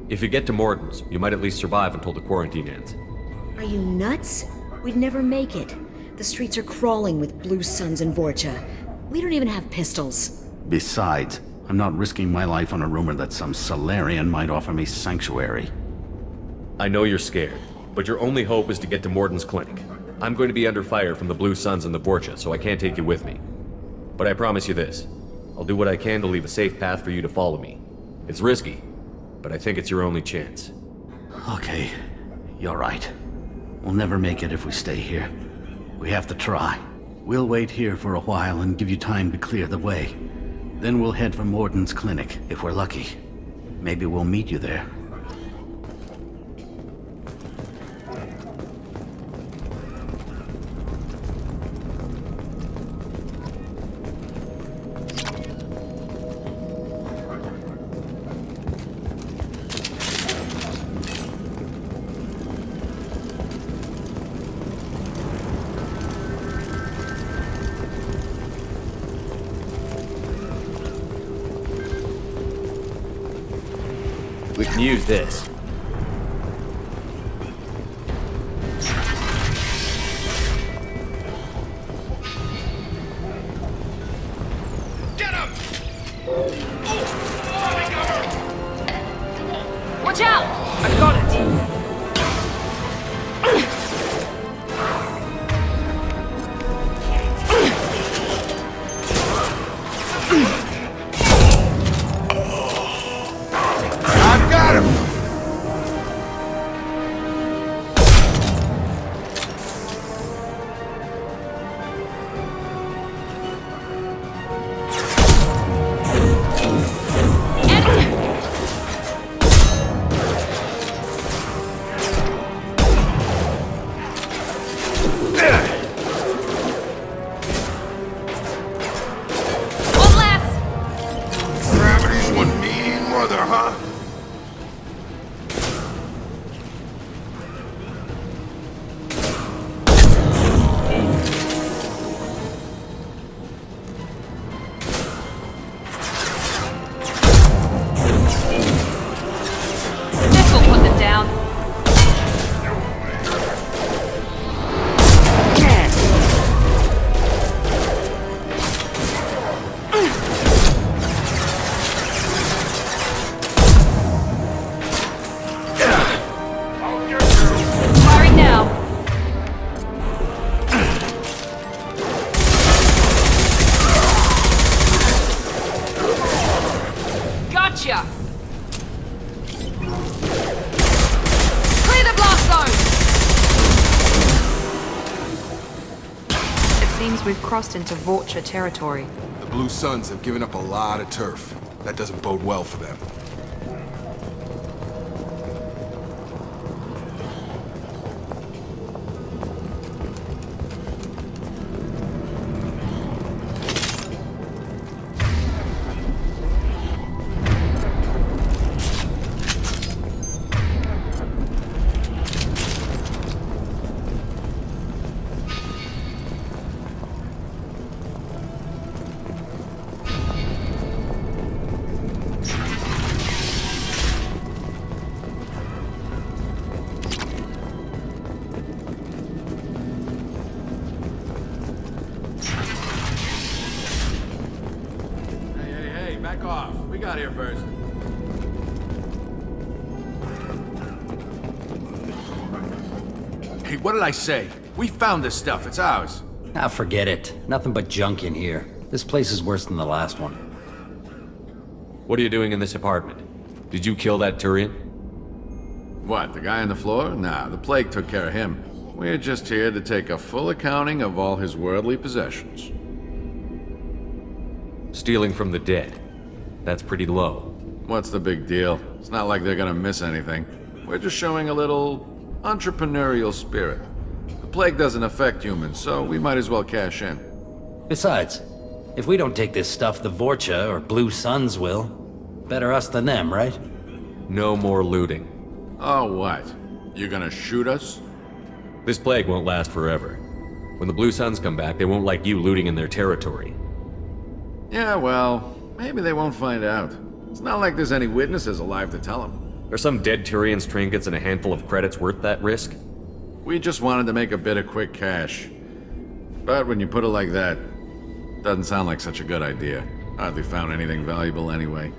If you get to Morden's, you might at least survive until the quarantine ends. Are you nuts? We'd never make it. The streets are crawling with Blue Suns and Vorcha. We don't even have pistols. Besides, I'm not risking my life on a rumor that some Solarian might offer me sanctuary. I know you're scared, but your only hope is to get to Morden's clinic. I'm going to be under fire from the Blue Suns and the Vorcha, so I can't take you with me. But I promise you this. I'll do what I can to leave a safe path for you to follow me. It's risky, but I think it's your only chance. Okay, you're right. We'll never make it if we stay here. We have to try. We'll wait here for a while and give you time to clear the way. Then we'll head for Morden's clinic, if we're lucky. Maybe we'll meet you there. We can use this. Get him! Oh, Watch out! I got it! I've got him! One less! Gravity's one mean mother, huh? This will put them down. Firing now. Gotcha! Clear the blast zone! It seems we've crossed into Vorcha territory. The Blue Suns have given up a lot of turf. That doesn't bode well for them. Hey, back off. We got here first. Hey, what did I say? We found this stuff. It's ours. Ah, forget it. Nothing but junk in here. This place is worse than the last one. What are you doing in this apartment? Did you kill that Turian? What, the guy on the floor? Nah, the plague took care of him. We're just here to take a full accounting of all his worldly possessions. Stealing from the dead. That's pretty low. What's the big deal? It's not like they're gonna miss anything. We're just showing a little entrepreneurial spirit. The plague doesn't affect humans, so we might as well cash in. Besides, if we don't take this stuff, the Vorcha or Blue Suns will. Better us than them, right? No more looting. Oh, what? You gonna shoot us? This plague won't last forever. When the Blue Suns come back, they won't like you looting in their territory. Yeah, well, maybe they won't find out. It's not like there's any witnesses alive to tell them. Are some dead Turian's trinkets and a handful of credits worth that risk? We just wanted to make a bit of quick cash. But when you put it like that, doesn't sound like such a good idea. Hardly found anything valuable anyway.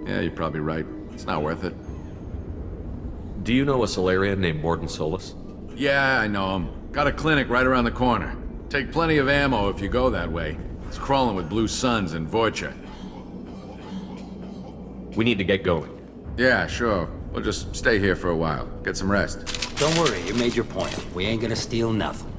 Yeah, you're probably right. It's not worth it. Do you know a Solarian named Morden Solus? Yeah, I know him. Got a clinic right around the corner. Take plenty of ammo if you go that way. It's crawling with Blue Suns and Vorcha. We need to get going. Yeah, sure. We'll just stay here for a while. Get some rest. Don't worry, you made your point. We ain't gonna steal nothing.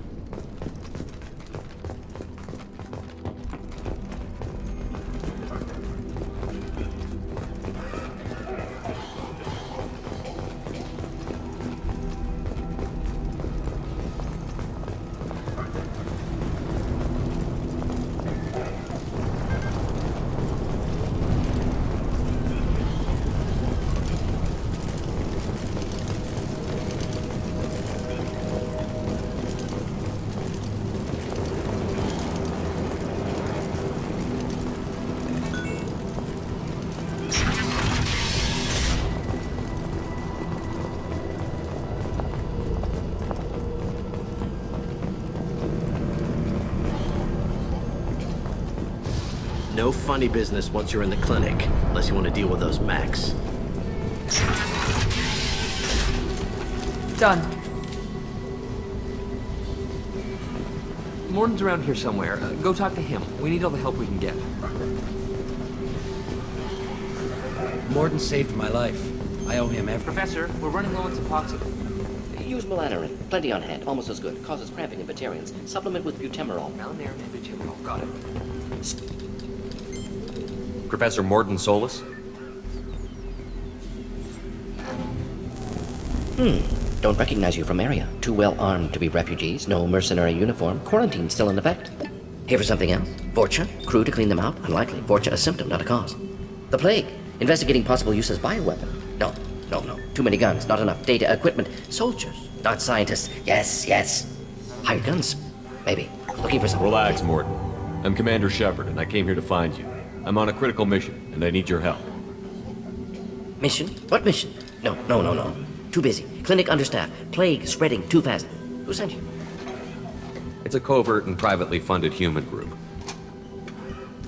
No funny business once you're in the clinic, unless you want to deal with those mechs. Done. Morton's around here somewhere. Go talk to him. We need all the help we can get. Morton saved my life. I owe him everything. Professor, we're running low on Suboxone. Use melanorin. Plenty on hand. Almost as good. Causes cramping in vegetarians. Supplement with butemerol. Melanorin and butemerol. Got it. Professor Morton Solus? Don't recognize you from area. Too well armed to be refugees. No mercenary uniform. Quarantine still in effect. Here for something else? Vorcha? Crew to clean them out? Unlikely. Vorcha a symptom, not a cause. The plague. Investigating possible use as bioweapon. No. Too many guns, not enough data, equipment. Soldiers, not scientists. Yes. Hired guns, maybe. Looking for something. Relax, Morton. I'm Commander Shepard, and I came here to find you. I'm on a critical mission, and I need your help. Mission? What mission? No. Too busy. Clinic understaffed. Plague spreading too fast. Who sent you? It's a covert and privately funded human group.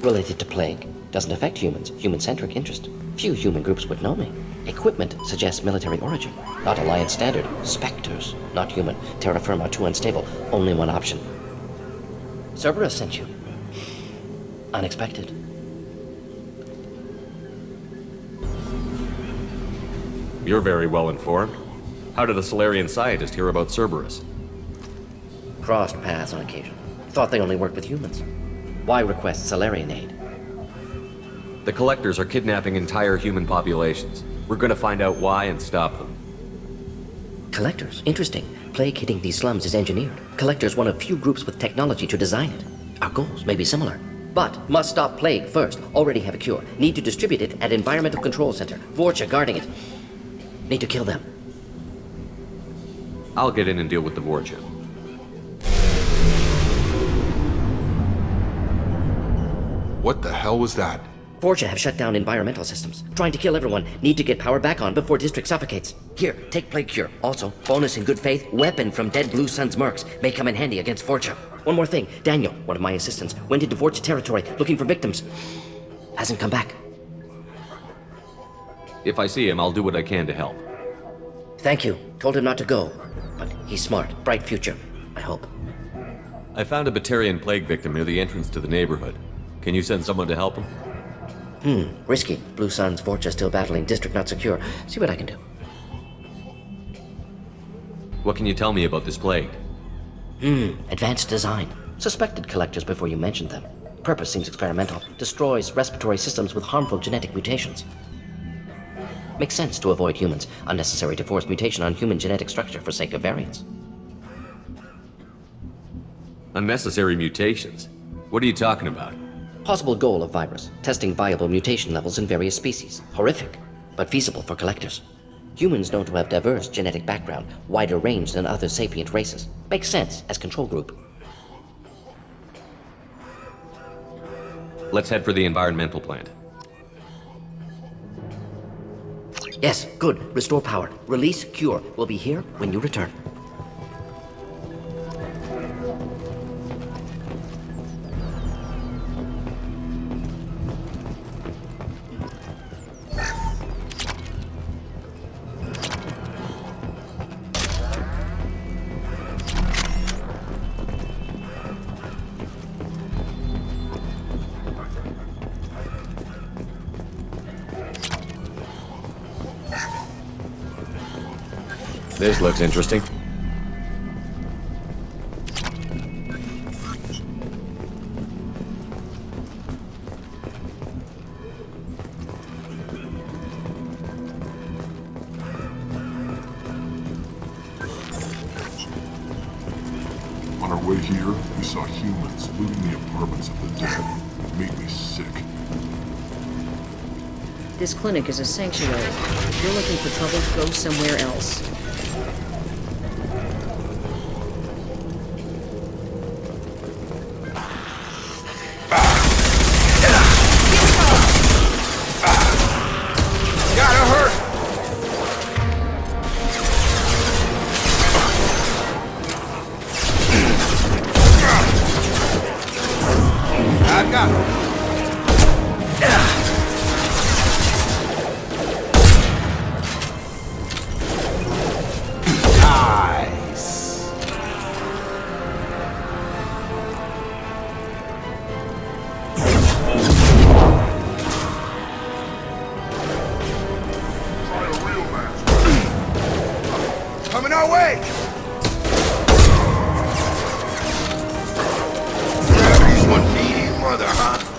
Related to plague. Doesn't affect humans. Human-centric interest. Few human groups would know me. Equipment suggests military origin. Not Alliance standard. Spectres. Not human. Terra firma too unstable. Only one option. Cerberus sent you. Unexpected. You're very well informed. How did a Solarian scientist hear about Cerberus? Crossed paths on occasion. Thought they only worked with humans. Why request Solarian aid? The Collectors are kidnapping entire human populations. We're gonna find out why and stop them. Collectors? Interesting. Plague hitting these slums is engineered. Collectors one of few groups with technology to design it. Our goals may be similar. But must stop plague first. Already have a cure. Need to distribute it at Environmental Control Center. Vorcha guarding it. Need to kill them. I'll get in and deal with the Vorcha. What the hell was that? Vorcha have shut down environmental systems. Trying to kill everyone. Need to get power back on before district suffocates. Here, take plague cure. Also, bonus in good faith, weapon from dead Blue Sun's mercs. May come in handy against Vorcha. One more thing. Daniel, one of my assistants, went into Vorcha territory looking for victims. Hasn't come back. If I see him, I'll do what I can to help. Thank you. Told him not to go. But he's smart. Bright future. I hope. I found a Batarian plague victim near the entrance to the neighborhood. Can you send someone to help him? Risky. Blue Sun's Vorcha still battling. District not secure. See what I can do. What can you tell me about this plague? Advanced design. Suspected collectors before you mentioned them. Purpose seems experimental. Destroys respiratory systems with harmful genetic mutations. Makes sense to avoid humans. Unnecessary to force mutation on human genetic structure for sake of variance. Unnecessary mutations? What are you talking about? Possible goal of virus. Testing viable mutation levels in various species. Horrific, but feasible for collectors. Humans known to have diverse genetic background, wider range than other sapient races. Makes sense as control group. Let's head for the environmental plant. Yes, good. Restore power. Release cure. We'll be here when you return. This looks interesting. On our way here, we saw humans looting the apartments of the dead. It made me sick. This clinic is a sanctuary. If you're looking for trouble, go somewhere else. Coming our way! Gravity's one needy mother, huh?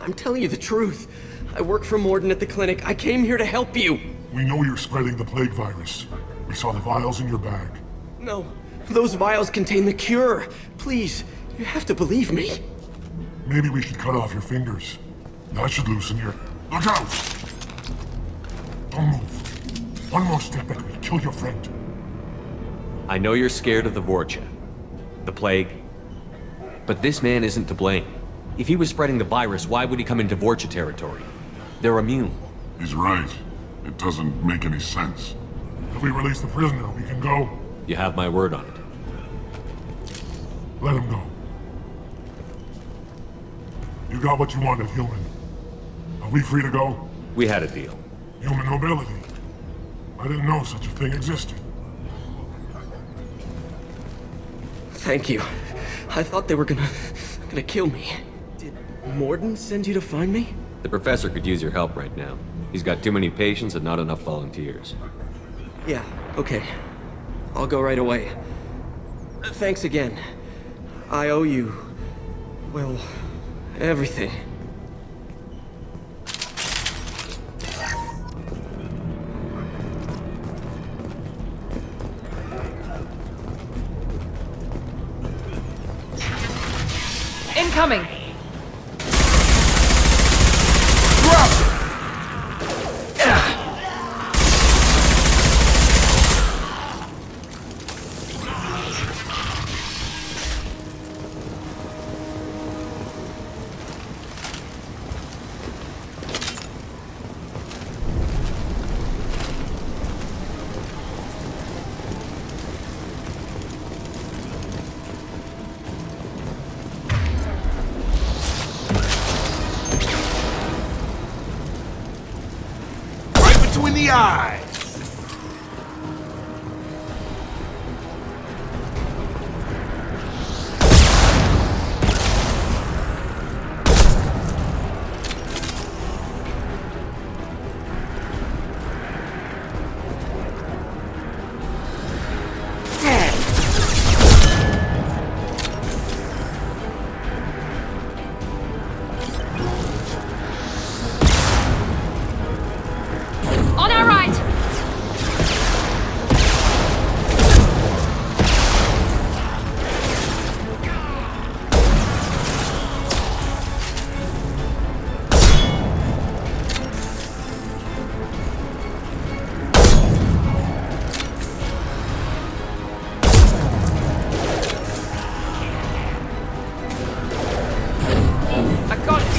I'm telling you the truth. I work for Morden at the clinic. I came here to help you. We know you're spreading the plague virus. We saw the vials in your bag. No, those vials contain the cure. Please, you have to believe me. Maybe we should cut off your fingers. That should loosen your... Look out! Don't move. One more step and we'll kill your friend. I know you're scared of the Vorcha, the plague, but this man isn't to blame. If he was spreading the virus, why would he come into Vorcha territory? They're immune. He's right. It doesn't make any sense. If we release the prisoner, we can go. You have my word on it. Let him go. You got what you wanted, human. Are we free to go? We had a deal. Human nobility. I didn't know such a thing existed. Thank you. I thought they were gonna kill me. Did Morden send you to find me? The professor could use your help right now. He's got too many patients and not enough volunteers. Yeah, okay. I'll go right away. Thanks again. I owe you... well, everything. Incoming! you in the eyes! On our right! I got it!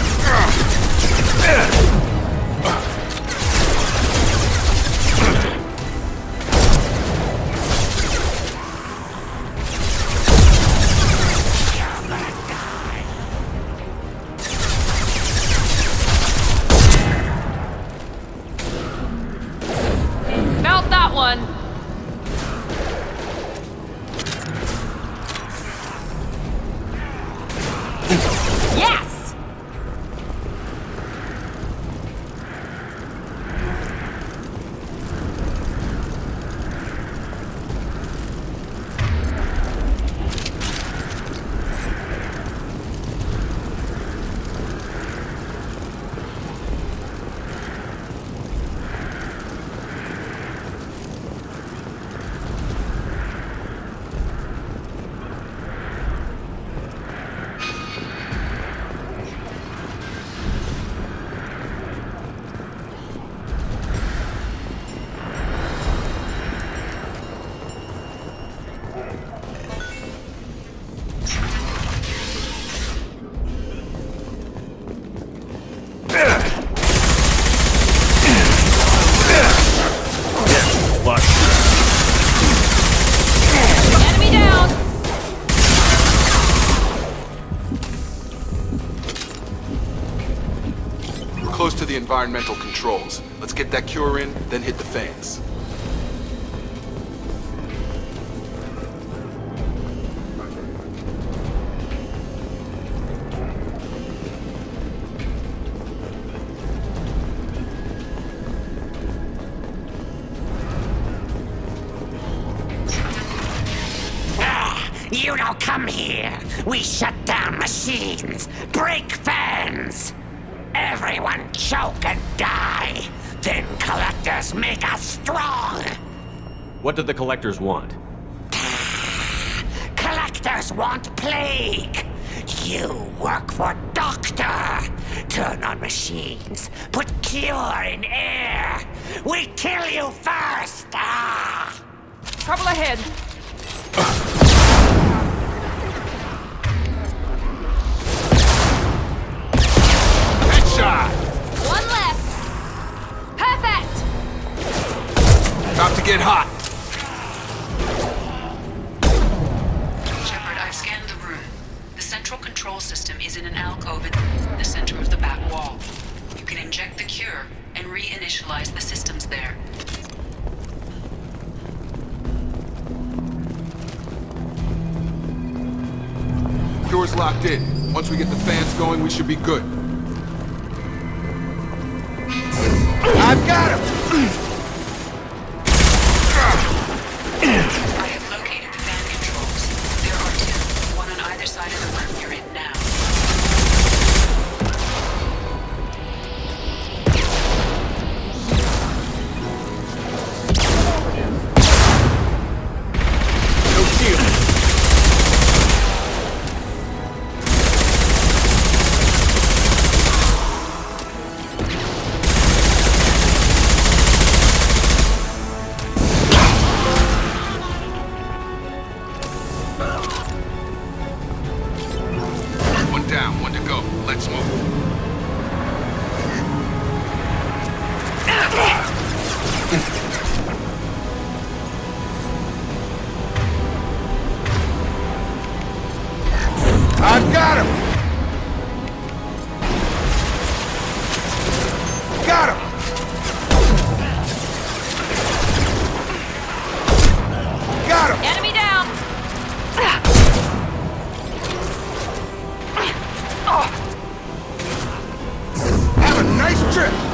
Mount that one! Yes! Enemy down! We're close to the environmental controls. Let's get that cure in, then hit the fans. You don't come here. We shut down machines, break fans. Everyone choke and die. Then collectors make us strong. What did the collectors want? Collectors want plague. You work for Doctor. Turn on machines. Put cure in air. We kill you first. Trouble ahead. Headshot! One left. Perfect! About to get hot. Shepard, I've scanned the room. The central control system is in an alcove in the center of the back wall. You can inject the cure and reinitialize the systems there. Cure's locked in. Once we get the fans going, we should be good. I've got him! I have located the fan controls. There are two, one on either side of the room you're in now. No shield. strip!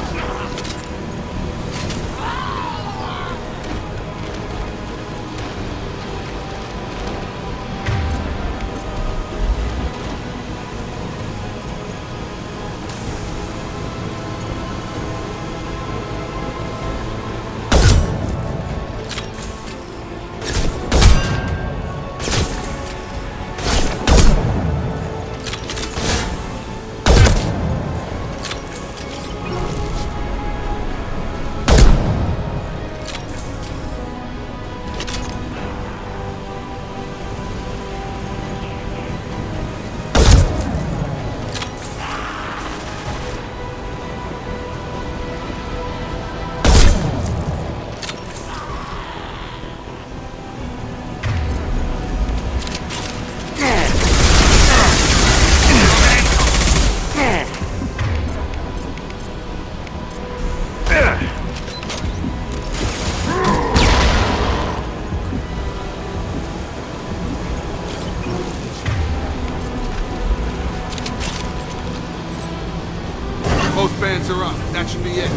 Both bands are up. That should be it.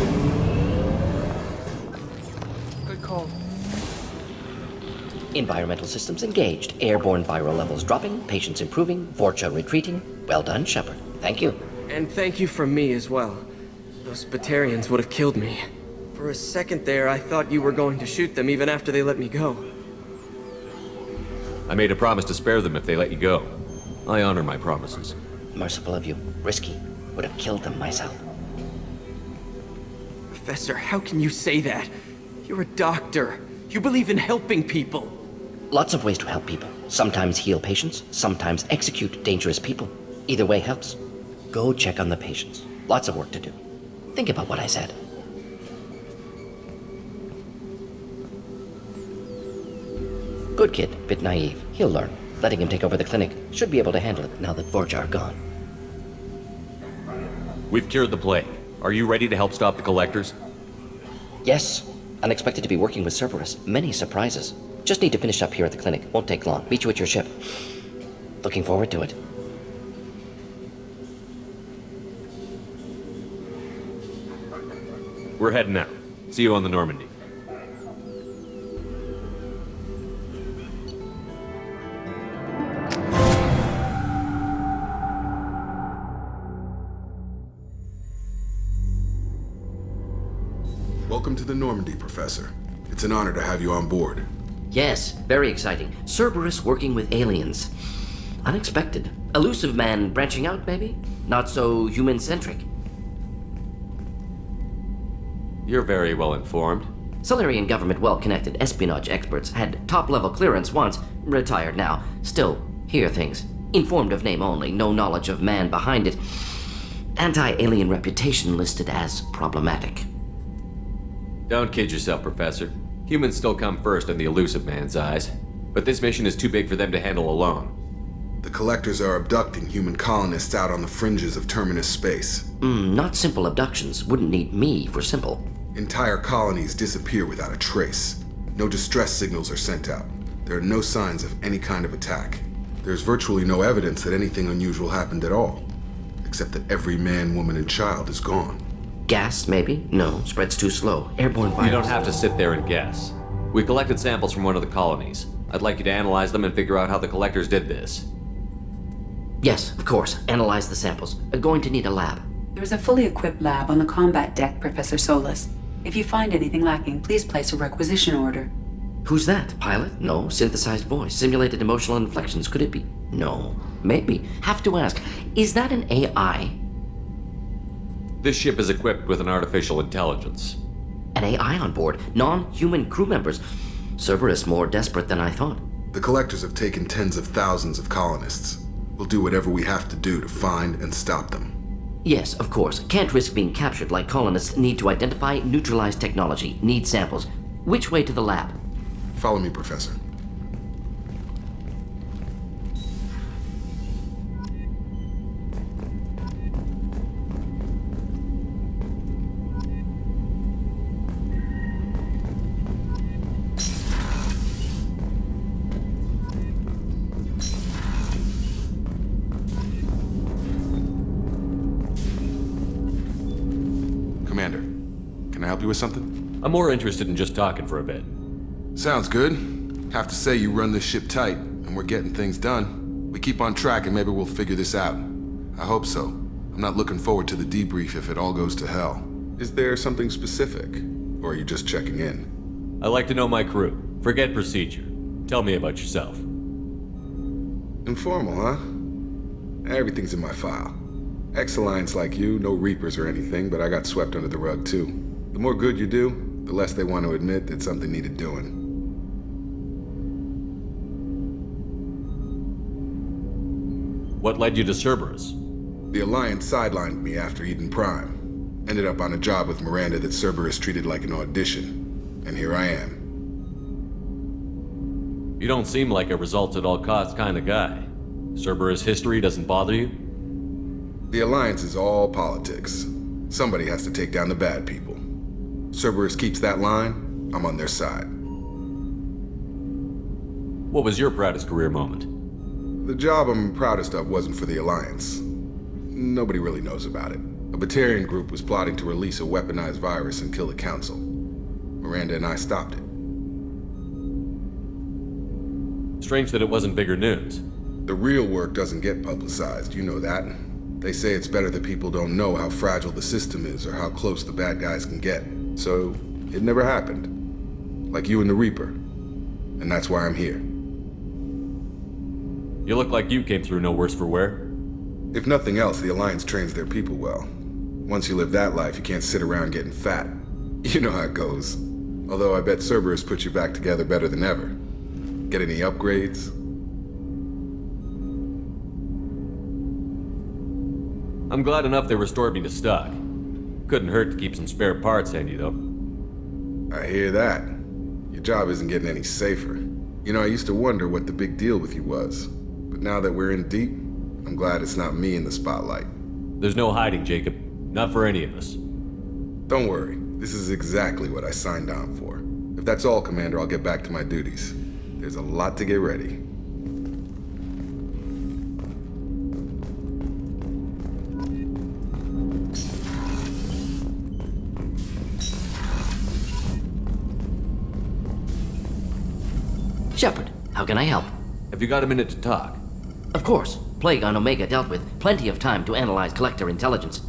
Good call. Environmental systems engaged. Airborne viral levels dropping. Patients improving. Vorcha retreating. Well done, Shepard. Thank you. And thank you from me as well. Those Batarians would have killed me. For a second there, I thought you were going to shoot them even after they let me go. I made a promise to spare them if they let you go. I honor my promises. Merciful of you. Risky. Would have killed them myself. Professor, how can you say that? You're a doctor. You believe in helping people. Lots of ways to help people. Sometimes heal patients, sometimes execute dangerous people. Either way helps. Go check on the patients. Lots of work to do. Think about what I said. Good kid, bit naive. He'll learn. Letting him take over the clinic. Should be able to handle it now that Vorcha are gone. We've cured the plague. Are you ready to help stop the collectors? Yes. Unexpected to be working with Cerberus. Many surprises. Just need to finish up here at the clinic. Won't take long. Meet you at your ship. Looking forward to it. We're heading out. See you on the Normandy. Welcome to the Normandy, Professor. It's an honor to have you on board. Yes, very exciting. Cerberus working with aliens. Unexpected. Elusive man branching out, maybe? Not so human-centric. You're very well informed. Solarian government well-connected espionage experts had top-level clearance once, retired now. Still, hear things. Informed of name only, no knowledge of man behind it. Anti-alien reputation listed as problematic. Don't kid yourself, Professor. Humans still come first in the elusive man's eyes. But this mission is too big for them to handle alone. The Collectors are abducting human colonists out on the fringes of Terminus space. Not simple abductions. Wouldn't need me for simple. Entire colonies disappear without a trace. No distress signals are sent out. There are no signs of any kind of attack. There's virtually no evidence that anything unusual happened at all. Except that every man, woman, and child is gone. Gas, maybe? No, spreads too slow. Airborne virus. You don't have to sit there and guess. We collected samples from one of the colonies. I'd like you to analyze them and figure out how the Collectors did this. Yes, of course. Analyze the samples. Going to need a lab. There's a fully equipped lab on the combat deck, Professor Solis. If you find anything lacking, please place a requisition order. Who's that? Pilot? No. Synthesized voice. Simulated emotional inflections. Could it be? No. Maybe. Have to ask. Is that an AI? This ship is equipped with an artificial intelligence. An AI on board? Non-human crew members? Cerberus more desperate than I thought. The Collectors have taken tens of thousands of colonists. We'll do whatever we have to do to find and stop them. Yes, of course. Can't risk being captured like colonists. Need to identify, neutralize technology. Need samples. Which way to the lab? Follow me, Professor. Commander, can I help you with something? I'm more interested in just talking for a bit. Sounds good. Have to say you run this ship tight, and we're getting things done. We keep on track and maybe we'll figure this out. I hope so. I'm not looking forward to the debrief if it all goes to hell. Is there something specific? Or are you just checking in? I like to know my crew. Forget procedure. Tell me about yourself. Informal, huh? Everything's in my file. Ex-Alliance like you, no Reapers or anything, but I got swept under the rug too. The more good you do, the less they want to admit that something needed doing. What led you to Cerberus? The Alliance sidelined me after Eden Prime. Ended up on a job with Miranda that Cerberus treated like an audition. And here I am. You don't seem like a results-at-all-costs kind of guy. Cerberus history doesn't bother you? The Alliance is all politics. Somebody has to take down the bad people. Cerberus keeps that line, I'm on their side. What was your proudest career moment? The job I'm proudest of wasn't for the Alliance. Nobody really knows about it. A Batarian group was plotting to release a weaponized virus and kill the Council. Miranda and I stopped it. Strange that it wasn't bigger news. The real work doesn't get publicized, you know that. They say it's better that people don't know how fragile the system is or how close the bad guys can get. So, it never happened. Like you and the Reaper. And that's why I'm here. You look like you came through no worse for wear. If nothing else, the Alliance trains their people well. Once you live that life, you can't sit around getting fat. You know how it goes. Although I bet Cerberus put you back together better than ever. Get any upgrades? I'm glad enough they restored me to stock. Couldn't hurt to keep some spare parts handy, though. I hear that. Your job isn't getting any safer. You know, I used to wonder what the big deal with you was. But now that we're in deep, I'm glad it's not me in the spotlight. There's no hiding, Jacob. Not for any of us. Don't worry. This is exactly what I signed on for. If that's all, Commander, I'll get back to my duties. There's a lot to get ready. Shepard, how can I help? Have you got a minute to talk? Of course. Plague on Omega dealt with. Plenty of time to analyze collector intelligence.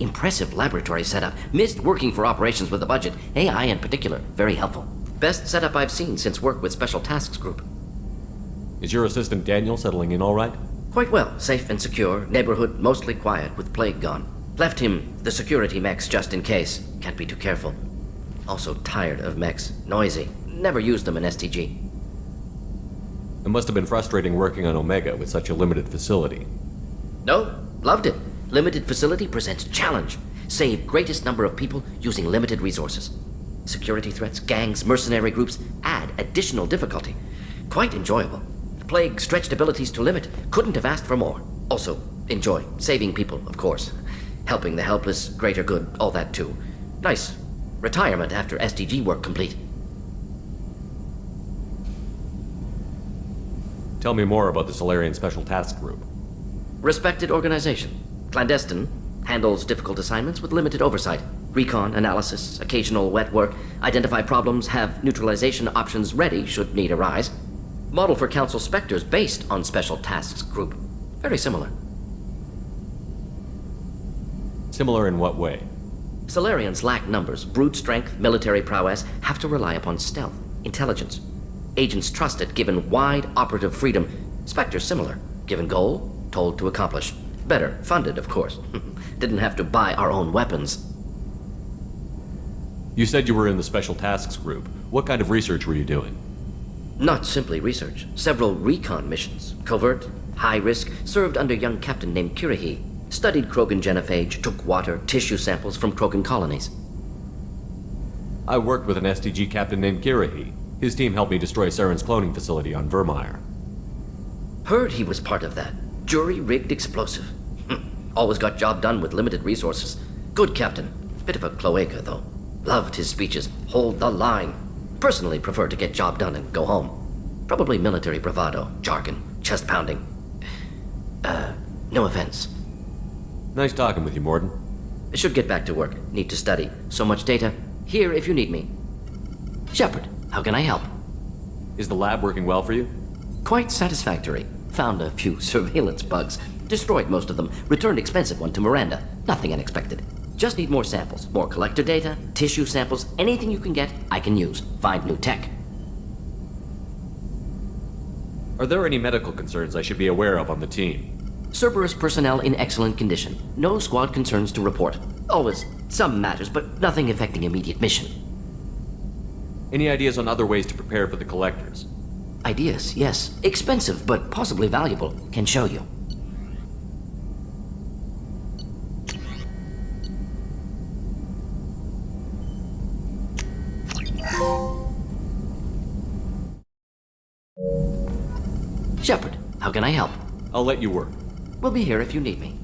Impressive laboratory setup. Missed working for operations with a budget. AI in particular. Very helpful. Best setup I've seen since work with Special Tasks Group. Is your assistant Daniel settling in all right? Quite well. Safe and secure. Neighborhood mostly quiet with Plague gone. Left him the security mechs just in case. Can't be too careful. Also tired of mechs. Noisy. Never used them in STG. It must have been frustrating working on Omega with such a limited facility. No, loved it. Limited facility presents challenge. Save greatest number of people using limited resources. Security threats, gangs, mercenary groups add additional difficulty. Quite enjoyable. Plague stretched abilities to limit. Couldn't have asked for more. Also, enjoy. Saving people, of course. Helping the helpless, greater good, all that too. Nice. Retirement after SDG work complete. Tell me more about the Solarian Special Task Group. Respected organization. Clandestine. Handles difficult assignments with limited oversight. Recon, analysis, occasional wet work. Identify problems, have neutralization options ready should need arise. Model for Council Spectres based on Special Tasks Group. Very similar. Similar in what way? Solarians lack numbers, brute strength, military prowess, have to rely upon stealth, intelligence. Agents trusted, given wide operative freedom. Spectres similar, given goal, told to accomplish. Better, funded, of course. Didn't have to buy our own weapons. You said you were in the Special Tasks Group. What kind of research were you doing? Not simply research. Several recon missions. Covert, high risk, served under young captain named Kirahi. Studied Krogan genophage, took water, tissue samples from Krogan colonies. I worked with an STG captain named Kirahi. His team helped me destroy Saren's cloning facility on Vermeer. Heard he was part of that. Jury-rigged explosive. Always got job done with limited resources. Good captain. Bit of a cloaca, though. Loved his speeches. Hold the line. Personally prefer to get job done and go home. Probably military bravado, jargon, chest pounding. No offense. Nice talking with you, Morden. Should get back to work. Need to study. So much data. Here if you need me. Shepard, how can I help? Is the lab working well for you? Quite satisfactory. Found a few surveillance bugs. Destroyed most of them. Returned expensive one to Miranda. Nothing unexpected. Just need more samples. More collector data, tissue samples, anything you can get, I can use. Find new tech. Are there any medical concerns I should be aware of on the team? Cerberus personnel in excellent condition. No squad concerns to report. Always some matters, but nothing affecting immediate mission. Any ideas on other ways to prepare for the collectors? Ideas, yes. Expensive, but possibly valuable. Can show you. Shepard, how can I help? I'll let you work. We'll be here if you need me.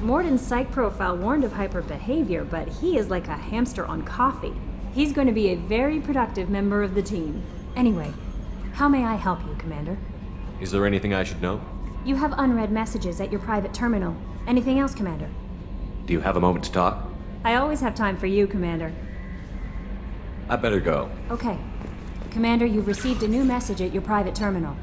Morden's psych profile warned of hyper behavior, but he is like a hamster on coffee. He's going to be a very productive member of the team. Anyway, how may I help you, Commander? Is there anything I should know? You have unread messages at your private terminal. Anything else, Commander? Do you have a moment to talk? I always have time for you, Commander. I better go. Okay. Commander, you've received a new message at your private terminal.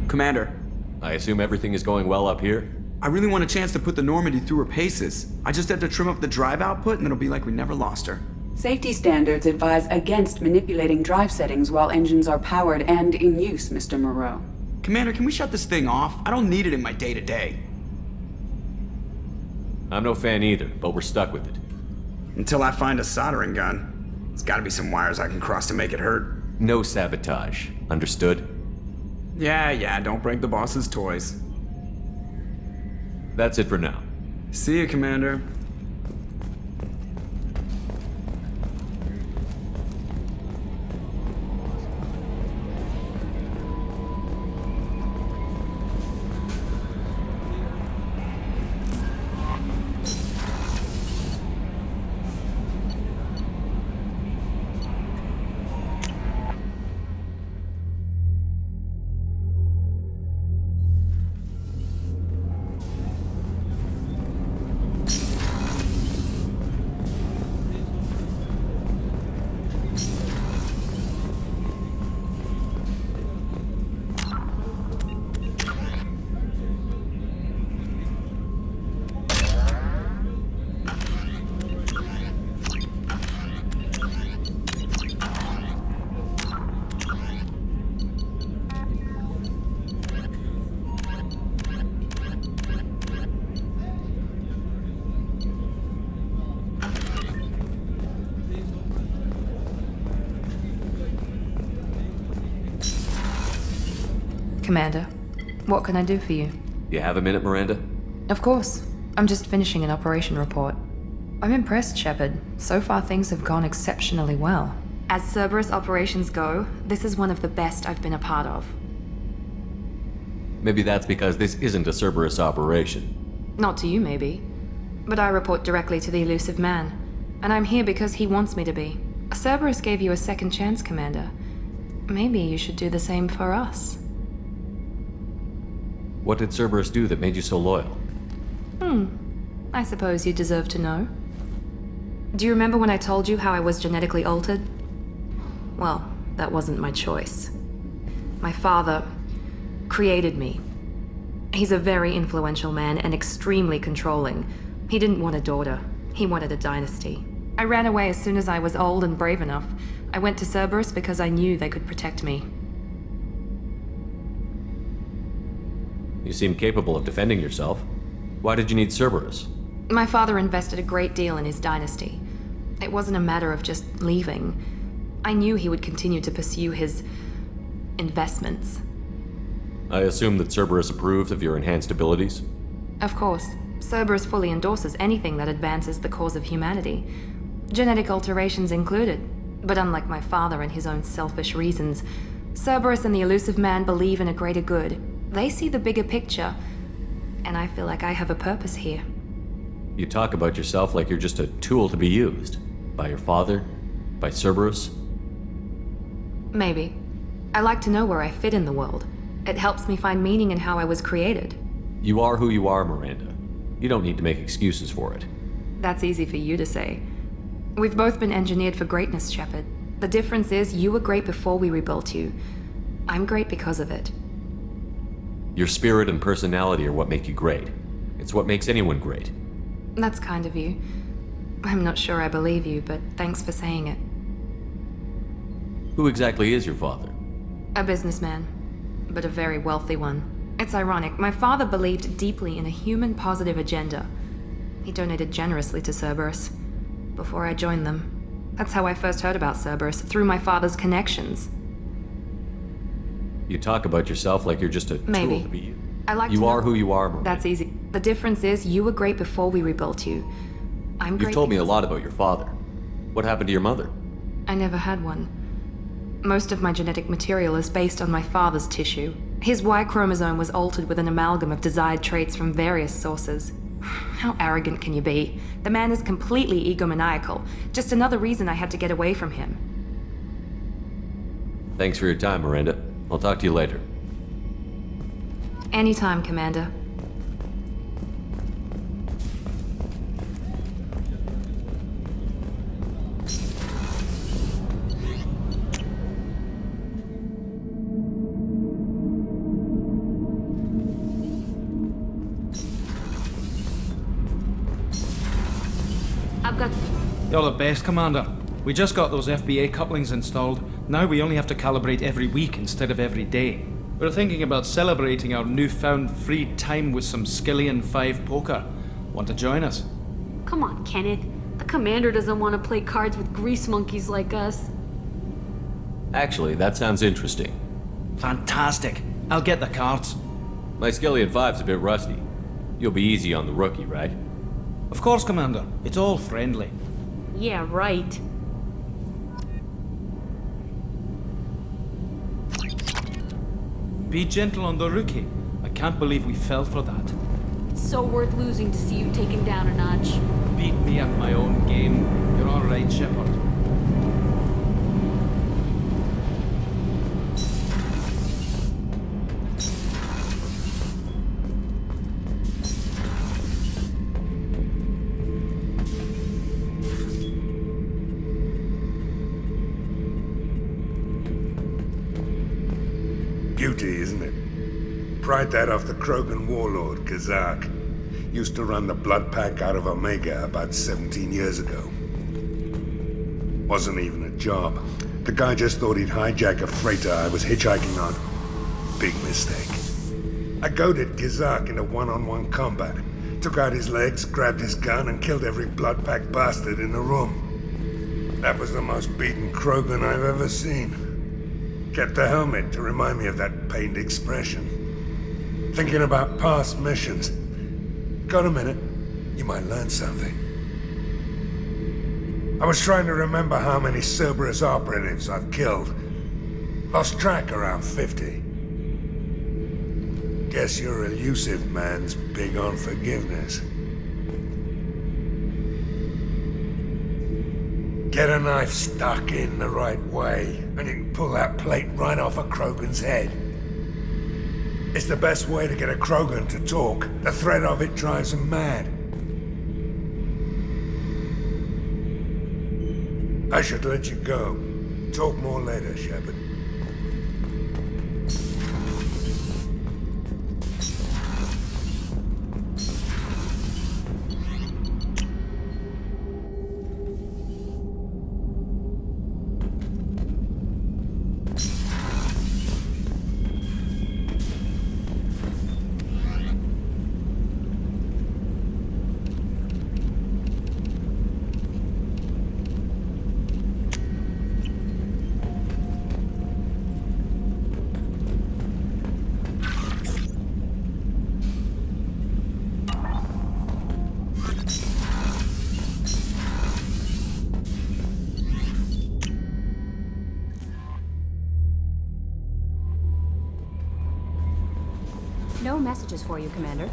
Commander. I assume everything is going well up here? I really want a chance to put the Normandy through her paces. I just have to trim up the drive output and it'll be like we never lost her. Safety standards advise against manipulating drive settings while engines are powered and in use, Mr. Moreau. Commander, can we shut this thing off? I don't need it in my day-to-day. I'm no fan either, but we're stuck with it. Until I find a soldering gun. There's gotta be some wires I can cross to make it hurt. No sabotage. Understood? Yeah, don't break the boss's toys. That's it for now. See you, Commander. Commander, what can I do for you? You have a minute, Miranda? Of course. I'm just finishing an operation report. I'm impressed, Shepard. So far things have gone exceptionally well. As Cerberus operations go, this is one of the best I've been a part of. Maybe that's because this isn't a Cerberus operation. Not to you, maybe. But I report directly to the elusive man. And I'm here because he wants me to be. Cerberus gave you a second chance, Commander. Maybe you should do the same for us. What did Cerberus do that made you so loyal? I suppose you deserve to know. Do you remember when I told you how I was genetically altered? Well, that wasn't my choice. My father created me. He's a very influential man and extremely controlling. He didn't want a daughter. He wanted a dynasty. I ran away as soon as I was old and brave enough. I went to Cerberus because I knew they could protect me. You seem capable of defending yourself. Why did you need Cerberus? My father invested a great deal in his dynasty. It wasn't a matter of just leaving. I knew he would continue to pursue his investments. I assume that Cerberus approved of your enhanced abilities? Of course. Cerberus fully endorses anything that advances the cause of humanity. Genetic alterations included. But unlike my father and his own selfish reasons, Cerberus and the elusive man believe in a greater good. They see the bigger picture, and I feel like I have a purpose here. You talk about yourself like you're just a tool to be used. By your father? By Cerberus? Maybe. I like to know where I fit in the world. It helps me find meaning in how I was created. You are who you are, Miranda. You don't need to make excuses for it. That's easy for you to say. We've both been engineered for greatness, Shepard. The difference is you were great before we rebuilt you. I'm great because of it. Your spirit and personality are what make you great. It's what makes anyone great. That's kind of you. I'm not sure I believe you, but thanks for saying it. Who exactly is your father? A businessman, but a very wealthy one. It's ironic, my father believed deeply in a human-positive agenda. He donated generously to Cerberus before I joined them. That's how I first heard about Cerberus, through my father's connections. You talk about yourself like you're just a Maybe. tool to be used. I like You to are know- who you are, Miranda. That's easy. The difference is you were great before we rebuilt you. I'm great You've told me a because- lot about your father. What happened to your mother? I never had one. Most of my genetic material is based on my father's tissue. His Y chromosome was altered with an amalgam of desired traits from various sources. How arrogant can you be? The man is completely egomaniacal. Just another reason I had to get away from him. Thanks for your time, Miranda. I'll talk to you later. Anytime, Commander. I've got... You're the best, Commander. We just got those FBA couplings installed. Now we only have to calibrate every week instead of every day. We're thinking about celebrating our newfound free time with some Skillian 5 poker. Want to join us? Come on, Kenneth. The commander doesn't want to play cards with grease monkeys like us. Actually, that sounds interesting. Fantastic. I'll get the cards. My Skillian 5's a bit rusty. You'll be easy on the rookie, right? Of course, Commander. It's all friendly. Yeah, right. Be gentle on the rookie. I can't believe we fell for that. It's so worth losing to see you taken down a notch. Beat me at my own game. You're all right, Shepard. Beauty, isn't it? Pried that off the Krogan warlord, Kazak. Used to run the blood pack out of Omega about 17 years ago. Wasn't even a job. The guy just thought he'd hijack a freighter I was hitchhiking on. Big mistake. I goaded Kazak into one-on-one combat. Took out his legs, grabbed his gun, and killed every blood pack bastard in the room. That was the most beaten Krogan I've ever seen. Kept the helmet to remind me of that pained expression. Thinking about past missions. Got a minute? You might learn something. I was trying to remember how many Cerberus operatives I've killed. Lost track around 50. Guess your elusive man's big on forgiveness. Get a knife stuck in the right way, and you can pull that plate right off a Krogan's head. It's the best way to get a Krogan to talk. The threat of it drives him mad. I should let you go. Talk more later, Shepard. No messages for you, Commander.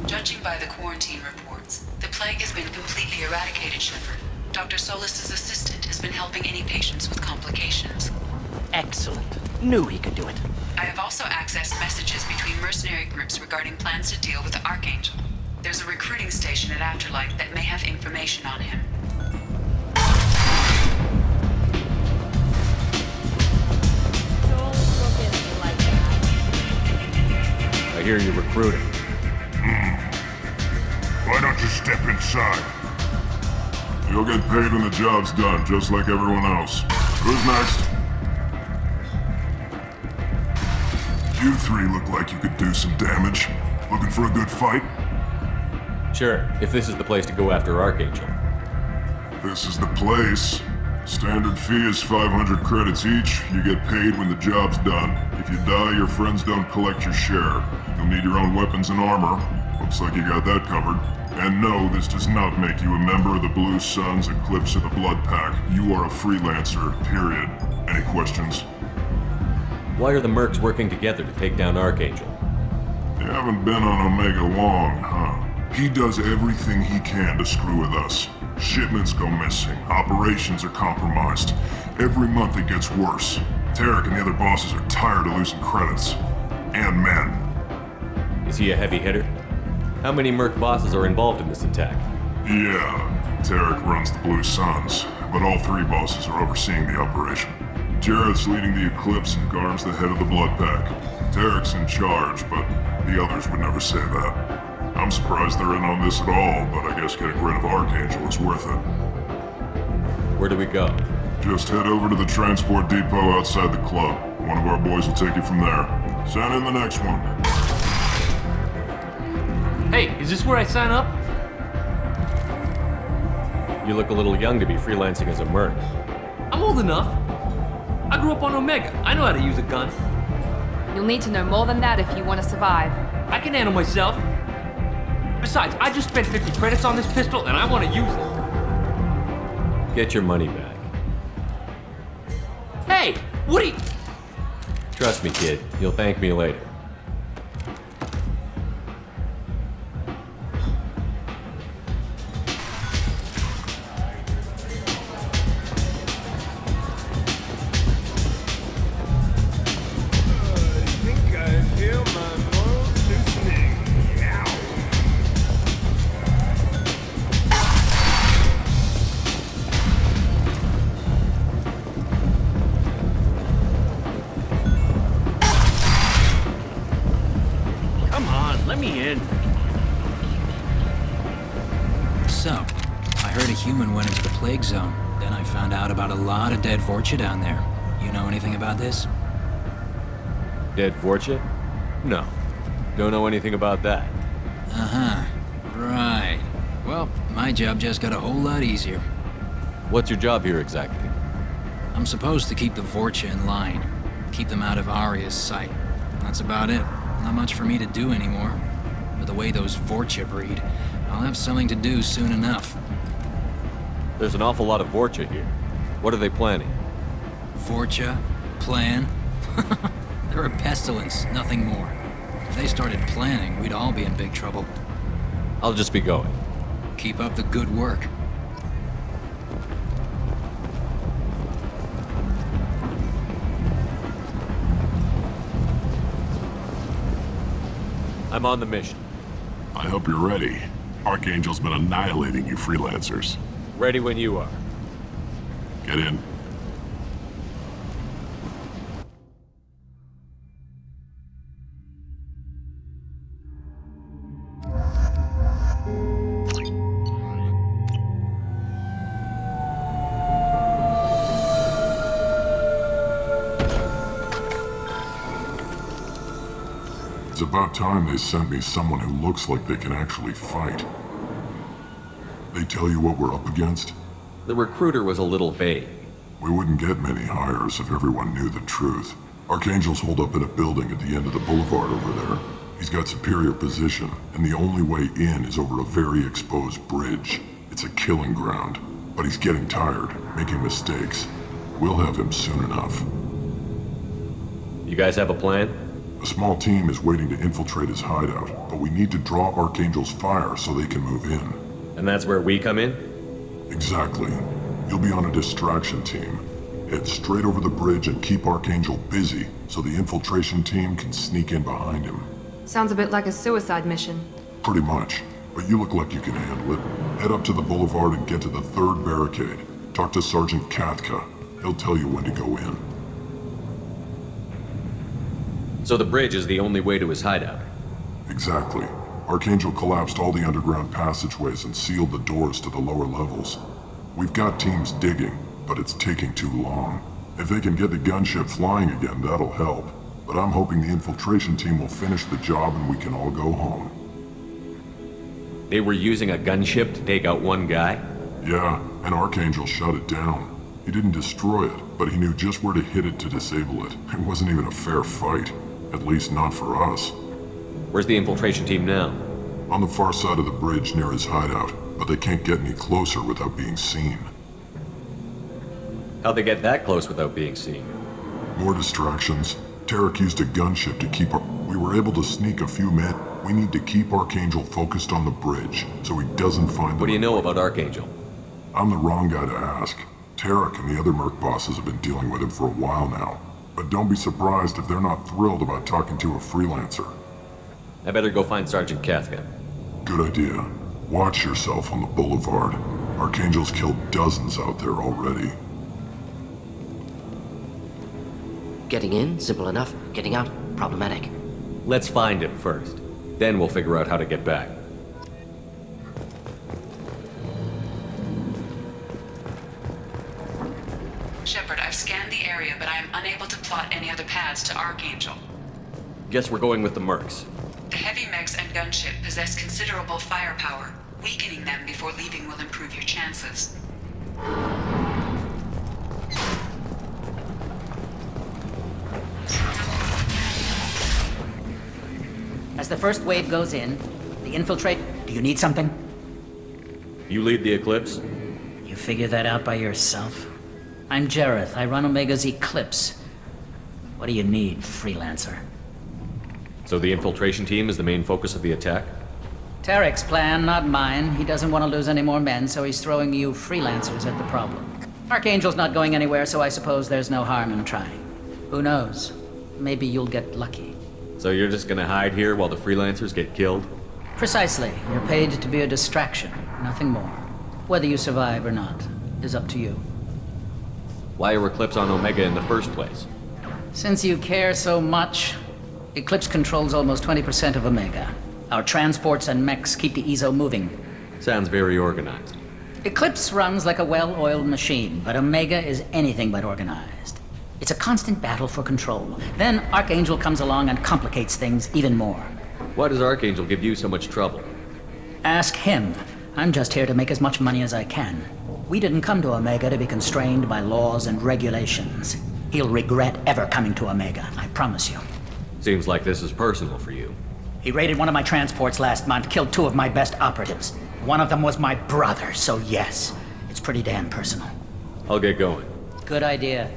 Judging by the quarantine reports, the plague has been completely eradicated, Shepard. Dr. Solis's assistant has been helping any patients with complications. Excellent. Knew he could do it. I have also accessed messages between mercenary groups regarding plans to deal with the Archangel. There's a recruiting station at Afterlight that may have information on him. I hear you're recruiting. Why don't you step inside? You'll get paid when the job's done, just like everyone else. Who's next? You three look like you could do some damage. Looking for a good fight? Sure, if this is the place to go after Archangel. This is the place. Standard fee is 500 credits each. You get paid when the job's done. If you die, your friends don't collect your share. You'll need your own weapons and armor. Looks like you got that covered. And no, this does not make you a member of the Blue Suns, Eclipse, or the Blood Pack. You are a freelancer, period. Any questions? Why are the mercs working together to take down Archangel? You haven't been on Omega long, huh? He does everything he can to screw with us. Shipments go missing, operations are compromised. Every month it gets worse. Tarek and the other bosses are tired of losing credits. And men. Is he a heavy hitter? How many Merc bosses are involved in this attack? Yeah, Tarek runs the Blue Suns, but all three bosses are overseeing the operation. Jarrett's leading the Eclipse and Garm's the head of the Blood Pack. Tarek's in charge, but the others would never say that. I'm surprised they're in on this at all, but I guess getting rid of Archangel is worth it. Where do we go? Just head over to the transport depot outside the club. One of our boys will take you from there. Send in the next one. Hey, is this where I sign up? You look a little young to be freelancing as a merc. I'm old enough. I grew up on Omega. I know how to use a gun. You'll need to know more than that if you want to survive. I can handle myself. Besides, I just spent 50 credits on this pistol and I want to use it. Get your money back. Hey, what are you... Trust me, kid. You'll thank me later. Let me in. So, I heard a human went into the plague zone. Then I found out about a lot of dead Vorcha down there. You know anything about this? Dead Vorcha? No. Don't know anything about that. Uh-huh. Right. Well, my job just got a whole lot easier. What's your job here exactly? I'm supposed to keep the Vorcha in line. Keep them out of Arya's sight. That's about it. Not much for me to do anymore. But the way those Vorcha breed, I'll have something to do soon enough. There's an awful lot of Vorcha here. What are they planning? Vorcha? Plan? They're a pestilence, nothing more. If they started planning, we'd all be in big trouble. I'll just be going. Keep up the good work. I'm on the mission. I hope you're ready. Archangel's been annihilating you freelancers. Ready when you are. Get in. It's about time they sent me someone who looks like they can actually fight. They tell you what we're up against? The recruiter was a little vague. We wouldn't get many hires if everyone knew the truth. Archangel's holed up in a building at the end of the boulevard over there. He's got superior position, and the only way in is over a very exposed bridge. It's a killing ground, but he's getting tired, making mistakes. We'll have him soon enough. You guys have a plan? A small team is waiting to infiltrate his hideout, but we need to draw Archangel's fire so they can move in. And that's where we come in? Exactly. You'll be on a distraction team. Head straight over the bridge and keep Archangel busy so the infiltration team can sneak in behind him. Sounds a bit like a suicide mission. Pretty much, but you look like you can handle it. Head up to the boulevard and get to the third barricade. Talk to Sergeant Katka. He'll tell you when to go in. So the bridge is the only way to his hideout? Exactly. Archangel collapsed all the underground passageways and sealed the doors to the lower levels. We've got teams digging, but it's taking too long. If they can get the gunship flying again, that'll help. But I'm hoping the infiltration team will finish the job and we can all go home. They were using a gunship to take out one guy? Yeah, and Archangel shut it down. He didn't destroy it, but he knew just where to hit it to disable it. It wasn't even a fair fight. At least not for us. Where's the infiltration team now? On the far side of the bridge near his hideout, but they can't get any closer without being seen. How'd they get that close without being seen? More distractions. Tarek used a gunship to keep We were able to sneak a few men. We need to keep Archangel focused on the bridge, so he doesn't find them. What do you know about Archangel? I'm the wrong guy to ask. Tarek and the other merc bosses have been dealing with him for a while now. But don't be surprised if they're not thrilled about talking to a freelancer. I better go find Sergeant Katka. Good idea. Watch yourself on the boulevard. Archangel's killed dozens out there already. Getting in, simple enough. Getting out, problematic. Let's find him first. Then we'll figure out how to get back. Shepard, I've scanned the area, but I am unable to plot any other paths to Archangel. Guess we're going with the Mercs. The heavy mechs and gunship possess considerable firepower. Weakening them before leaving will improve your chances. As the first wave goes in, the infiltrate... Do you need something? You lead the Eclipse? You figure that out by yourself? I'm Jareth. I run Omega's Eclipse. What do you need, freelancer? So the infiltration team is the main focus of the attack? Tarek's plan, not mine. He doesn't want to lose any more men, so he's throwing you freelancers at the problem. Archangel's not going anywhere, so I suppose there's no harm in trying. Who knows? Maybe you'll get lucky. So you're just gonna hide here while the freelancers get killed? Precisely. You're paid to be a distraction, nothing more. Whether you survive or not is up to you. Why are Eclipse on Omega in the first place? Since you care so much, Eclipse controls almost 20% of Omega. Our transports and mechs keep the EZO moving. Sounds very organized. Eclipse runs like a well-oiled machine, but Omega is anything but organized. It's a constant battle for control. Then Archangel comes along and complicates things even more. Why does Archangel give you so much trouble? Ask him. I'm just here to make as much money as I can. We didn't come to Omega to be constrained by laws and regulations. He'll regret ever coming to Omega, I promise you. Seems like this is personal for you. He raided one of my transports last month, killed 2 of my best operatives. One of them was my brother, so yes, it's pretty damn personal. I'll get going. Good idea.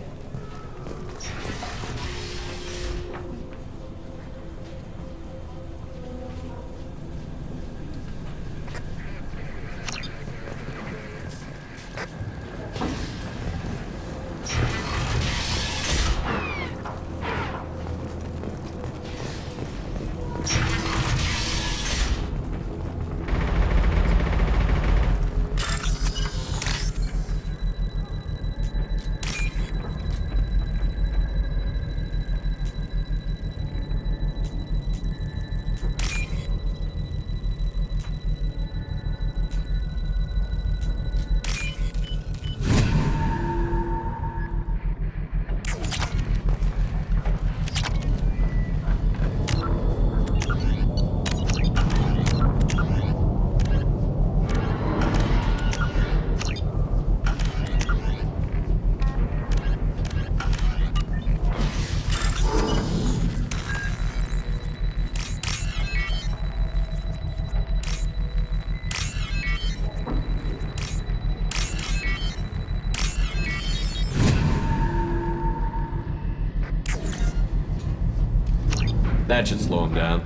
That should slow them down.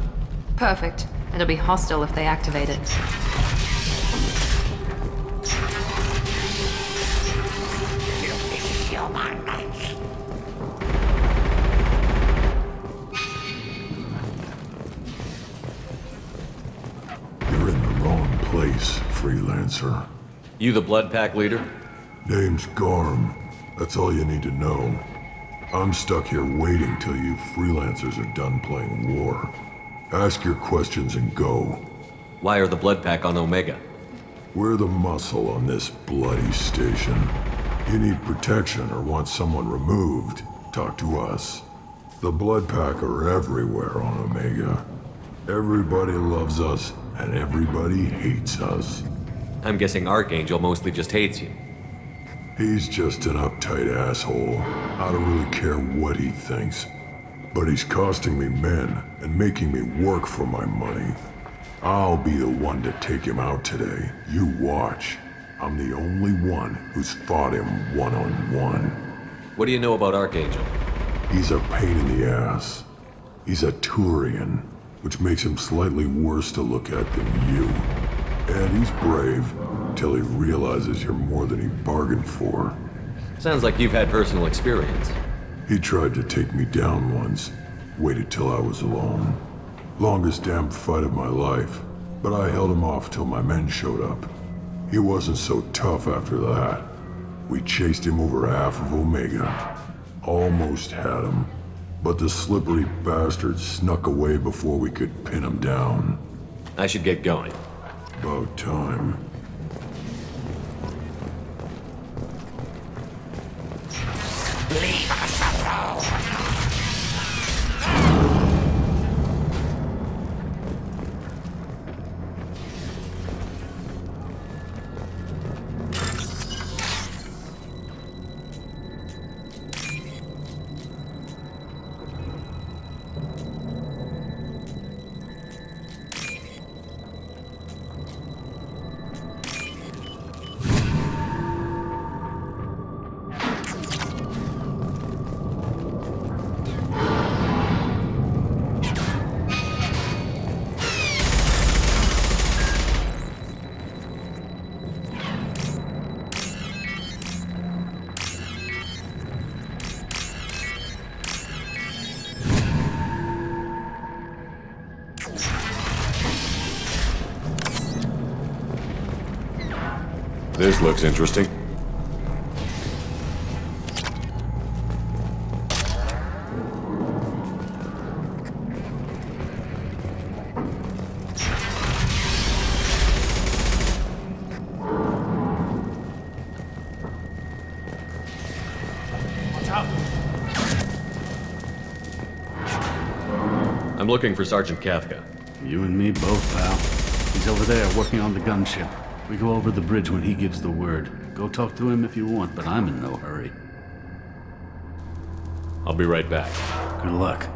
Perfect. It'll be hostile if they activate it. You're in the wrong place, freelancer. You the Blood Pack leader? Name's Garm. That's all you need to know. I'm stuck here waiting till you freelancers are done playing war. Ask your questions and go. Why are the Blood Pack on Omega? We're the muscle on this bloody station. You need protection or want someone removed, talk to us. The Blood Pack are everywhere on Omega. Everybody loves us, and everybody hates us. I'm guessing Archangel mostly just hates you. He's just an uptight asshole. I don't really care what he thinks. But he's costing me men and making me work for my money. I'll be the one to take him out today. You watch. I'm the only one who's fought him one-on-one. What do you know about Archangel? He's a pain in the ass. He's a Turian, which makes him slightly worse to look at than you. And he's brave, till he realizes you're more than he bargained for. Sounds like you've had personal experience. He tried to take me down once. Waited till I was alone. Longest damn fight of my life. but I held him off till my men showed up. He wasn't so tough after that. We chased him over half of Omega. Almost had him, but the slippery bastard snuck away before we could pin him down. I should get going. About time. Leave us alone! This looks interesting. Watch out! I'm looking for Sergeant Kafka. You and me both, pal. He's over there working on the gunship. We go over the bridge when he gives the word. Go talk to him if you want, but I'm in no hurry. I'll be right back. Good luck.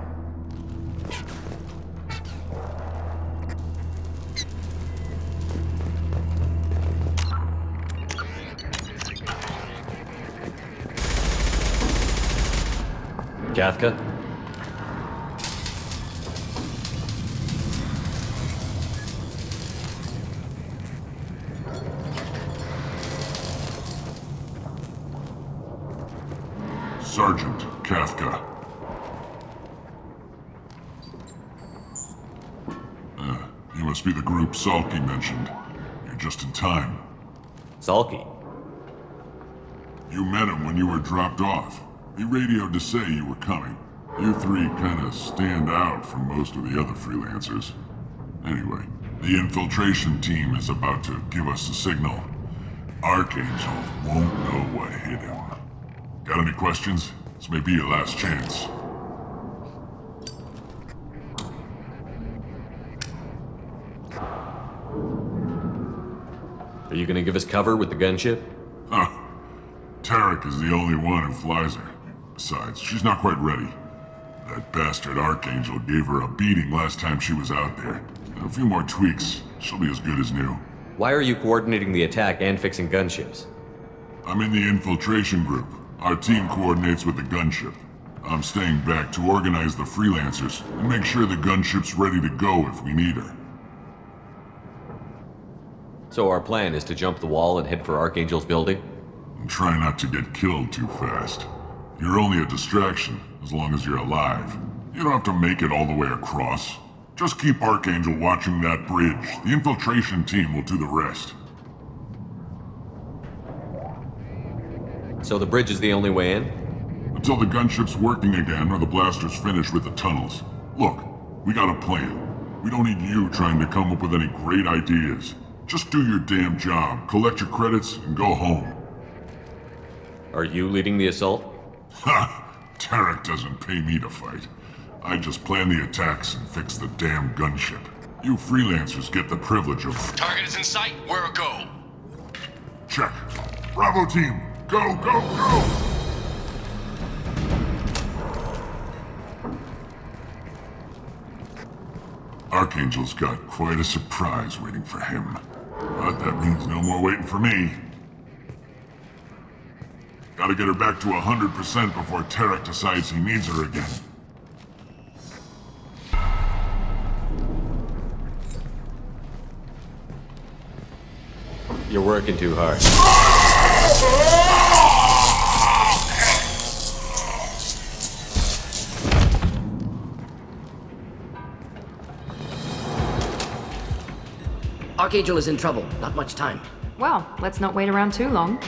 Kafka? Sergeant Kafka. You must be the group Salky mentioned. You're just in time. Salky? You met him when you were dropped off. He radioed to say you were coming. You three kinda stand out from most of the other freelancers. Anyway, the infiltration team is about to give us a signal. Archangel won't know what hit him. Got any questions? This may be your last chance. Are you gonna give us cover with the gunship? Huh. Tarek is the only one who flies her. Besides, she's not quite ready. That bastard Archangel gave her a beating last time she was out there. A few more tweaks, she'll be as good as new. Why are you coordinating the attack and fixing gunships? I'm in the infiltration group. Our team coordinates with the gunship. I'm staying back to organize the freelancers and make sure the gunship's ready to go if we need her. So our plan is to jump the wall and head for Archangel's building? And try not to get killed too fast. You're only a distraction, as long as you're alive. You don't have to make it all the way across. Just keep Archangel watching that bridge. The infiltration team will do the rest. So the bridge is the only way in? Until the gunship's working again or the blasters finish with the tunnels. Look, we got a plan. We don't need you trying to come up with any great ideas. Just do your damn job, collect your credits, and go home. Are you leading the assault? Ha! Tarek doesn't pay me to fight. I just plan the attacks and fix the damn gunship. You freelancers get the privilege of... Target is in sight. Where a go? Check. Bravo team, go, go, go! Archangel's got quite a surprise waiting for him. But that means no more waiting for me. Gotta get her back to 100% before Tarek decides he needs her again. You're working too hard. Archangel is in trouble. Not much time. Well, let's not wait around too long.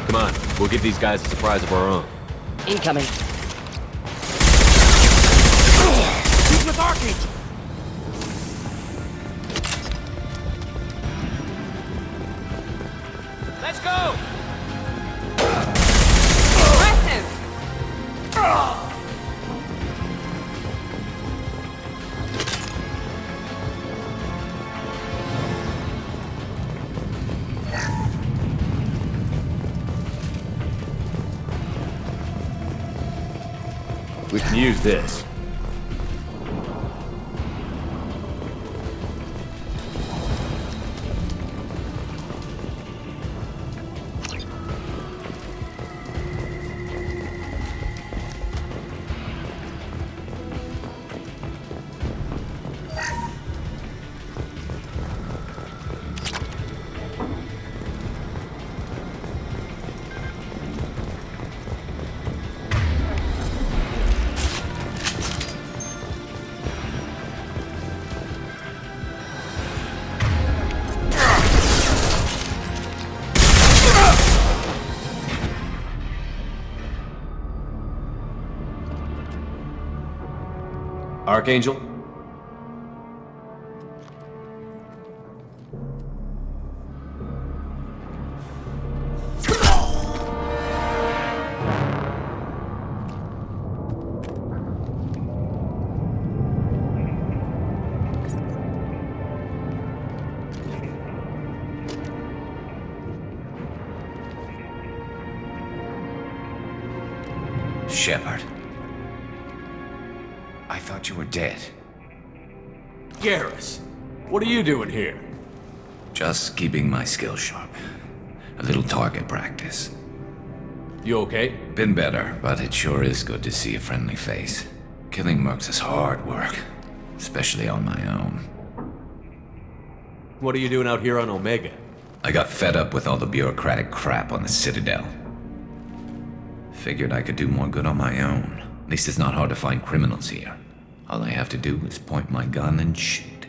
Come on, we'll give these guys a surprise of our own. Incoming. He's with Archangel! Let's go! Aggressive! We can use this. Archangel? Shepard. I thought you were dead. Garrus, what are you doing here? Just keeping my skills sharp. A little target practice. You okay? Been better, but it sure is good to see a friendly face. Killing mercs is hard work, especially on my own. What are you doing out here on Omega? I got fed up with all the bureaucratic crap on the Citadel. Figured I could do more good on my own. At least it's not hard to find criminals here. All I have to do is point my gun and shoot.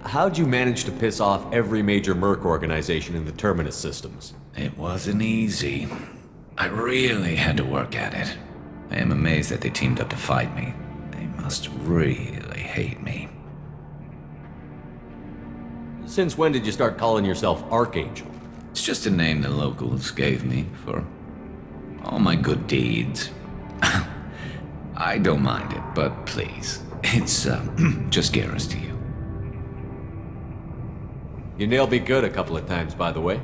How'd you manage to piss off every major merc organization in the Terminus systems? It wasn't easy. I really had to work at it. I am amazed that they teamed up to fight me. They must really hate me. Since when did you start calling yourself Archangel? It's just a name the locals gave me for all my good deeds. I don't mind it, but please, it's just Garrus to you. You nailed me good a couple of times, by the way.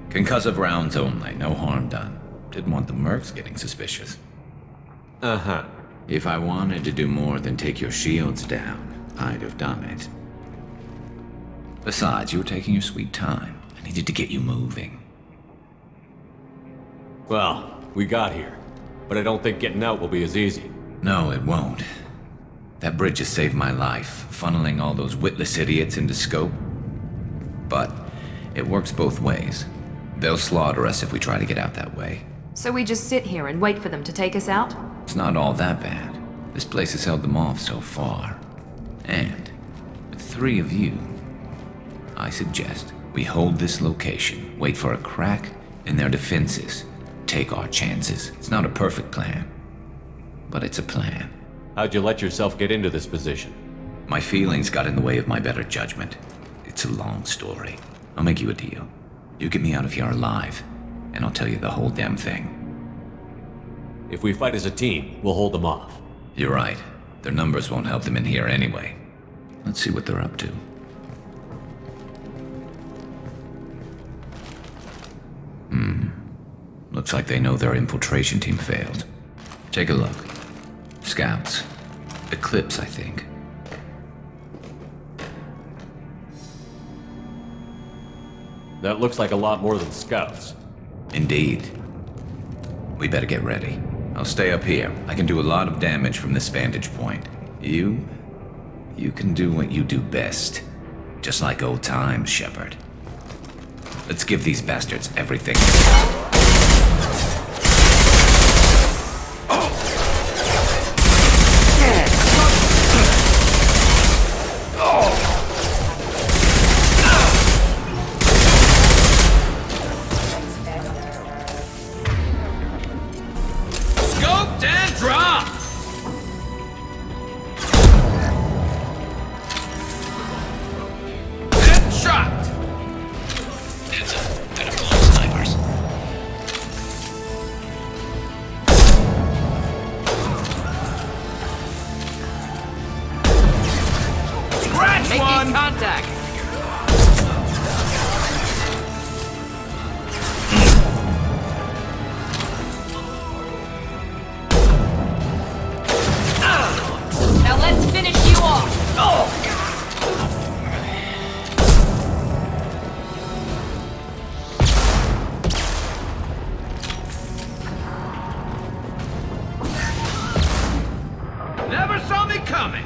Concussive rounds only, no harm done. Didn't want the mercs getting suspicious. Uh-huh. If I wanted to do more than take your shields down, I'd have done it. Besides, you were taking your sweet time. I needed to get you moving. Well, we got here, but I don't think getting out will be as easy. No, it won't. That bridge has saved my life, funneling all those witless idiots into scope. But it works both ways. They'll slaughter us if we try to get out that way. So we just sit here and wait for them to take us out? It's not all that bad. This place has held them off so far. And with 3 of you, I suggest we hold this location, wait for a crack in their defenses, take our chances. It's not a perfect plan, but it's a plan. How'd you let yourself get into this position? My feelings got in the way of my better judgment. It's a long story. I'll make you a deal. You get me out of here alive, and I'll tell you the whole damn thing. If we fight as a team, we'll hold them off. You're right. Their numbers won't help them in here anyway. Let's see what they're up to. Looks like they know their infiltration team failed. Take a look. Scouts. Eclipse, I think. That looks like a lot more than scouts. Indeed. We better get ready. I'll stay up here. I can do a lot of damage from this vantage point. You can do what you do best. Just like old times, Shepard. Let's give these bastards everything. contact! Now let's finish you off! Never saw me coming!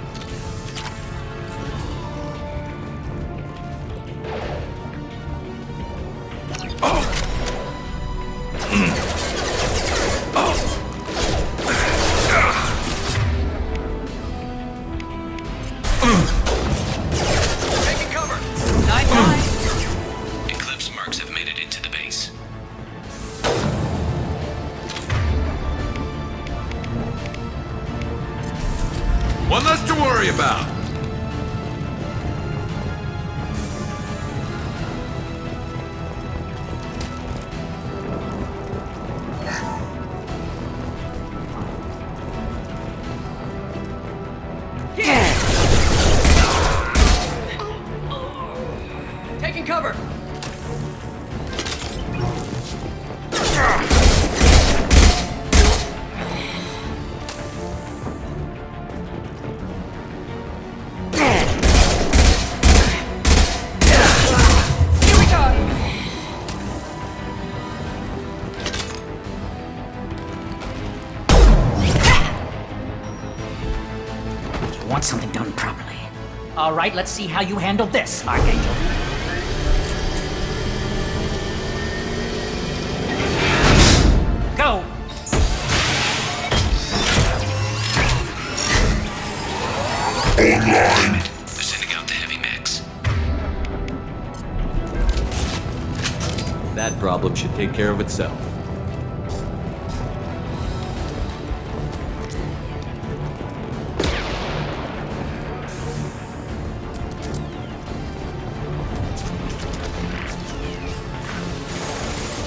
Taking cover! 9-5! Eclipse marks have made it into the base. One less to worry about! Taking cover! Here we go! You want something done properly. All right, let's see how you handle this, Archangel. Go! Online. Sending out the heavy mechs. That problem should take care of itself.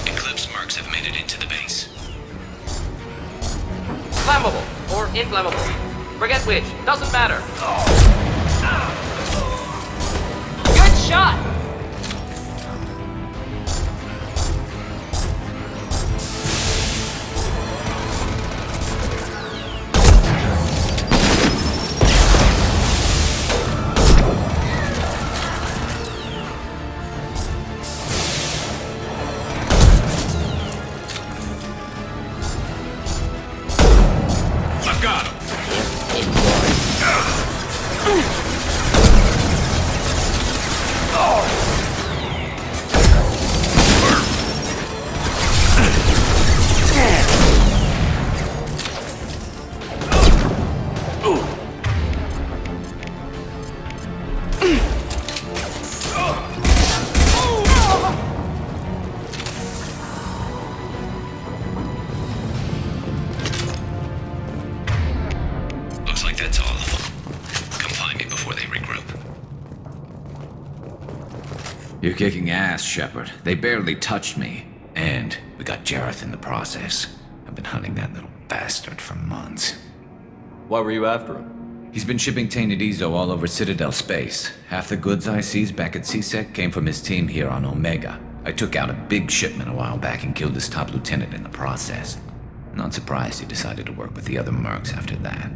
Eclipse marks have made it into the base. Flammable or inflammable. Forget which, doesn't matter. Good shot! I've got him! Looks like that's all of them. Come find me before they regroup. You're kicking ass, Shepard. They barely touched me. And we got Jareth in the process. I've been hunting that little bastard for months. Why were you after him? He's been shipping tainted Ezo all over Citadel space. Half the goods I seized back at CSEC came from his team here on Omega. I took out a big shipment a while back and killed his top lieutenant in the process. Not surprised he decided to work with the other mercs after that.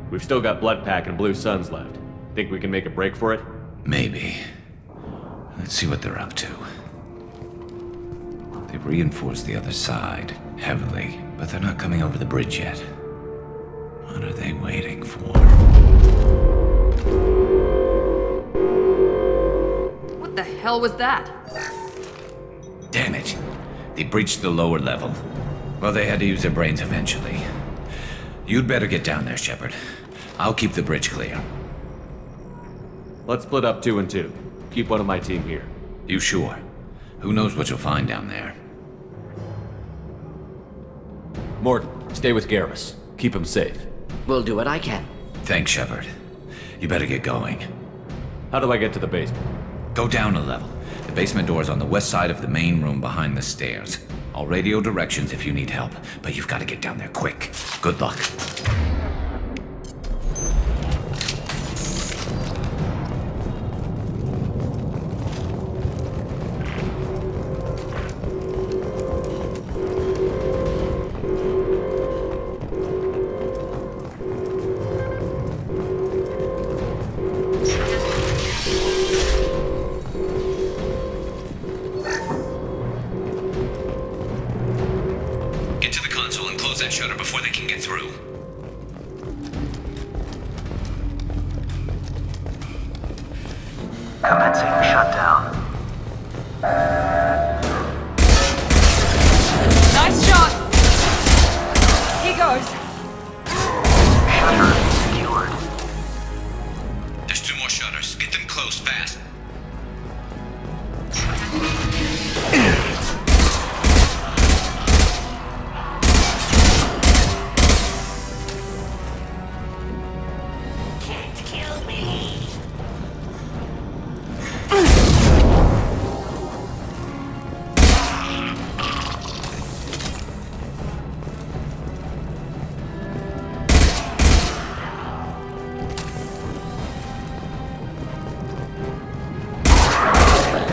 We've still got Bloodpack and Blue Suns left. Think we can make a break for it? Maybe. Let's see what they're up to. They've reinforced the other side, heavily, but they're not coming over the bridge yet. What are they waiting for? What the hell was that? Damn it. They breached the lower level. Well, they had to use their brains eventually. You'd better get down there, Shepard. I'll keep the bridge clear. Let's split up 2 and 2. Keep one of my team here. You sure? Who knows what you'll find down there? Morton, stay with Garrus. Keep him safe. We'll do what I can. Thanks, Shepard. You better get going. How do I get to the basement? Go down a level. The basement door is on the west side of the main room behind the stairs. I'll radio directions if you need help, but you've got to get down there quick. Good luck. that shutter before they can get through. Commencing shutdown. Nice shot! Here goes. Shutter secured. There's 2 more shutters. Get them close, fast. Can't kill me.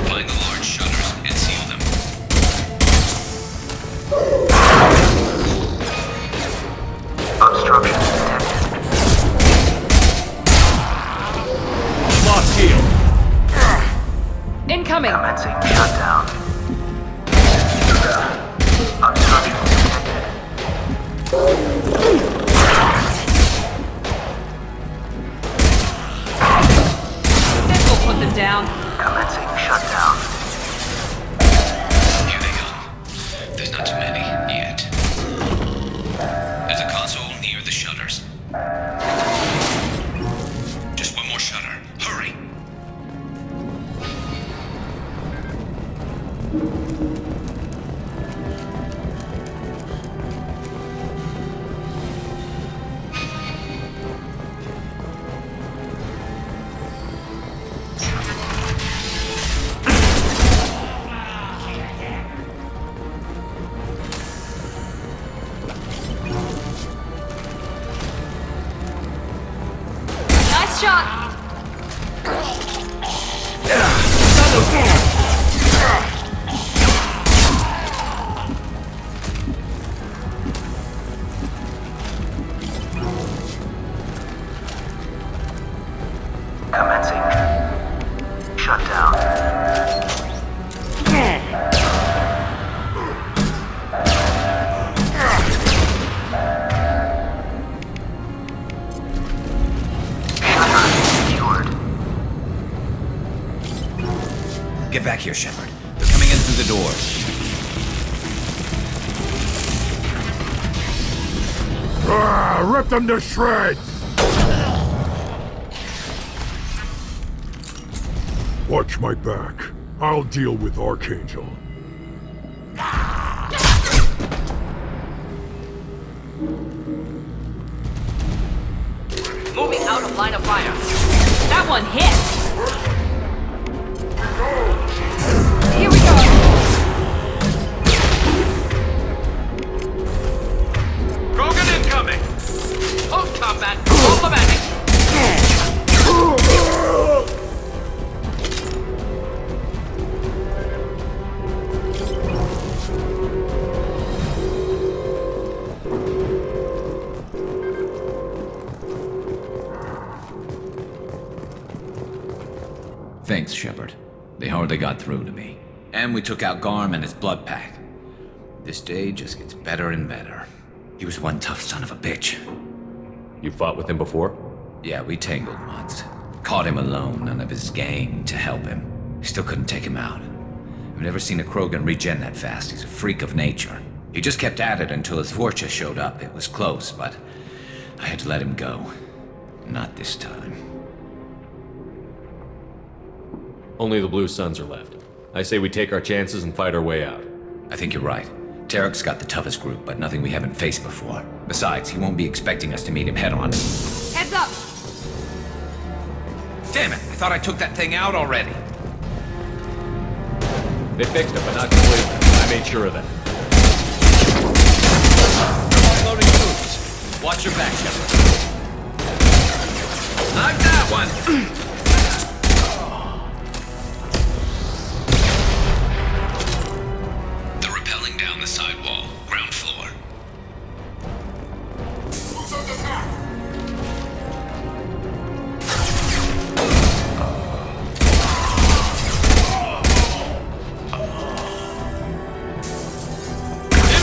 Find the large shutters and seal them. Obstruction detected. Lost heel. Incoming! Commencing shutdown. Obstruction detected. This will put them down. Commencing shutdown. Here they come. There's not too many yet. There's a console near the shutters. Just 1 more shutter. Hurry! Nice shot! Commencing shutdown. Shutter secured. Get back here, Shepard. They're coming in through the doors. Rip them to shreds! Watch my back. I'll deal with Archangel. Moving out of line of fire. That one hit! Here we go! Krogan incoming! Hold combat. Automatic. Thanks, Shepard. They hardly got through to me. And we took out Garm and his blood pack. This day just gets better and better. He was one tough son of a bitch. You fought with him before? Yeah, we tangled once. Caught him alone, none of his gang to help him. Still couldn't take him out. I've never seen a Krogan regen that fast. He's a freak of nature. He just kept at it until his Vorcha showed up. It was close, but I had to let him go. Not this time. Only the Blue Suns are left. I say we take our chances and fight our way out. I think you're right. Tarek's got the toughest group, but nothing we haven't faced before. Besides, he won't be expecting us to meet him head-on. Heads up! Damn it! I thought I took that thing out already. They fixed it, but not completely. I made sure of that. Loading troops. Watch your back, Shepard. Knock that one! They're rappelling down the side wall, ground floor.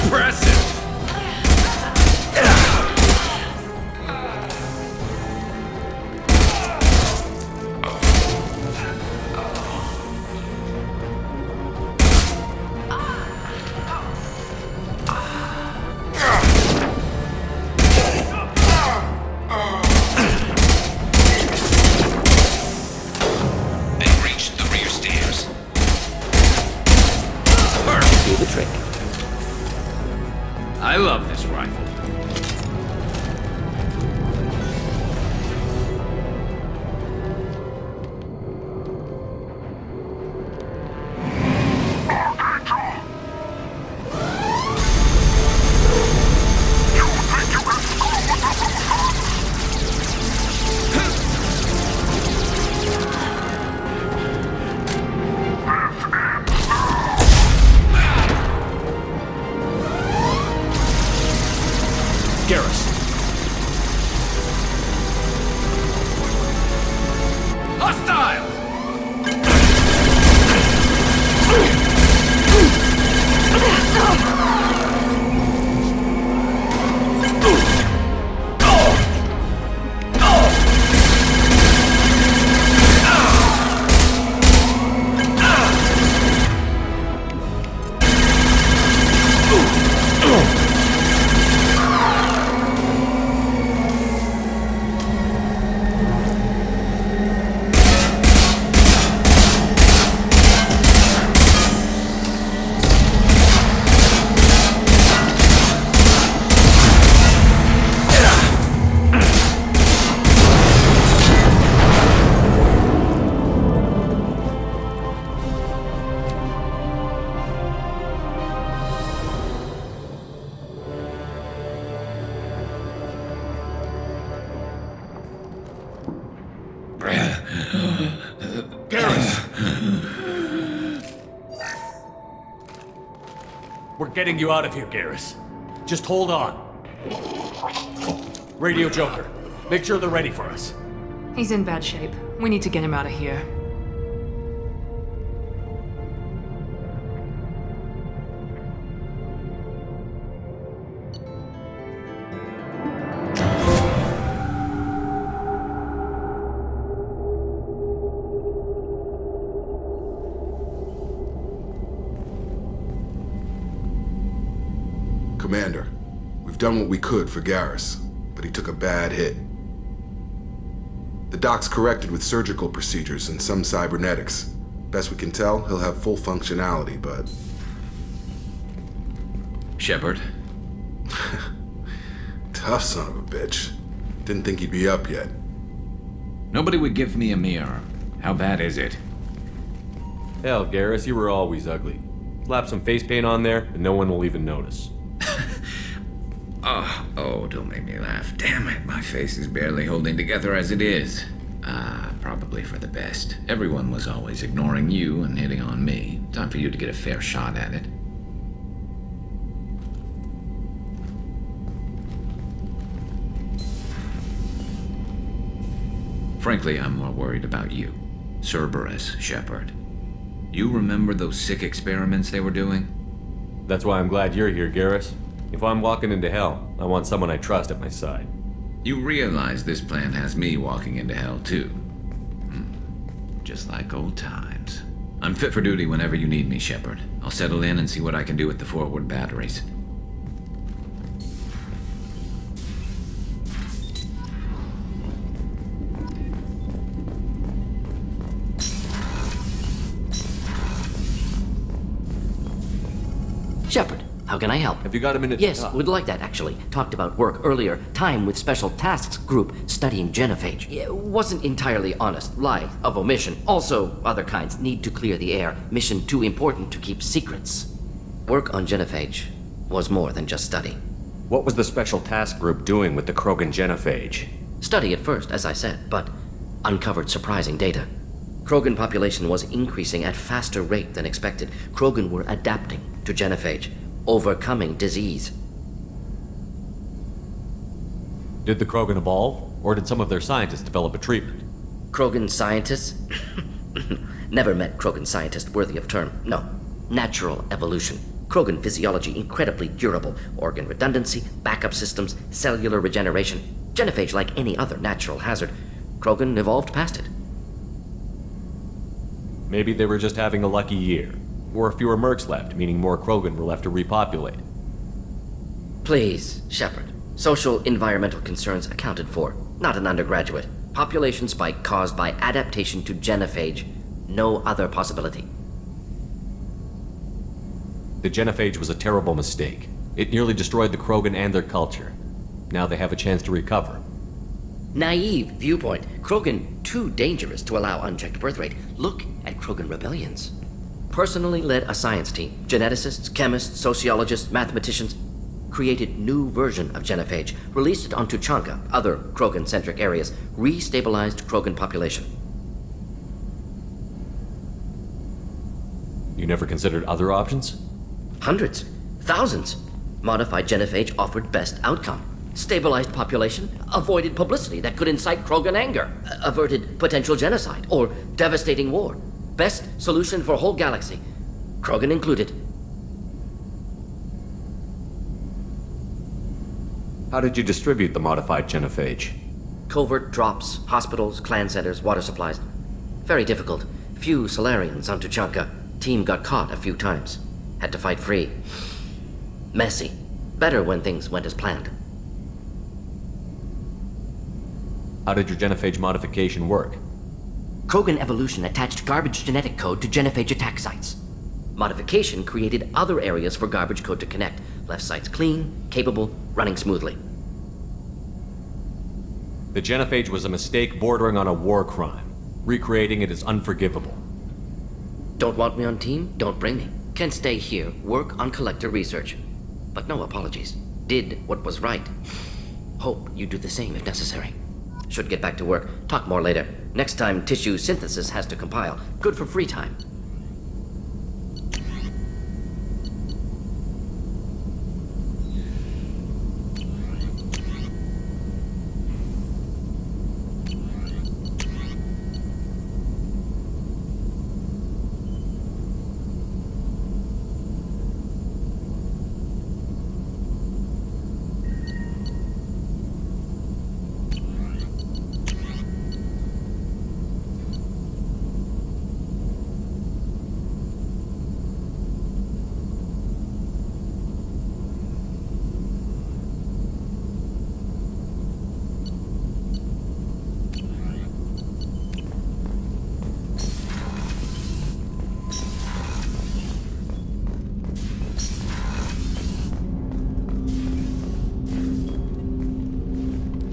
Impressive! do the trick. I love this rifle. We're getting you out of here, Garrus. Just hold on. Radio Joker, make sure they're ready for us. He's in bad shape. We need to get him out of here. Commander, we've done what we could for Garrus, but he took a bad hit. The doc's corrected with surgical procedures and some cybernetics. Best we can tell, he'll have full functionality, but... Shepard? Tough son of a bitch. Didn't think he'd be up yet. Nobody would give me a mirror. How bad is it? Hell, Garrus, you were always ugly. Slap some face paint on there, and no one will even notice. Oh, don't make me laugh. Damn it, my face is barely holding together as it is. Probably for the best. Everyone was always ignoring you and hitting on me. Time for you to get a fair shot at it. Frankly, I'm more worried about you. Cerberus, Shepard. You remember those sick experiments they were doing? That's why I'm glad you're here, Garrus. If I'm walking into hell, I want someone I trust at my side. You realize this plan has me walking into hell, too. Just like old times. I'm fit for duty whenever you need me, Shepard. I'll settle in and see what I can do with the forward batteries. Shepard, how can I help? Have you got a minute? Yes, would like that, actually. Talked about work earlier. Time with Special Tasks Group studying genophage. Wasn't entirely honest. Lie of omission. Also, other kinds. Need to clear the air. Mission too important to keep secrets. Work on genophage was more than just study. What was the Special Task Group doing with the Krogan genophage? Study at first, as I said, but uncovered surprising data. Krogan population was increasing at faster rate than expected. Krogan were adapting to genophage, overcoming disease. Did the Krogan evolve, or did some of their scientists develop a treatment? Krogan scientists? Never met Krogan scientist worthy of term. No. Natural evolution. Krogan physiology incredibly durable. Organ redundancy, backup systems, cellular regeneration. Genophage like any other natural hazard. Krogan evolved past it. Maybe they were just having a lucky year. Or fewer mercs left, meaning more Krogan were left to repopulate. Please, Shepard. Social environmental concerns accounted for. Not an undergraduate. Population spike caused by adaptation to genophage. No other possibility. The genophage was a terrible mistake. It nearly destroyed the Krogan and their culture. Now they have a chance to recover. Naive viewpoint. Krogan too dangerous to allow unchecked birth rate. Look at Krogan rebellions. Personally led a science team. Geneticists, chemists, sociologists, mathematicians. Created new version of genophage. Released it on Tuchanka, other Krogan-centric areas. Restabilized Krogan population. You never considered other options? Hundreds. Thousands. Modified genophage offered best outcome. Stabilized population, avoided publicity that could incite Krogan anger, averted potential genocide or devastating war. Best solution for whole galaxy, Krogan included. How did you distribute the modified genophage? Covert drops, hospitals, clan centers, water supplies. Very difficult. Few Solarians on Tuchanka. Team got caught a few times. Had to fight free. Messy. Better when things went as planned. How did your genophage modification work? Krogan evolution attached garbage genetic code to genophage attack sites. Modification created other areas for garbage code to connect. Left sites clean, capable, running smoothly. The genophage was a mistake bordering on a war crime. Recreating it is unforgivable. Don't want me on team? Don't bring me. Can stay here, work on collector research. But no apologies. Did what was right. Hope you do the same if necessary. Should get back to work. Talk more later. Next time tissue synthesis has to compile. Good for free time.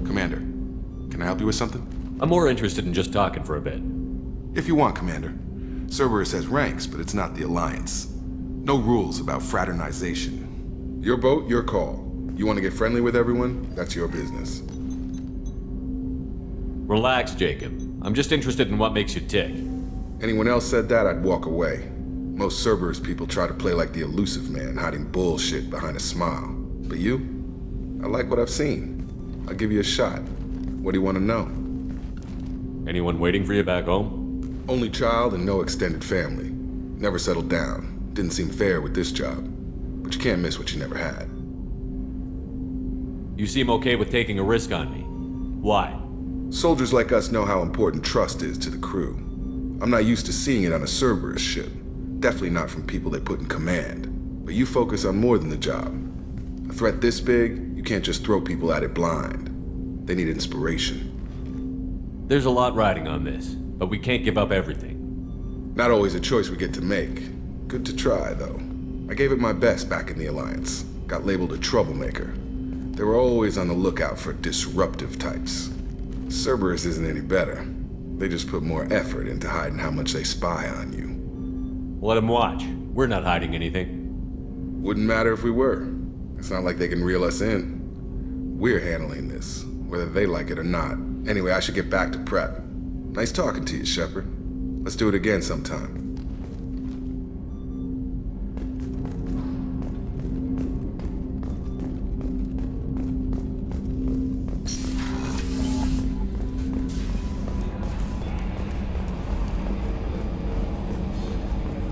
Commander, can I help you with something? I'm more interested in just talking for a bit. If you want, Commander. Cerberus has ranks, but it's not the Alliance. No rules about fraternization. Your boat, your call. You want to get friendly with everyone? That's your business. Relax, Jacob. I'm just interested in what makes you tick. Anyone else said that, I'd walk away. Most Cerberus people try to play like the elusive man, hiding bullshit behind a smile. But you? I like what I've seen. I'll give you a shot. What do you want to know? Anyone waiting for you back home? Only child and no extended family. Never settled down. Didn't seem fair with this job. But you can't miss what you never had. You seem okay with taking a risk on me. Why? Soldiers like us know how important trust is to the crew. I'm not used to seeing it on a Cerberus ship. Definitely not from people they put in command. But you focus on more than the job. A threat this big, you can't just throw people at it blind. They need inspiration. There's a lot riding on this, but we can't give up everything. Not always a choice we get to make. Good to try, though. I gave it my best back in the Alliance. Got labeled a troublemaker. They were always on the lookout for disruptive types. Cerberus isn't any better. They just put more effort into hiding how much they spy on you. Let them watch. We're not hiding anything. Wouldn't matter if we were. It's not like they can reel us in. We're handling this, whether they like it or not. Anyway, I should get back to prep. Nice talking to you, Shepard. Let's do it again sometime.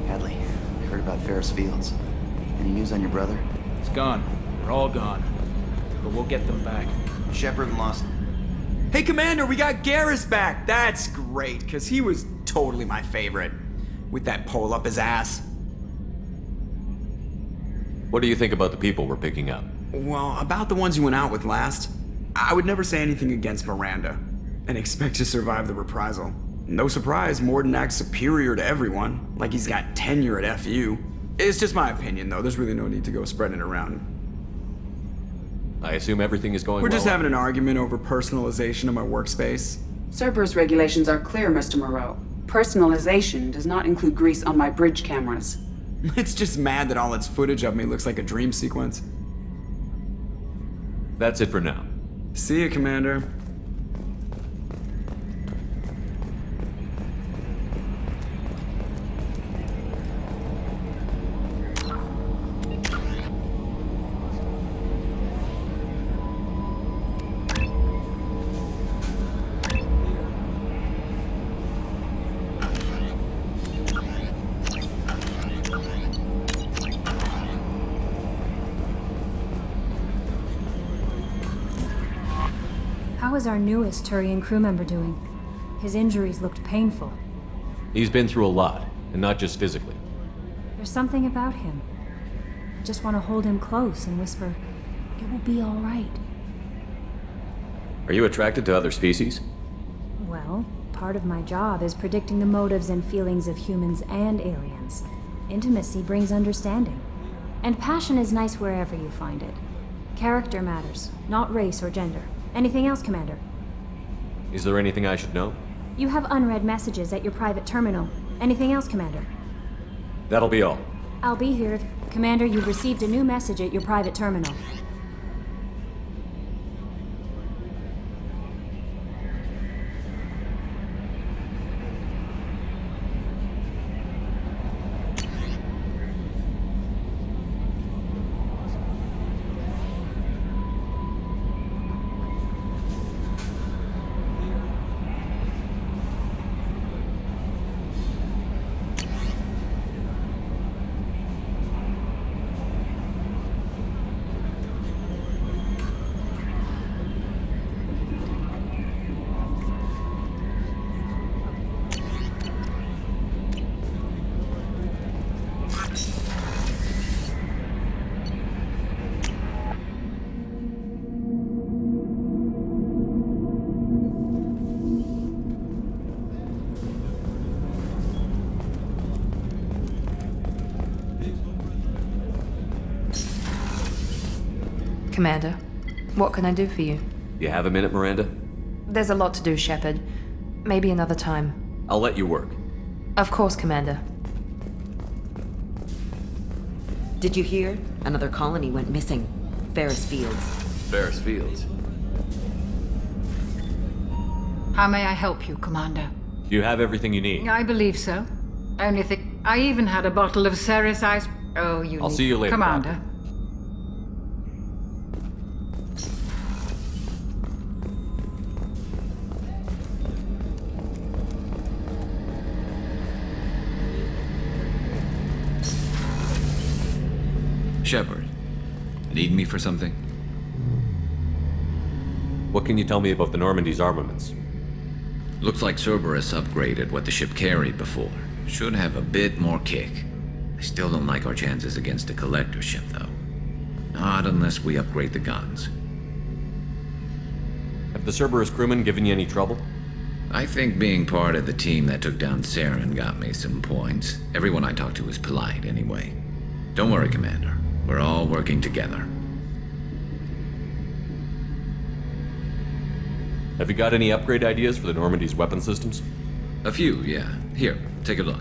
Hadley, I heard about Ferris Fields. Any news on your brother? It's gone. They're all gone. But we'll get them back. Shepard lost. Hey, Commander, we got Garrus back! That's great, because he was totally my favorite. With that pole up his ass. What do you think about the people we're picking up? Well, about the ones you went out with last, I would never say anything against Miranda, and expect to survive the reprisal. No surprise, Morden acts superior to everyone, like he's got tenure at FU. It's just my opinion, though. There's really no need to go spreading it around. I assume everything is going We're well. just having an argument over personalization of my workspace. Cerberus regulations are clear, Mr. Moreau. Personalization does not include grease on my bridge cameras. It's just mad that all its footage of me looks like a dream sequence. That's it for now. See you, Commander. How is our newest Turian crew member doing? His injuries looked painful. He's been through a lot, and not just physically. There's something about him. I just want to hold him close and whisper, "It will be all right." Are you attracted to other species? Well, part of my job is predicting the motives and feelings of humans and aliens. Intimacy brings understanding. And passion is nice wherever you find it. Character matters, not race or gender. Anything else, Commander? Is there anything I should know? You have unread messages at your private terminal. Anything else, Commander? That'll be all. I'll be here. Commander, you've received a new message at your private terminal. Commander, what can I do for you? You have a minute, Miranda? There's a lot to do, Shepard. Maybe another time. I'll let you work. Of course, Commander. Did you hear? Another colony went missing. Ferris Fields. Ferris Fields. How may I help you, Commander? Do you have everything you need? I believe so. Only thing, I even had a bottle of Ceres ice. Oh, you. I'll see you later, Commander. Shepard, need me for something? What can you tell me about the Normandy's armaments? Looks like Cerberus upgraded what the ship carried before. Should have a bit more kick. I still don't like our chances against a collector ship, though. Not unless we upgrade the guns. Have the Cerberus crewmen given you any trouble? I think being part of the team that took down Saren got me some points. Everyone I talked to was polite, anyway. Don't worry, Commander. We're all working together. Have you got any upgrade ideas for the Normandy's weapon systems? A few, yeah. Here, take a look.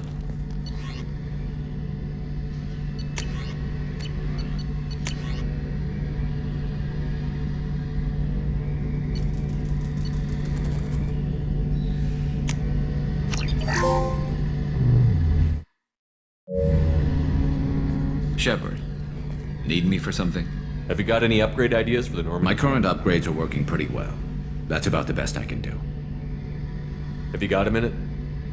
Shepard, need me for something? Have you got any upgrade ideas for the Normandy? My current upgrades are working pretty well. That's about the best I can do. Have you got a minute?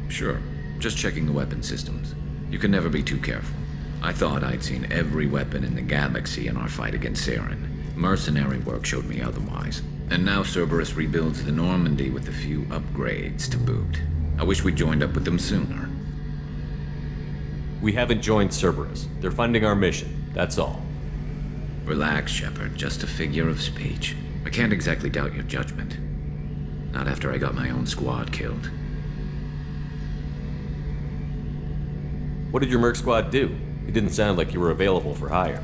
Sure. Just checking the weapon systems. You can never be too careful. I thought I'd seen every weapon in the galaxy in our fight against Saren. Mercenary work showed me otherwise. And now Cerberus rebuilds the Normandy with a few upgrades to boot. I wish we'd joined up with them sooner. We haven't joined Cerberus. They're funding our mission, that's all. Relax, Shepard. Just a figure of speech. I can't exactly doubt your judgment. Not after I got my own squad killed. What did your Merc squad do? It didn't sound like you were available for hire.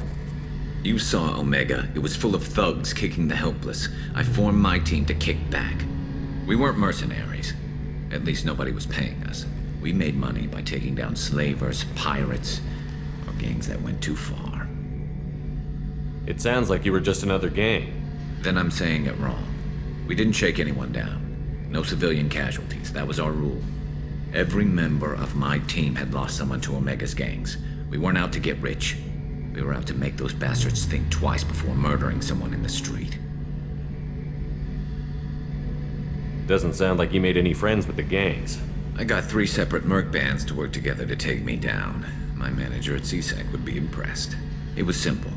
You saw Omega. It was full of thugs kicking the helpless. I formed my team to kick back. We weren't mercenaries. At least nobody was paying us. We made money by taking down slavers, pirates, or gangs that went too far. It sounds like you were just another gang. Then I'm saying it wrong. We didn't shake anyone down. No civilian casualties. That was our rule. Every member of my team had lost someone to Omega's gangs. We weren't out to get rich. We were out to make those bastards think twice before murdering someone in the street. Doesn't sound like you made any friends with the gangs. I got 3 separate merc bands to work together to take me down. My manager at CSEC would be impressed. It was simple.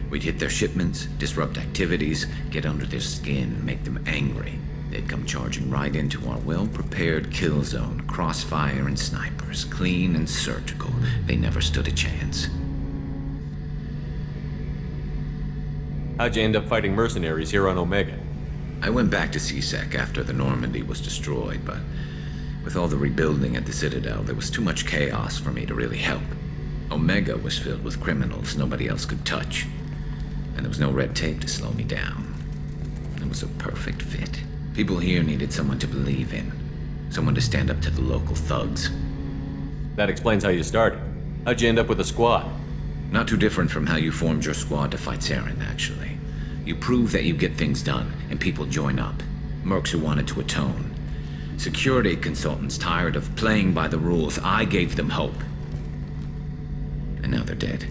We'd hit their shipments, disrupt activities, get under their skin, make them angry. They'd come charging right into our well-prepared kill zone, crossfire and snipers, clean and surgical. They never stood a chance. How'd you end up fighting mercenaries here on Omega? I went back to CSEC after the Normandy was destroyed, but with all the rebuilding at the Citadel, there was too much chaos for me to really help. Omega was filled with criminals nobody else could touch, and there was no red tape to slow me down. It was a perfect fit. People here needed someone to believe in, someone to stand up to the local thugs. That explains how you started. How'd you end up with a squad? Not too different from how you formed your squad to fight Saren, actually. You prove that you get things done, and people join up. Mercs who wanted to atone. Security consultants tired of playing by the rules. I gave them hope. And now they're dead.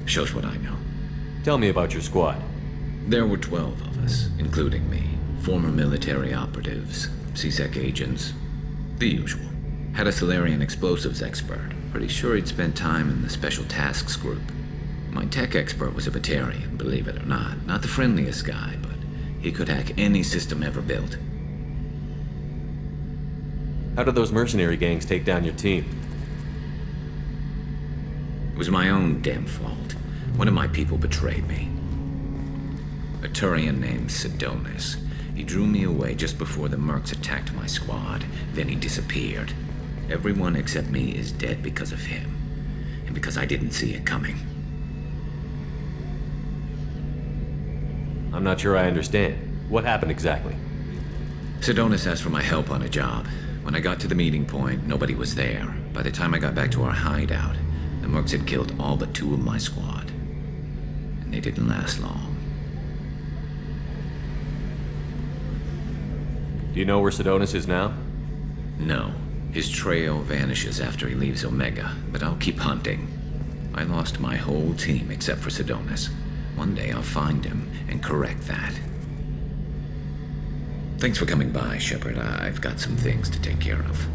Shows what I know. Tell me about your squad. There were 12 of us, including me. Former military operatives, CSEC agents, the usual. Had a Solarian explosives expert. Pretty sure he'd spent time in the Special Tasks group. My tech expert was a Batarian, believe it or not. Not the friendliest guy, but he could hack any system ever built. How did those mercenary gangs take down your team? It was my own damn fault. One of my people betrayed me. A Turian named Sidonis. He drew me away just before the mercs attacked my squad. Then he disappeared. Everyone except me is dead because of him. And because I didn't see it coming. I'm not sure I understand. What happened exactly? Sidonis asked for my help on a job. When I got to the meeting point, nobody was there. By the time I got back to our hideout, the mercs had killed all but 2 of my squad. And they didn't last long. Do you know where Sidonis is now? No. His trail vanishes after he leaves Omega, but I'll keep hunting. I lost my whole team except for Sidonis. One day I'll find him and correct that. Thanks for coming by, Shepard. I've got some things to take care of.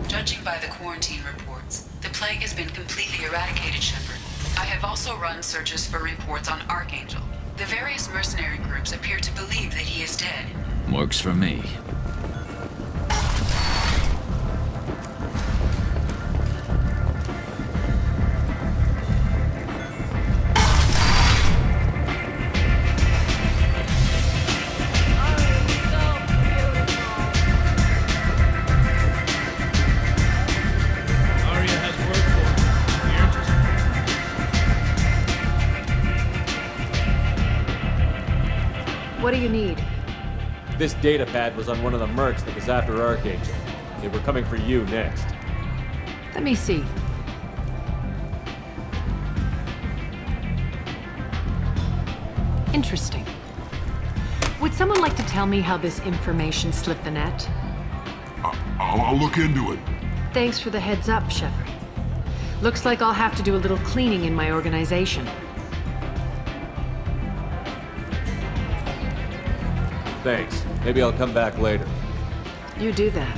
Judging by the quarantine reports, the plague has been completely eradicated, Shepard. I have also run searches for reports on Archangel. The various mercenary groups appear to believe that he is dead. Works for me. What do you need? This data pad was on one of the mercs that was after Archangel. They were coming for you next. Let me see. Interesting. Would someone like to tell me how this information slipped the net? I'll look into it. Thanks for the heads up, Shepard. Looks like I'll have to do a little cleaning in my organization. Thanks. Maybe I'll come back later. You do that.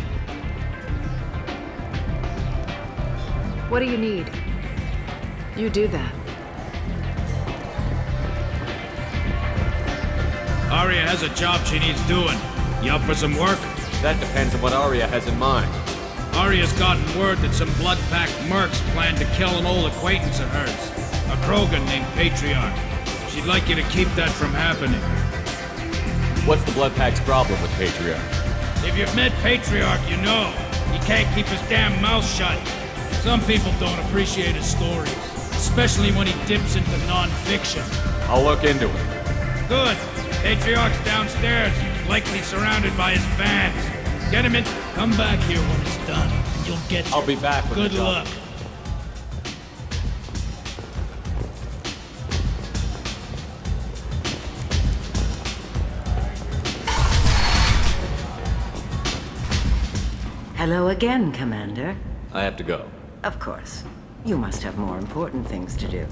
What do you need? You do that. Arya has a job she needs doing. You up for some work? That depends on what Arya has in mind. Arya's gotten word that some blood-packed mercs plan to kill an old acquaintance of hers. A Krogan named Patriarch. She'd like you to keep that from happening. What's the Blood Pack's problem with Patriarch? If you've met Patriarch, you know. He can't keep his damn mouth shut. Some people don't appreciate his stories. Especially when he dips into non-fiction. I'll look into it. Good. Patriarch's downstairs, likely surrounded by his fans. Get him in. Come back here when it's done, and you'll get I'll be back with good the job. luck. Hello again, Commander. I have to go. Of course. You must have more important things to do.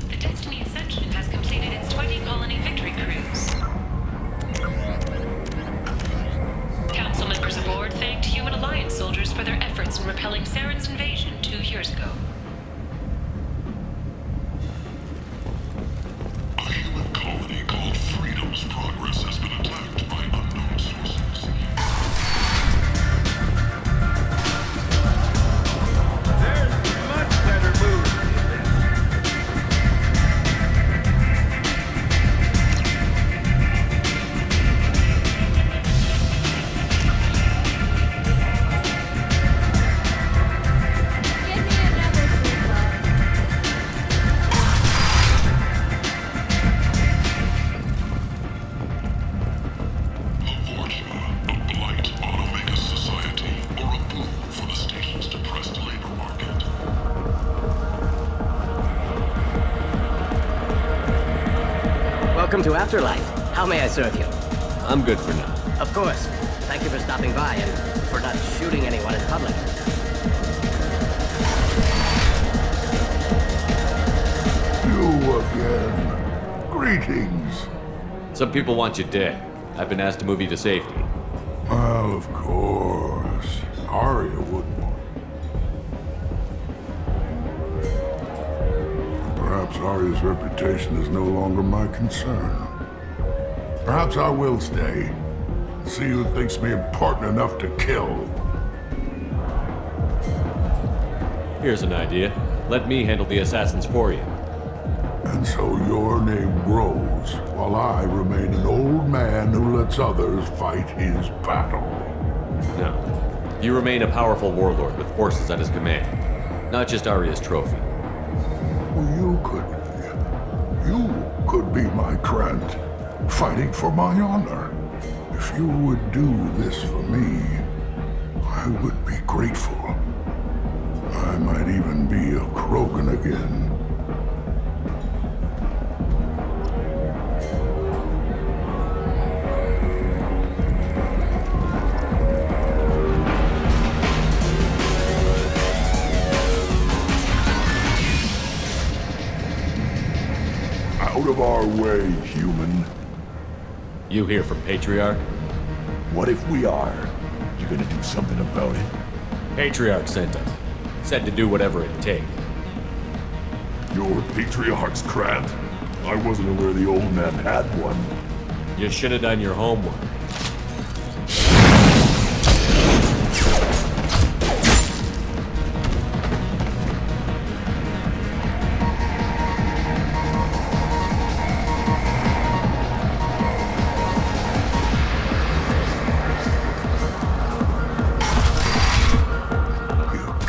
The Destiny Ascension has completed its 20-colony victory cruise. Council members aboard thanked Human Alliance soldiers for their efforts in repelling Saren's invasion 2 years ago. A human colony called Freedom's Progress has been attacked by unknown sources. There's much better moves than this. Welcome to Afterlife. How may I serve you? I'm good for now. Of course. Thank you for stopping by and for not shooting anyone in public. You again. Greetings. Some people want you dead. I've been asked to move you to safety. Well, of course. Arya wouldn't want. Perhaps Arya's reputation is no longer my concern. Perhaps I will stay. See who thinks me important enough to kill. Here's an idea. Let me handle the assassins for you. And so your name grows, while I remain an old man who lets others fight his battle. No. You remain a powerful warlord with forces at his command. Not just Arya's trophy. You could be my Krant, fighting for my honor. If you would do this for me, I would be grateful. I might even be a Krogan again. Out of our way, human. You here from Patriarch? What if we are? You gonna do something about it? Patriarch sent us. Said to do whatever it takes. You're Patriarch's Krant. I wasn't aware the old man had one. You should have done your homework.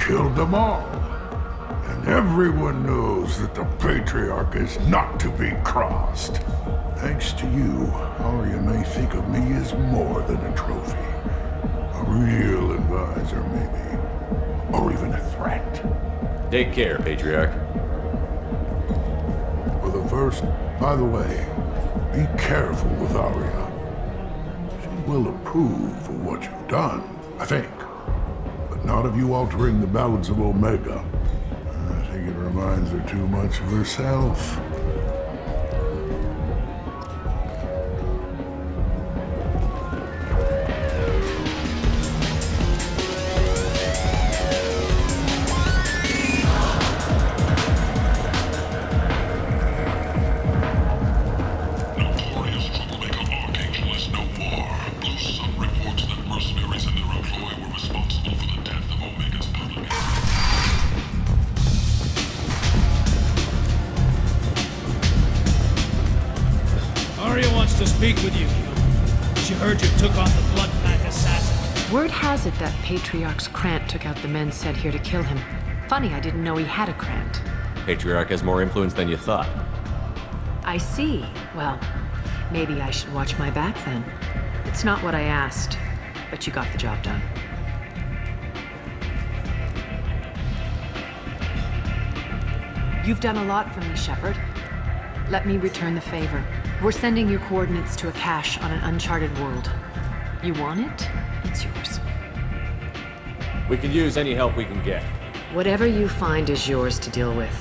Killed them all. And Everyone knows that the Patriarch is not to be crossed. Thanks to you, Arya may think of me as more than a trophy. A real advisor, maybe. Or even a threat. Take care, Patriarch. For the first, by the way, be careful with Arya. She will approve of what you've done, I think. But not of you altering the balance of Omega. I think it reminds her too much of herself. To speak with you. She heard you took on the Blood Pack assassin. Word has it that Patriarch's Krant took out the men sent here to kill him. Funny, I didn't know he had a Krant. Patriarch has more influence than you thought. I see. Well, maybe I should watch my back then. It's not what I asked, but you got the job done. You've done a lot for me, Shepard. Let me return the favor. We're sending your coordinates to a cache on an uncharted world. You want it? It's yours. We can use any help we can get. Whatever you find is yours to deal with.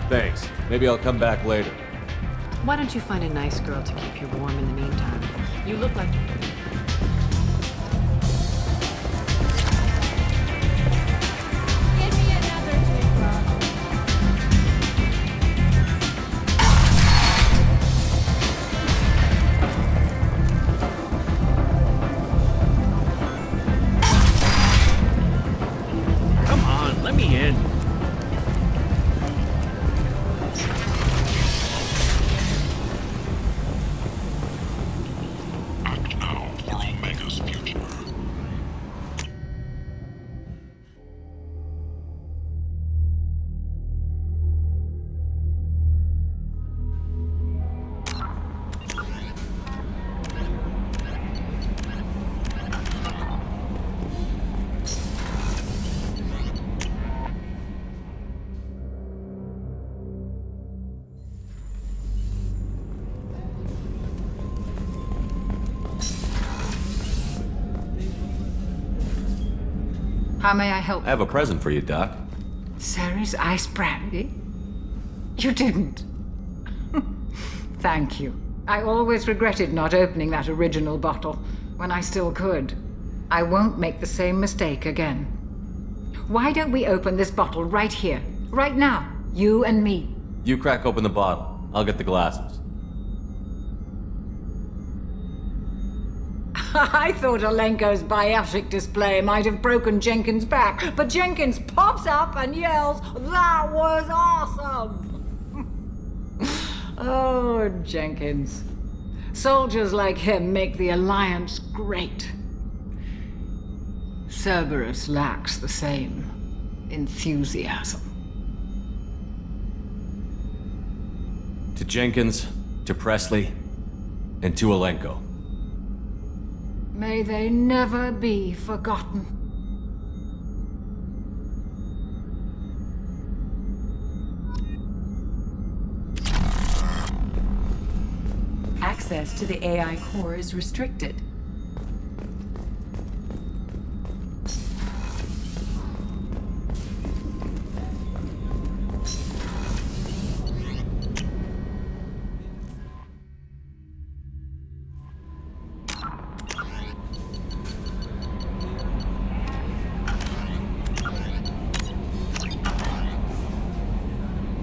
Thanks. Maybe I'll come back later. Why don't you find a nice girl to keep you warm in the meantime? You look like... How may I help? I have a present for you, Doc. Sarah's ice brandy? You didn't. Thank you. I always regretted not opening that original bottle when I still could. I won't make the same mistake again. Why don't we open this bottle right here, right now, you and me? You crack open the bottle. I'll get the glasses. I thought Alenko's biotic display might have broken Jenkins' back, but Jenkins pops up and yells, "That was awesome!" Oh, Jenkins. Soldiers like him make the Alliance great. Cerberus lacks the same enthusiasm. To Jenkins, to Presley, and to Alenko. May they never be forgotten. Access to the AI core is restricted.